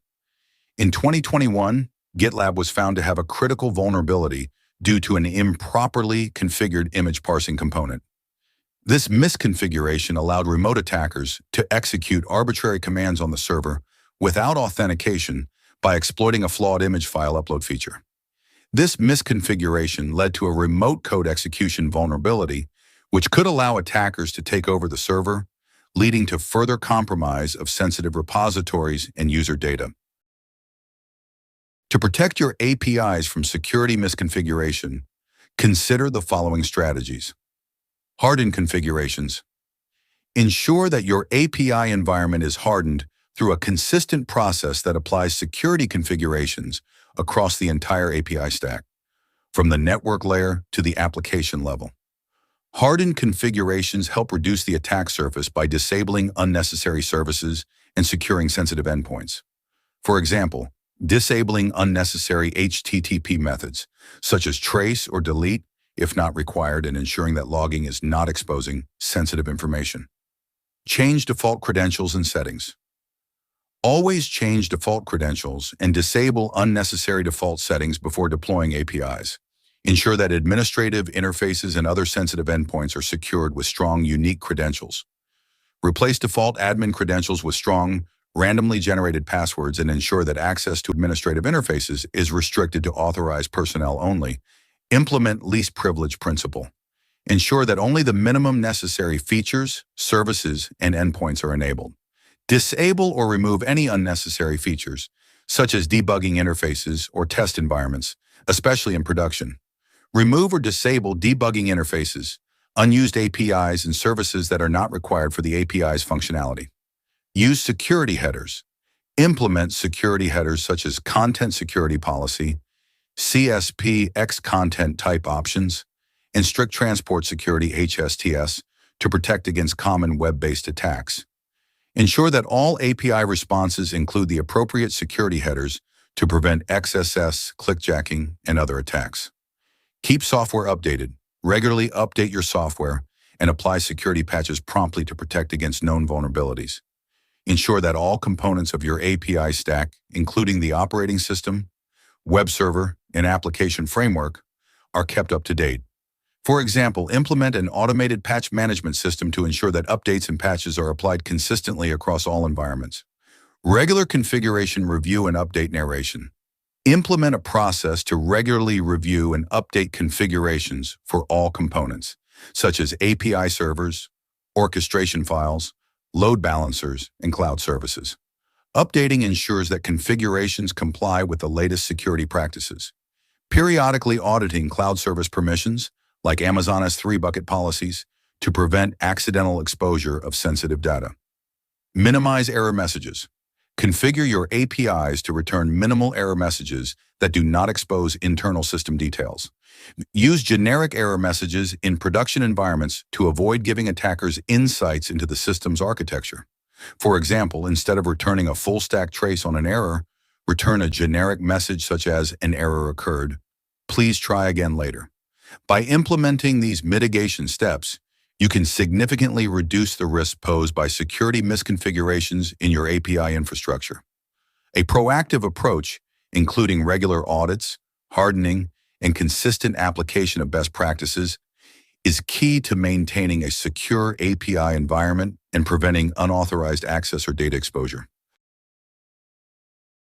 In 2021, GitLab was found to have a critical vulnerability due to an improperly configured image parsing component. This misconfiguration allowed remote attackers to execute arbitrary commands on the server without authentication by exploiting a flawed image file upload feature. This misconfiguration led to a remote code execution vulnerability, which could allow attackers to take over the server, leading to further compromise of sensitive repositories and user data. To protect your APIs from security misconfiguration, consider the following strategies. Harden configurations. Ensure that your API environment is hardened through a consistent process that applies security configurations across the entire API stack, from the network layer to the application level. Hardened configurations help reduce the attack surface by disabling unnecessary services and securing sensitive endpoints. For example, disabling unnecessary HTTP methods, such as trace or delete if not required, and ensuring that logging is not exposing sensitive information. Change default credentials and settings. Always change default credentials and disable unnecessary default settings before deploying APIs. Ensure that administrative interfaces and other sensitive endpoints are secured with strong, unique credentials. Replace default admin credentials with strong, randomly generated passwords and ensure that access to administrative interfaces is restricted to authorized personnel only. Implement least privilege principle. Ensure that only the minimum necessary features, services, and endpoints are enabled. Disable or remove any unnecessary features, such as debugging interfaces or test environments, especially in production. Remove or disable debugging interfaces, unused APIs, and services that are not required for the API's functionality. Use security headers. Implement security headers such as Content Security Policy, CSP X Content Type Options, and Strict Transport Security HSTS to protect against common web-based attacks. Ensure that all API responses include the appropriate security headers to prevent XSS, clickjacking, and other attacks. Keep software updated. Regularly update your software and apply security patches promptly to protect against known vulnerabilities. Ensure that all components of your API stack, including the operating system, web server, and application framework, are kept up to date. For example, implement an automated patch management system to ensure that updates and patches are applied consistently across all environments. Regular configuration review and update narration. Implement a process to regularly review and update configurations for all components, such as API servers, orchestration files, load balancers, and cloud services. Updating ensures that configurations comply with the latest security practices. Periodically auditing cloud service permissions, like Amazon S3 bucket policies, to prevent accidental exposure of sensitive data. Minimize error messages. Configure your APIs to return minimal error messages that do not expose internal system details. Use generic error messages in production environments to avoid giving attackers insights into the system's architecture. For example, instead of returning a full-stack trace on an error, return a generic message such as "an error occurred. Please try again later." By implementing these mitigation steps, you can significantly reduce the risk posed by security misconfigurations in your API infrastructure. A proactive approach, including regular audits, hardening, and consistent application of best practices, is key to maintaining a secure API environment and preventing unauthorized access or data exposure.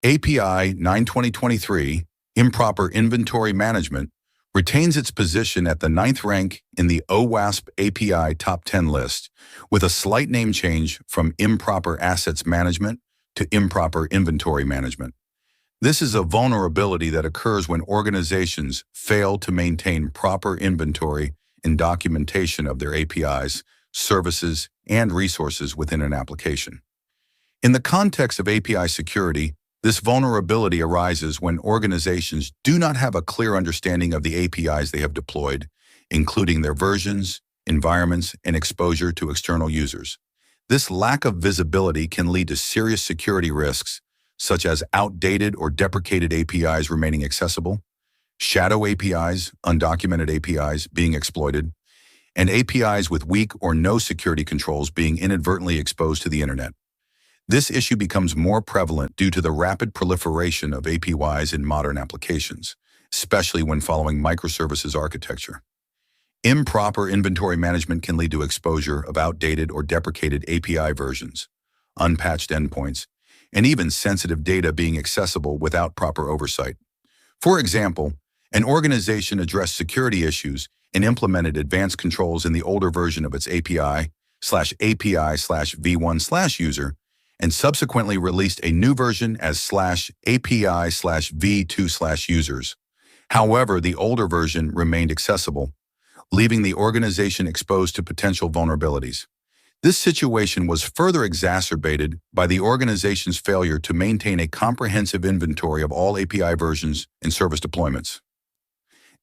API 9/2023, Improper Inventory Management, retains its position at the 9th rank in the OWASP API Top 10 list, with a slight name change from Improper Assets Management to Improper Inventory Management. This is a vulnerability that occurs when organizations fail to maintain proper inventory and documentation of their APIs, services, and resources within an application. In the context of API security, this vulnerability arises when organizations do not have a clear understanding of the APIs they have deployed, including their versions, environments, and exposure to external users. This lack of visibility can lead to serious security risks, such as outdated or deprecated APIs remaining accessible, shadow APIs, undocumented APIs being exploited, and APIs with weak or no security controls being inadvertently exposed to the internet. This issue becomes more prevalent due to the rapid proliferation of APIs in modern applications, especially when following microservices architecture. Improper inventory management can lead to exposure of outdated or deprecated API versions, unpatched endpoints, and even sensitive data being accessible without proper oversight. For example, an organization addressed security issues and implemented advanced controls in the older version of its API/API/v1/user, and subsequently released a new version as /API/v2/users. However, the older version remained accessible, leaving the organization exposed to potential vulnerabilities. This situation was further exacerbated by the organization's failure to maintain a comprehensive inventory of all API versions and service deployments.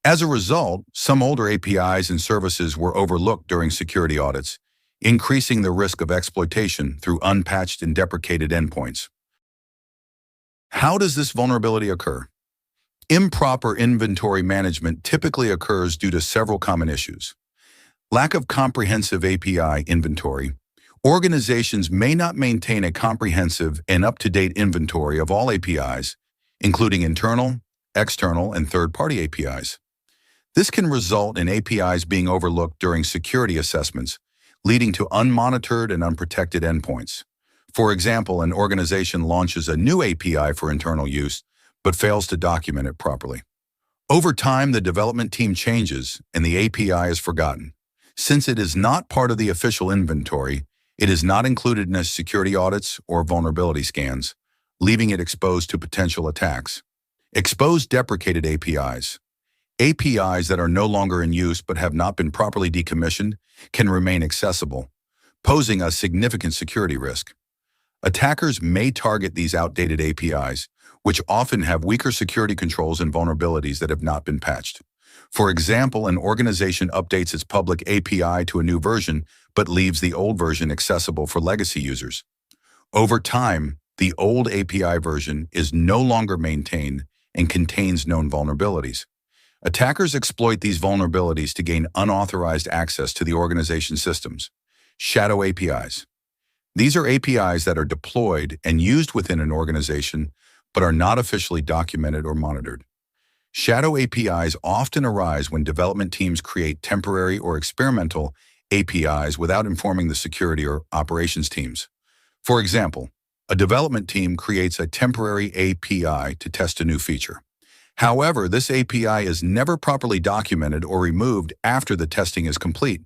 As a result, some older APIs and services were overlooked during security audits, increasing the risk of exploitation through unpatched and deprecated endpoints. How does this vulnerability occur? Improper inventory management typically occurs due to several common issues. Lack of comprehensive API inventory. Organizations may not maintain a comprehensive and up-to-date inventory of all APIs, including internal, external, and third-party APIs. This can result in APIs being overlooked during security assessments, leading to unmonitored and unprotected endpoints. For example, an organization launches a new API for internal use, but fails to document it properly. Over time, the development team changes and the API is forgotten. Since it is not part of the official inventory, It is not included in security audits or vulnerability scans, leaving it exposed to potential attacks. Exposed deprecated APIs. APIs that are no longer in use but have not been properly decommissioned can remain accessible, posing a significant security risk. Attackers may target these outdated APIs, which often have weaker security controls and vulnerabilities that have not been patched. For example, an organization updates its public API to a new version but leaves the old version accessible for legacy users. Over time, the old API version is no longer maintained and contains known vulnerabilities. Attackers exploit these vulnerabilities to gain unauthorized access to the organization's systems. Shadow APIs. These are APIs that are deployed and used within an organization but are not officially documented or monitored. Shadow APIs often arise when development teams create temporary or experimental APIs without informing the security or operations teams. For example, a development team creates a temporary API to test a new feature. However, this API is never properly documented or removed after the testing is complete.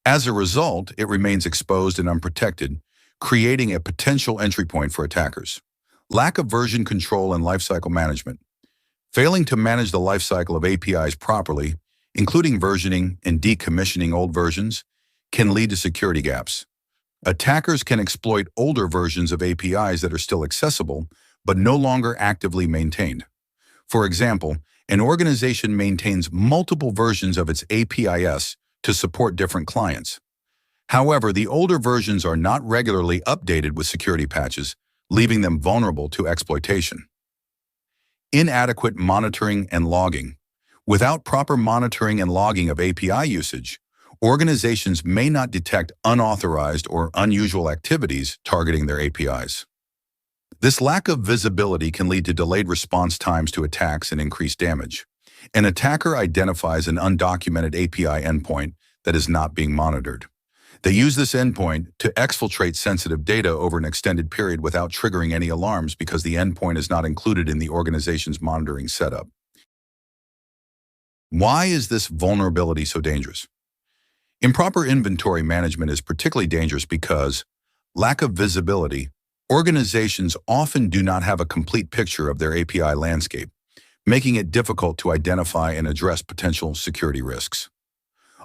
As a result, it remains exposed and unprotected, creating a potential entry point for attackers. Lack of version control and lifecycle management. Failing to manage the lifecycle of APIs properly, including versioning and decommissioning old versions, can lead to security gaps. Attackers can exploit older versions of APIs that are still accessible, but no longer actively maintained. For example, an organization maintains multiple versions of its APIs to support different clients. However, the older versions are not regularly updated with security patches, leaving them vulnerable to exploitation. Inadequate monitoring and logging. Without proper monitoring and logging of API usage, organizations may not detect unauthorized or unusual activities targeting their APIs. This lack of visibility can lead to delayed response times to attacks and increased damage. An attacker identifies an undocumented API endpoint that is not being monitored. They use this endpoint to exfiltrate sensitive data over an extended period without triggering any alarms because the endpoint is not included in the organization's monitoring setup. Why is this vulnerability so dangerous? Improper inventory management is particularly dangerous because lack of visibility. Organizations often do not have a complete picture of their API landscape, making it difficult to identify and address potential security risks.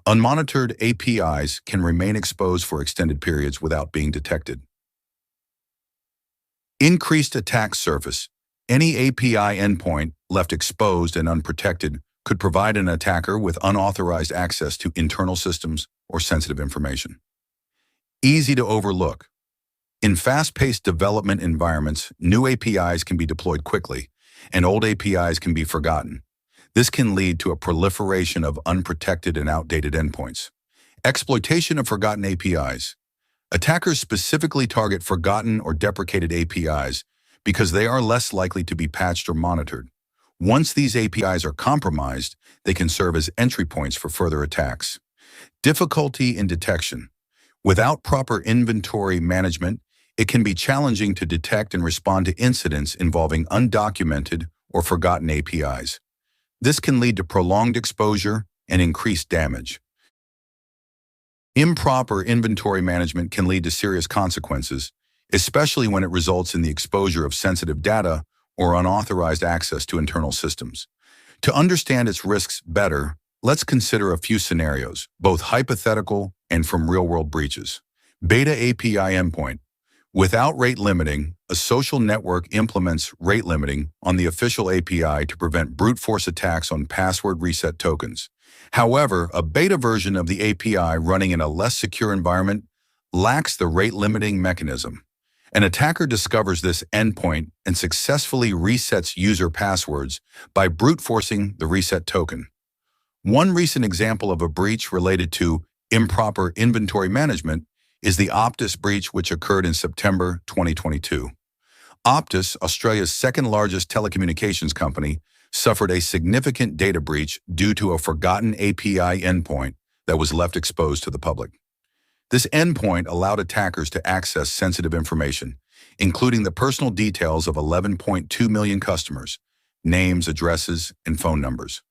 Unmonitored APIs can remain exposed for extended periods without being detected. Increased attack surface. Any API endpoint left exposed and unprotected could provide an attacker with unauthorized access to internal systems or sensitive information. Easy to overlook. In fast-paced development environments, new APIs can be deployed quickly, and old APIs can be forgotten. This can lead to a proliferation of unprotected and outdated endpoints. Exploitation of forgotten APIs. Attackers specifically target forgotten or deprecated APIs because they are less likely to be patched or monitored. Once these APIs are compromised, they can serve as entry points for further attacks. Difficulty in detection. Without proper inventory management, it can be challenging to detect and respond to incidents involving undocumented or forgotten APIs. This can lead to prolonged exposure and increased damage. Improper inventory management can lead to serious consequences, especially when it results in the exposure of sensitive data or unauthorized access to internal systems. To understand its risks better, let's consider a few scenarios, both hypothetical and from real-world breaches. Beta API endpoint. Without rate limiting, a social network implements rate limiting on the official API to prevent brute force attacks on password reset tokens. However, a beta version of the API running in a less secure environment lacks the rate limiting mechanism. An attacker discovers this endpoint and successfully resets user passwords by brute forcing the reset token. One recent example of a breach related to improper inventory management is the Optus breach, which occurred in September 2022. Optus, Australia's second-largest telecommunications company, suffered a significant data breach due to a forgotten API endpoint that was left exposed to the public. This endpoint allowed attackers to access sensitive information, including the personal details of 11.2 million customers, names, addresses, and phone numbers.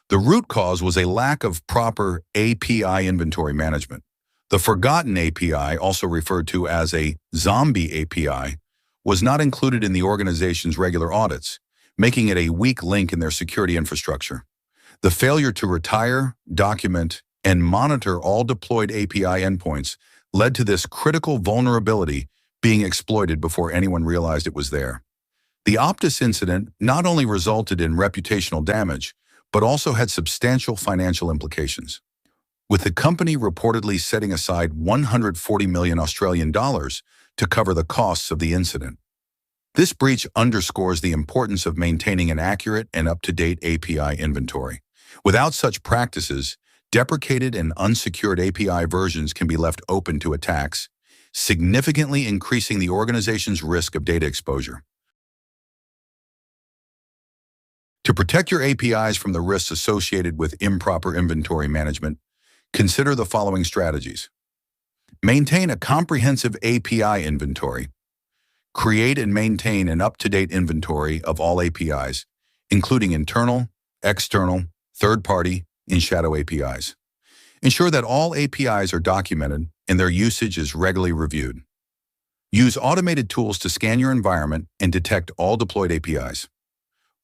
The root cause was a lack of proper API inventory management. The forgotten API, also referred to as a zombie API, was not included in the organization's regular audits, making it a weak link in their security infrastructure. The failure to retire, document, and monitor all deployed API endpoints led to this critical vulnerability being exploited before anyone realized it was there. The Optus incident not only resulted in reputational damage, but also had substantial financial implications, with the company reportedly setting aside 140 million Australian dollars to cover the costs of the incident. This breach underscores the importance of maintaining an accurate and up-to-date API inventory. Without such practices, deprecated and unsecured API versions can be left open to attacks, significantly increasing the organization's risk of data exposure. To protect your APIs from the risks associated with improper inventory management, consider the following strategies. Maintain a comprehensive API inventory. Create and maintain an up-to-date inventory of all APIs, including internal, external, third-party, and shadow APIs. Ensure that all APIs are documented and their usage is regularly reviewed. Use automated tools to scan your environment and detect all deployed APIs.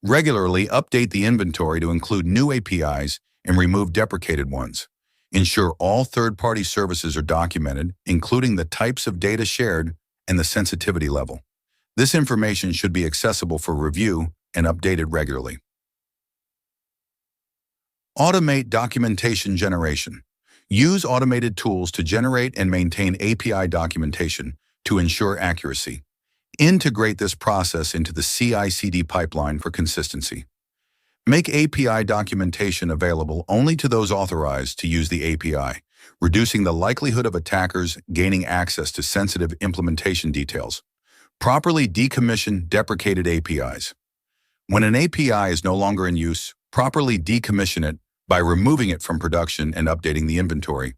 Regularly update the inventory to include new APIs and remove deprecated ones. Ensure all third-party services are documented, including the types of data shared and the sensitivity level. This information should be accessible for review and updated regularly. Automate documentation generation. Use automated tools to generate and maintain API documentation to ensure accuracy. Integrate this process into the CI/CD pipeline for consistency. Make API documentation available only to those authorized to use the API, reducing the likelihood of attackers gaining access to sensitive implementation details. Properly decommission deprecated APIs. When an API is no longer in use, properly decommission it by removing it from production and updating the inventory.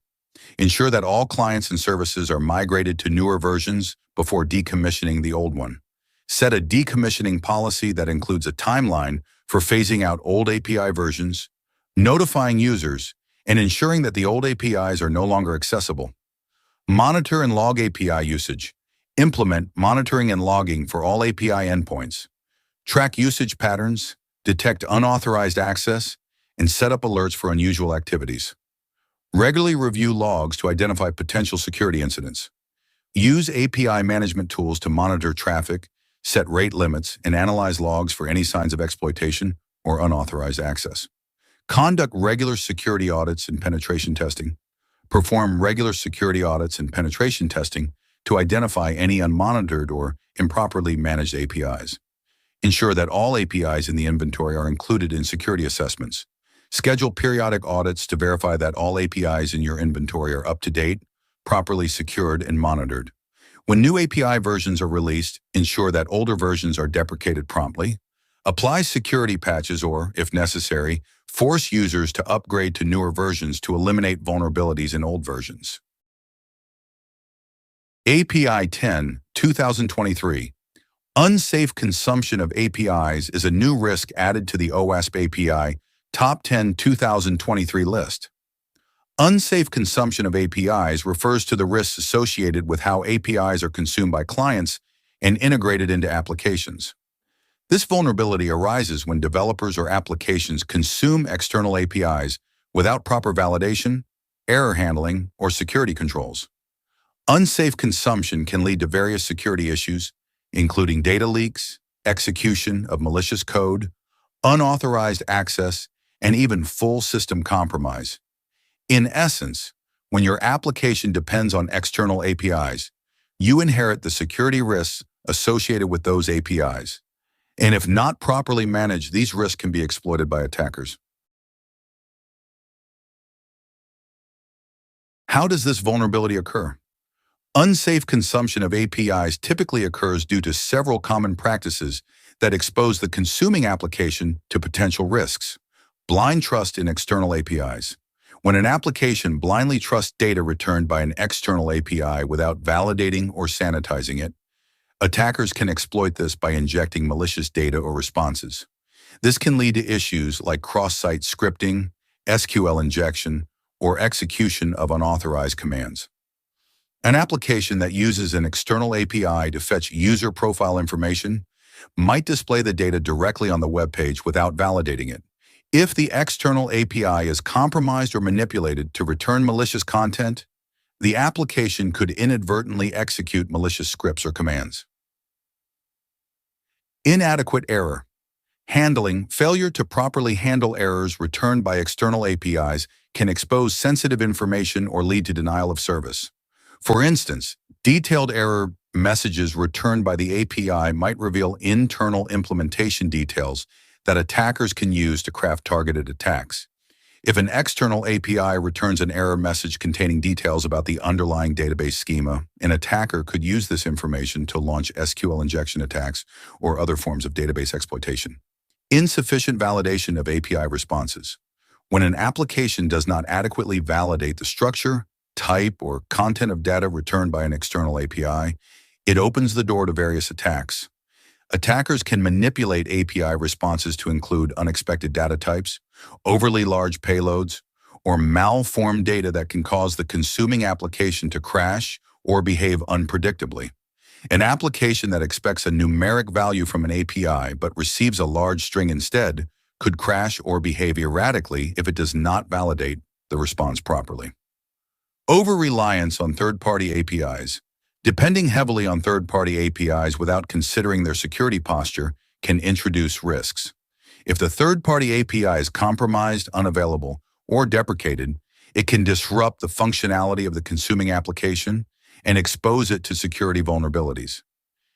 Ensure that all clients and services are migrated to newer versions before decommissioning the old one. Set a decommissioning policy that includes a timeline for phasing out old API versions, notifying users, and ensuring that the old APIs are no longer accessible. Monitor and log API usage. Implement monitoring and logging for all API endpoints. Track usage patterns, detect unauthorized access, and set up alerts for unusual activities. Regularly review logs to identify potential security incidents. Use API management tools to monitor traffic, set rate limits, and analyze logs for any signs of exploitation or unauthorized access. Conduct regular security audits and penetration testing. Perform regular security audits and penetration testing to identify any unmonitored or improperly managed APIs. Ensure that all APIs in the inventory are included in security assessments. Schedule periodic audits to verify that all APIs in your inventory are up to date, properly secured, and monitored. When new API versions are released, ensure that older versions are deprecated promptly. Apply security patches or, if necessary, force users to upgrade to newer versions to eliminate vulnerabilities in old versions. API 10, 2023. Unsafe consumption of APIs is a new risk added to the OWASP API Top 10 2023 list. Unsafe consumption of APIs refers to the risks associated with how APIs are consumed by clients and integrated into applications. This vulnerability arises when developers or applications consume external APIs without proper validation, error handling, or security controls. Unsafe consumption can lead to various security issues, including data leaks, execution of malicious code, unauthorized access, and even full system compromise. In essence, when your application depends on external APIs, you inherit the security risks associated with those APIs. And if not properly managed, these risks can be exploited by attackers. How does this vulnerability occur? Unsafe consumption of APIs typically occurs due to several common practices that expose the consuming application to potential risks. Blind trust in external APIs. When an application blindly trusts data returned by an external API without validating or sanitizing it, attackers can exploit this by injecting malicious data or responses. This can lead to issues like cross-site scripting, SQL injection, or execution of unauthorized commands. An application that uses an external API to fetch user profile information might display the data directly on the web page without validating it. If the external API is compromised or manipulated to return malicious content, the application could inadvertently execute malicious scripts or commands. Inadequate error. Failure to properly handle errors returned by external APIs can expose sensitive information or lead to denial of service. For instance, detailed error messages returned by the API might reveal internal implementation details that attackers can use to craft targeted attacks. If an external API returns an error message containing details about the underlying database schema, an attacker could use this information to launch SQL injection attacks or other forms of database exploitation. Insufficient validation of API responses. When an application does not adequately validate the structure, type, or content of data returned by an external API, it opens the door to various attacks. Attackers can manipulate API responses to include unexpected data types, overly large payloads, or malformed data that can cause the consuming application to crash or behave unpredictably. An application that expects a numeric value from an API but receives a large string instead could crash or behave erratically if it does not validate the response properly. Over-reliance on third-party APIs. Depending heavily on third-party APIs without considering their security posture can introduce risks. If the third-party API is compromised, unavailable, or deprecated, it can disrupt the functionality of the consuming application and expose it to security vulnerabilities.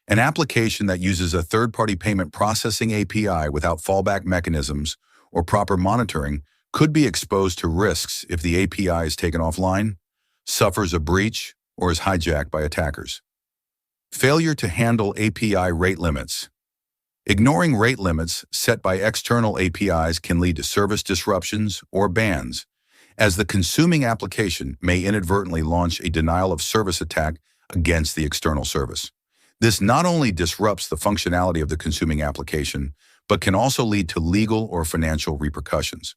An application that uses a third-party payment processing API without fallback mechanisms or proper monitoring could be exposed to risks if the API is taken offline, suffers a breach, or is hijacked by attackers. Failure to handle API rate limits. Ignoring rate limits set by external APIs can lead to service disruptions or bans, as the consuming application may inadvertently launch a denial of service attack against the external service. This not only disrupts the functionality of the consuming application, but can also lead to legal or financial repercussions.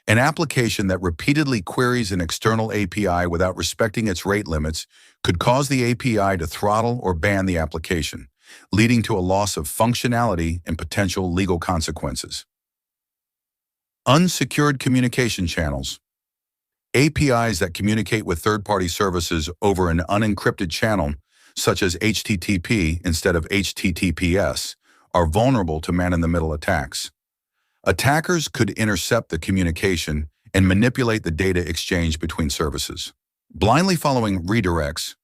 An application that repeatedly queries an external API without respecting its rate limits could cause the API to throttle or ban the application, leading to a loss of functionality and potential legal consequences. Unsecured communication channels. APIs that communicate with third-party services over an unencrypted channel, such as HTTP instead of HTTPS, are vulnerable to man-in-the-middle attacks. Attackers could intercept the communication and manipulate the data exchange between services. Blindly following redirects.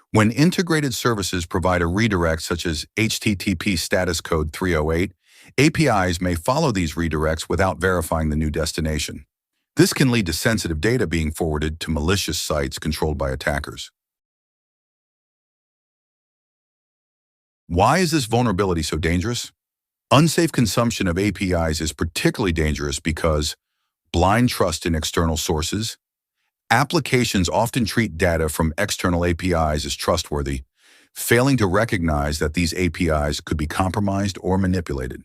When integrated services provide a redirect such as HTTP status code 308, APIs may follow these redirects without verifying the new destination. This can lead to sensitive data being forwarded to malicious sites controlled by attackers. Why is this vulnerability so dangerous? Unsafe consumption of APIs is particularly dangerous because blind trust in external sources. Applications often treat data from external APIs as trustworthy, failing to recognize that these APIs could be compromised or manipulated.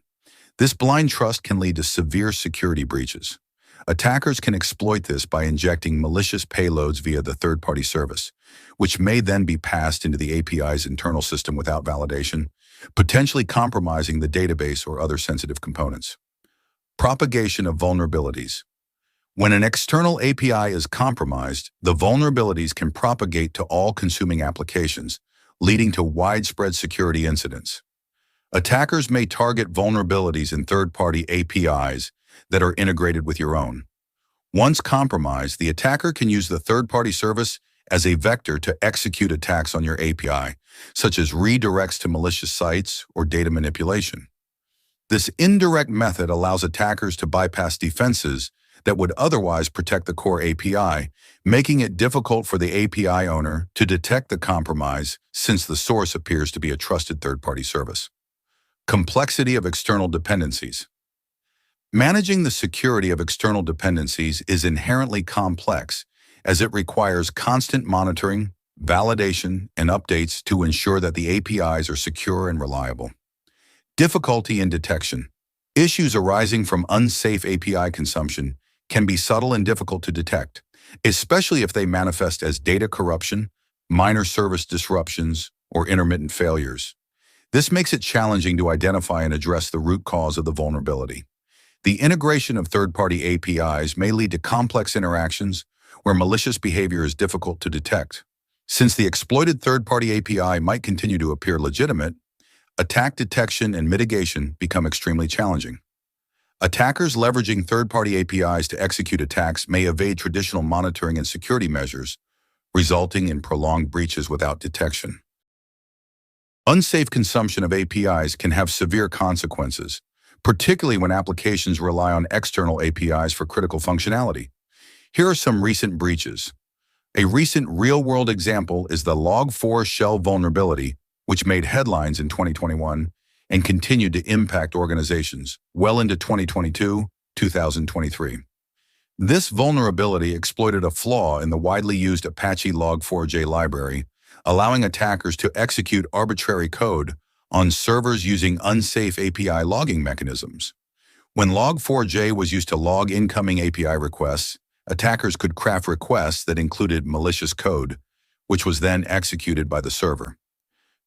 This blind trust can lead to severe security breaches. Attackers can exploit this by injecting malicious payloads via the third-party service, which may then be passed into the API's internal system without validation, potentially compromising the database or other sensitive components. Propagation of vulnerabilities. When an external API is compromised, the vulnerabilities can propagate to all consuming applications, leading to widespread security incidents. Attackers may target vulnerabilities in third-party APIs that are integrated with your own. Once compromised, the attacker can use the third-party service as a vector to execute attacks on your API, such as redirects to malicious sites or data manipulation. This indirect method allows attackers to bypass defenses that would otherwise protect the core API, making it difficult for the API owner to detect the compromise since the source appears to be a trusted third-party service. Complexity of external dependencies. Managing the security of external dependencies is inherently complex, as it requires constant monitoring, validation, and updates to ensure that the APIs are secure and reliable. Difficulty in detection. Issues arising from unsafe API consumption can be subtle and difficult to detect, especially if they manifest as data corruption, minor service disruptions, or intermittent failures. This makes it challenging to identify and address the root cause of the vulnerability. The integration of third-party APIs may lead to complex interactions where malicious behavior is difficult to detect. Since the exploited third-party API might continue to appear legitimate, attack detection and mitigation become extremely challenging. Attackers leveraging third-party APIs to execute attacks may evade traditional monitoring and security measures, resulting in prolonged breaches without detection. Unsafe consumption of APIs can have severe consequences, particularly when applications rely on external APIs for critical functionality. Here are some recent breaches. A recent real-world example is the Log4 shell vulnerability, which made headlines in 2021 and continued to impact organizations well into 2022-2023. This vulnerability exploited a flaw in the widely used Apache Log4j library, allowing attackers to execute arbitrary code on servers using unsafe API logging mechanisms. When Log4j was used to log incoming API requests, attackers could craft requests that included malicious code, which was then executed by the server.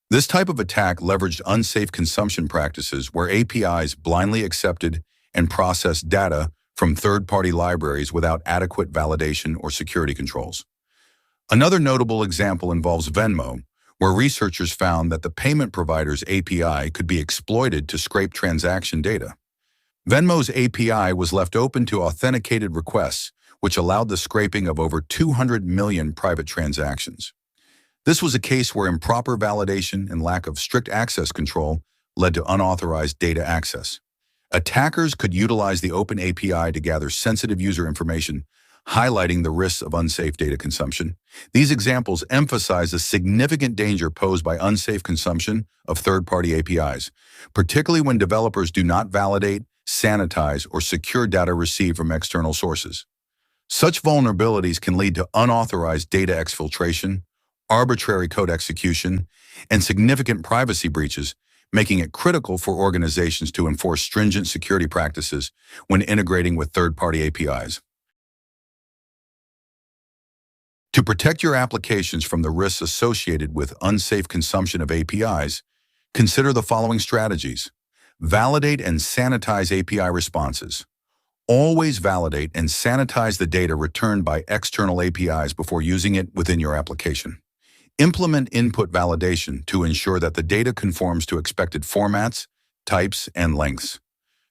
This type of attack leveraged unsafe consumption practices where APIs blindly accepted and processed data from third-party libraries without adequate validation or security controls. Another notable example involves Venmo, where researchers found that the payment provider's API could be exploited to scrape transaction data. Venmo's API was left open to authenticated requests, which allowed the scraping of over 200 million private transactions. This was a case where improper validation and lack of strict access control led to unauthorized data access. Attackers could utilize the open API to gather sensitive user information, highlighting the risks of unsafe data consumption. These examples emphasize the significant danger posed by unsafe consumption of third-party APIs, particularly when developers do not validate, sanitize, or secure data received from external sources. Such vulnerabilities can lead to unauthorized data exfiltration, arbitrary code execution, and significant privacy breaches, making it critical for organizations to enforce stringent security practices when integrating with third-party APIs. To protect your applications from the risks associated with unsafe consumption of APIs, consider the following strategies. Validate and sanitize API responses. Always validate and sanitize the data returned by external APIs before using it within your application. Implement input validation to ensure that the data conforms to expected formats, types, and lengths.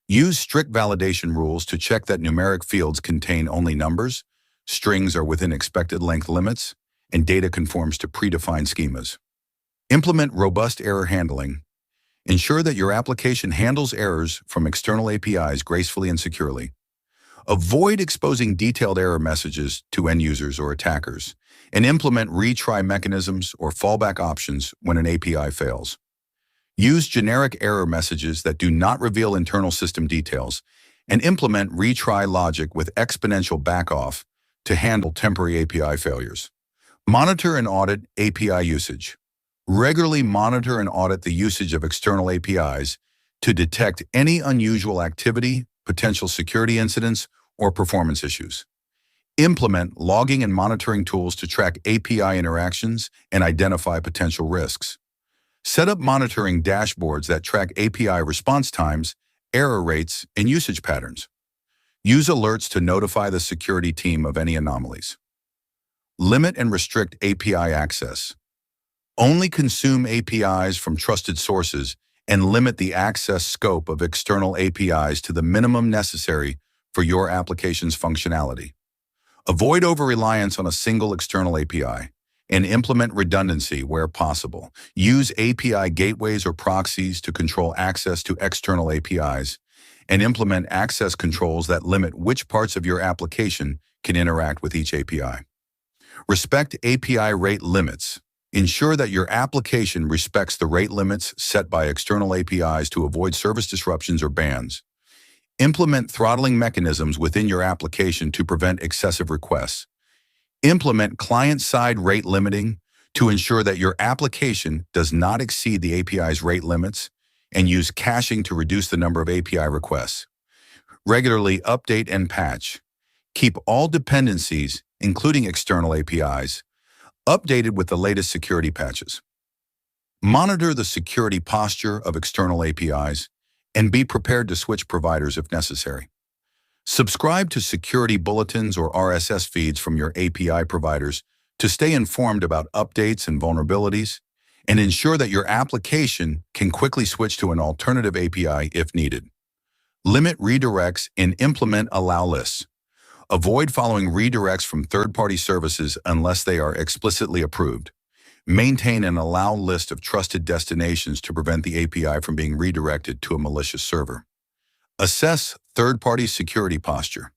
Use strict validation rules to check that numeric fields contain only numbers, strings are within expected length limits, and data conforms to predefined schemas. Implement robust error handling. Ensure that your application handles errors from external APIs gracefully and securely. Avoid exposing detailed error messages to end users or attackers, and implement retry mechanisms or fallback options when an API fails. Use generic error messages that do not reveal internal system details, and implement retry logic with exponential backoff to handle temporary API failures. Monitor and audit API usage. Regularly monitor and audit the usage of external APIs to detect any unusual activity, potential security incidents, or performance issues. Implement logging and monitoring tools to track API interactions and identify potential risks. Set up monitoring dashboards that track API response times, error rates, and usage patterns. Use alerts to notify the security team of any anomalies. Limit and restrict API access. Only consume APIs from trusted sources and limit the access scope of external APIs to the minimum necessary for your application's functionality. Avoid over-reliance on a single external API and implement redundancy where possible. Use API gateways or proxies to control access to external APIs and implement access controls that limit which parts of your application can interact with each API. Respect API rate limits. Ensure that your application respects the rate limits set by external APIs to avoid service disruptions or bans. Implement throttling mechanisms within your application to prevent excessive requests. Implement client-side rate limiting to ensure that your application does not exceed the API's rate limits, and use caching to reduce the number of API requests. Regularly update and patch. Keep all dependencies, including external APIs, updated with the latest security patches. Monitor the security posture of external APIs and be prepared to switch providers if necessary. Subscribe to security bulletins or RSS feeds from your API providers to stay informed about updates and vulnerabilities, and ensure that your application can quickly switch to an alternative API if needed. Limit redirects and implement allow lists. Avoid following redirects from third-party services unless they are explicitly approved. Maintain an allow list of trusted destinations to prevent the API from being redirected to a malicious server. Assess third-party security posture.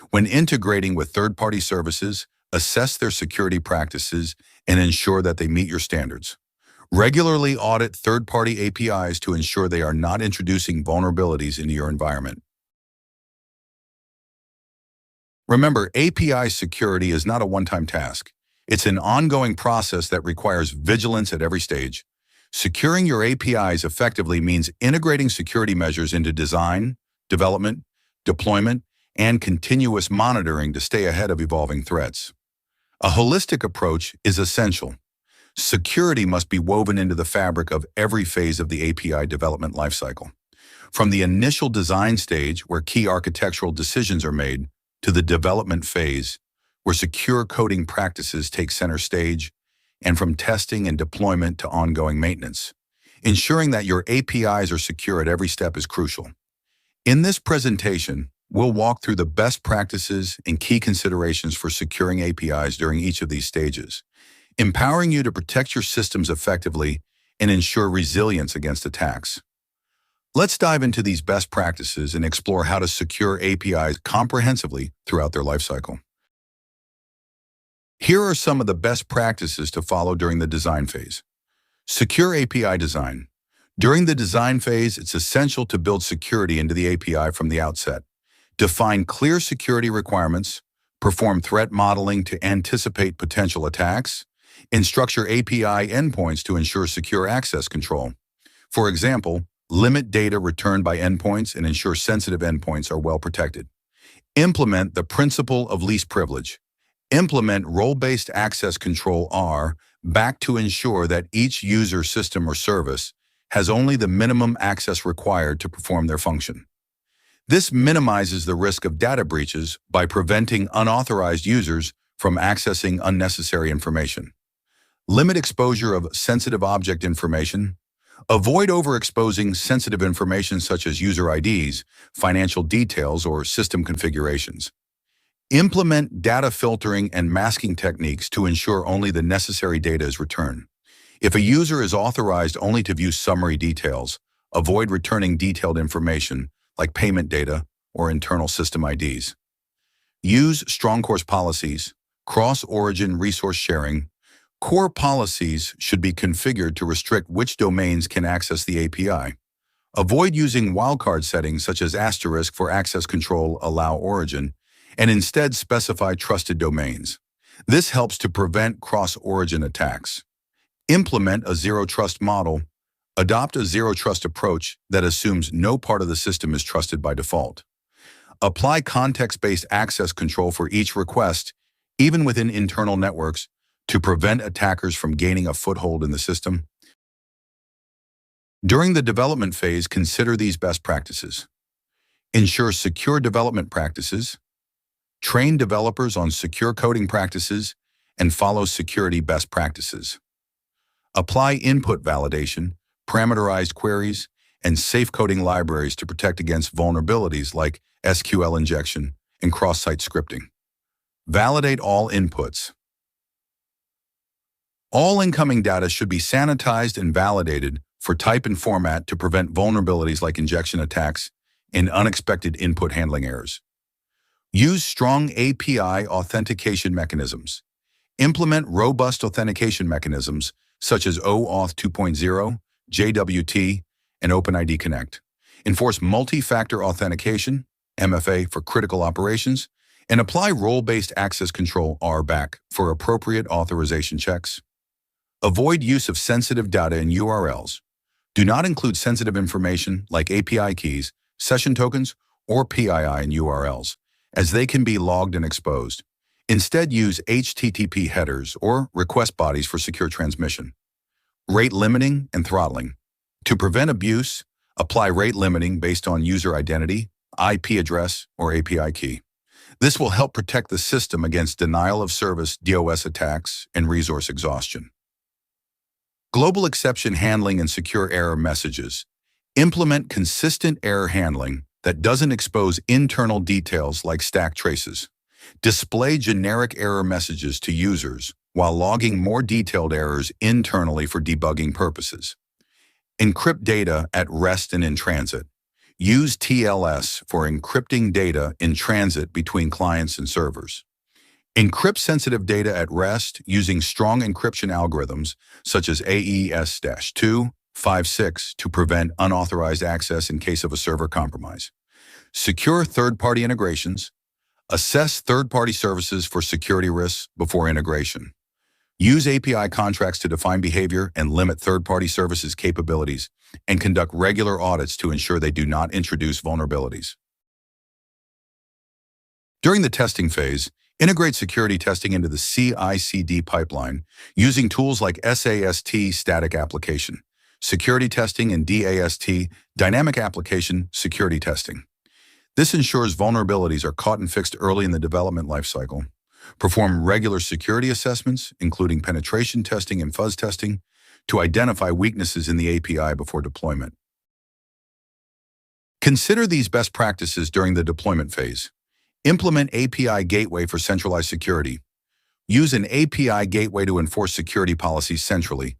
When integrating with third-party services, assess their security practices and ensure that they meet your standards. Regularly audit third-party APIs to ensure they are not introducing vulnerabilities into your environment. Remember, API security is not a one-time task. It's an ongoing process that requires vigilance at every stage. Securing your APIs effectively means integrating security measures into design, development, deployment, and continuous monitoring to stay ahead of evolving threats. A holistic approach is essential. Security must be woven into the fabric of every phase of the API development lifecycle. From the initial design stage, where key architectural decisions are made, to the development phase, where secure coding practices take center stage, and from testing and deployment to ongoing maintenance. Ensuring that your APIs are secure at every step is crucial. In this presentation, we'll walk through the best practices and key considerations for securing APIs during each of these stages, empowering you to protect your systems effectively and ensure resilience against attacks. Let's dive into these best practices and explore how to secure APIs comprehensively throughout their lifecycle. Here are some of the best practices to follow during the design phase. Secure API design. During the design phase, it's essential to build security into the API from the outset. Define clear security requirements, perform threat modeling to anticipate potential attacks, and structure API endpoints to ensure secure access control. For example, limit data returned by endpoints and ensure sensitive endpoints are well protected. Implement the principle of least privilege. Implement role-based access control R back to ensure that each user, system, or service has only the minimum access required to perform their function. This minimizes the risk of data breaches by preventing unauthorized users from accessing unnecessary information. Limit exposure of sensitive object information. Avoid overexposing sensitive information such as user IDs, financial details, or system configurations. Implement data filtering and masking techniques to ensure only the necessary data is returned. If a user is authorized only to view summary details, avoid returning detailed information like payment data or internal system IDs. Use strong core policies, cross-origin resource sharing. Core policies should be configured to restrict which domains can access the API. Avoid using wildcard settings such as asterisk for access control allow origin, and instead specify trusted domains. This helps to prevent cross-origin attacks. Implement a zero-trust model. Adopt a zero-trust approach that assumes no part of the system is trusted by default. Apply context-based access control for each request, even within internal networks, to prevent attackers from gaining a foothold in the system. During the development phase, consider these best practices. Ensure secure development practices. Train developers on secure coding practices and follow security best practices. Apply input validation, parameterized queries, and safe coding libraries to protect against vulnerabilities like SQL injection and cross-site scripting. Validate all inputs. All incoming data should be sanitized and validated for type and format to prevent vulnerabilities like injection attacks and unexpected input handling errors. Use strong API authentication mechanisms. Implement robust authentication mechanisms such as OAuth 2.0, JWT, and OpenID Connect. Enforce multi-factor authentication, MFA, for critical operations, and apply role-based access control RBAC for appropriate authorization checks. Avoid use of sensitive data in URLs. Do not include sensitive information like API keys, session tokens, or PII in URLs, as they can be logged and exposed. Instead, use HTTP headers or request bodies for secure transmission. Rate limiting and throttling. To prevent abuse, apply rate limiting based on user identity, IP address, or API key. This will help protect the system against denial of service DOS attacks and resource exhaustion. Global exception handling and secure error messages. Implement consistent error handling that doesn't expose internal details like stack traces. Display generic error messages to users while logging more detailed errors internally for debugging purposes. Encrypt data at rest and in transit. Use TLS for encrypting data in transit between clients and servers. Encrypt sensitive data at rest using strong encryption algorithms such as AES-256 to prevent unauthorized access in case of a server compromise. Secure third-party integrations. Assess third-party services for security risks before integration. Use API contracts to define behavior and limit third-party services capabilities, and conduct regular audits to ensure they do not introduce vulnerabilities. During the testing phase, integrate security testing into the CI/CD pipeline using tools like SAST static application, security testing, and DAST dynamic application security testing. This ensures vulnerabilities are caught and fixed early in the development lifecycle. Perform regular security assessments, including penetration testing and fuzz testing, to identify weaknesses in the API before deployment. Consider these best practices during the deployment phase. Implement API Gateway for centralized security. Use an API Gateway to enforce security policies centrally.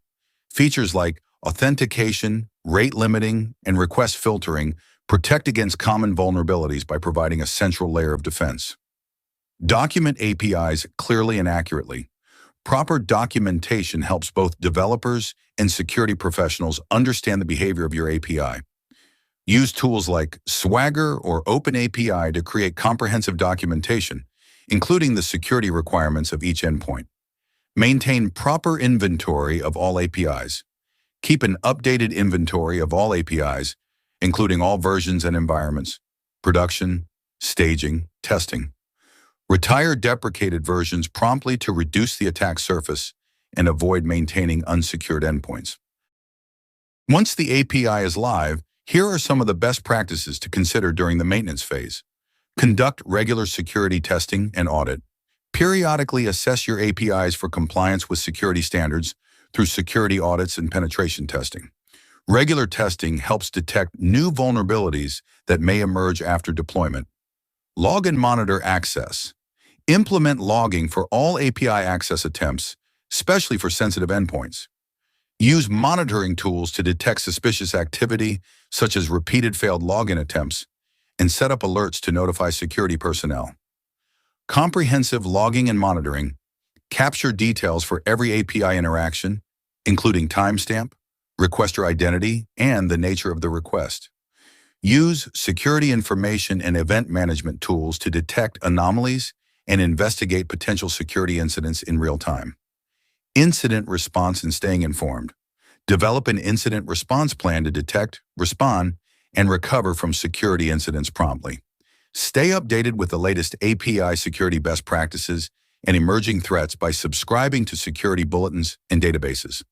Features like authentication, rate limiting, and request filtering protect against common vulnerabilities by providing a central layer of defense. Document APIs clearly and accurately. Proper documentation helps both developers and security professionals understand the behavior of your API. Use tools like Swagger or OpenAPI to create comprehensive documentation, including the security requirements of each endpoint. Maintain proper inventory of all APIs. Keep an updated inventory of all APIs, including all versions and environments, production, staging, testing. Retire deprecated versions promptly to reduce the attack surface and avoid maintaining unsecured endpoints. Once the API is live, here are some of the best practices to consider during the maintenance phase. Conduct regular security testing and audit. Periodically assess your APIs for compliance with security standards through security audits and penetration testing. Regular testing helps detect new vulnerabilities that may emerge after deployment. Log and monitor access. Implement logging for all API access attempts, especially for sensitive endpoints. Use monitoring tools to detect suspicious activity, such as repeated failed login attempts, and set up alerts to notify security personnel. Comprehensive logging and monitoring. Capture details for every API interaction, including timestamp, requester identity, and the nature of the request. Use security information and event management tools to detect anomalies and investigate potential security incidents in real time. Incident response and staying informed. Develop an incident response plan to detect, respond, and recover from security incidents promptly. Stay updated with the latest API security best practices and emerging threats by subscribing to security bulletins and databases.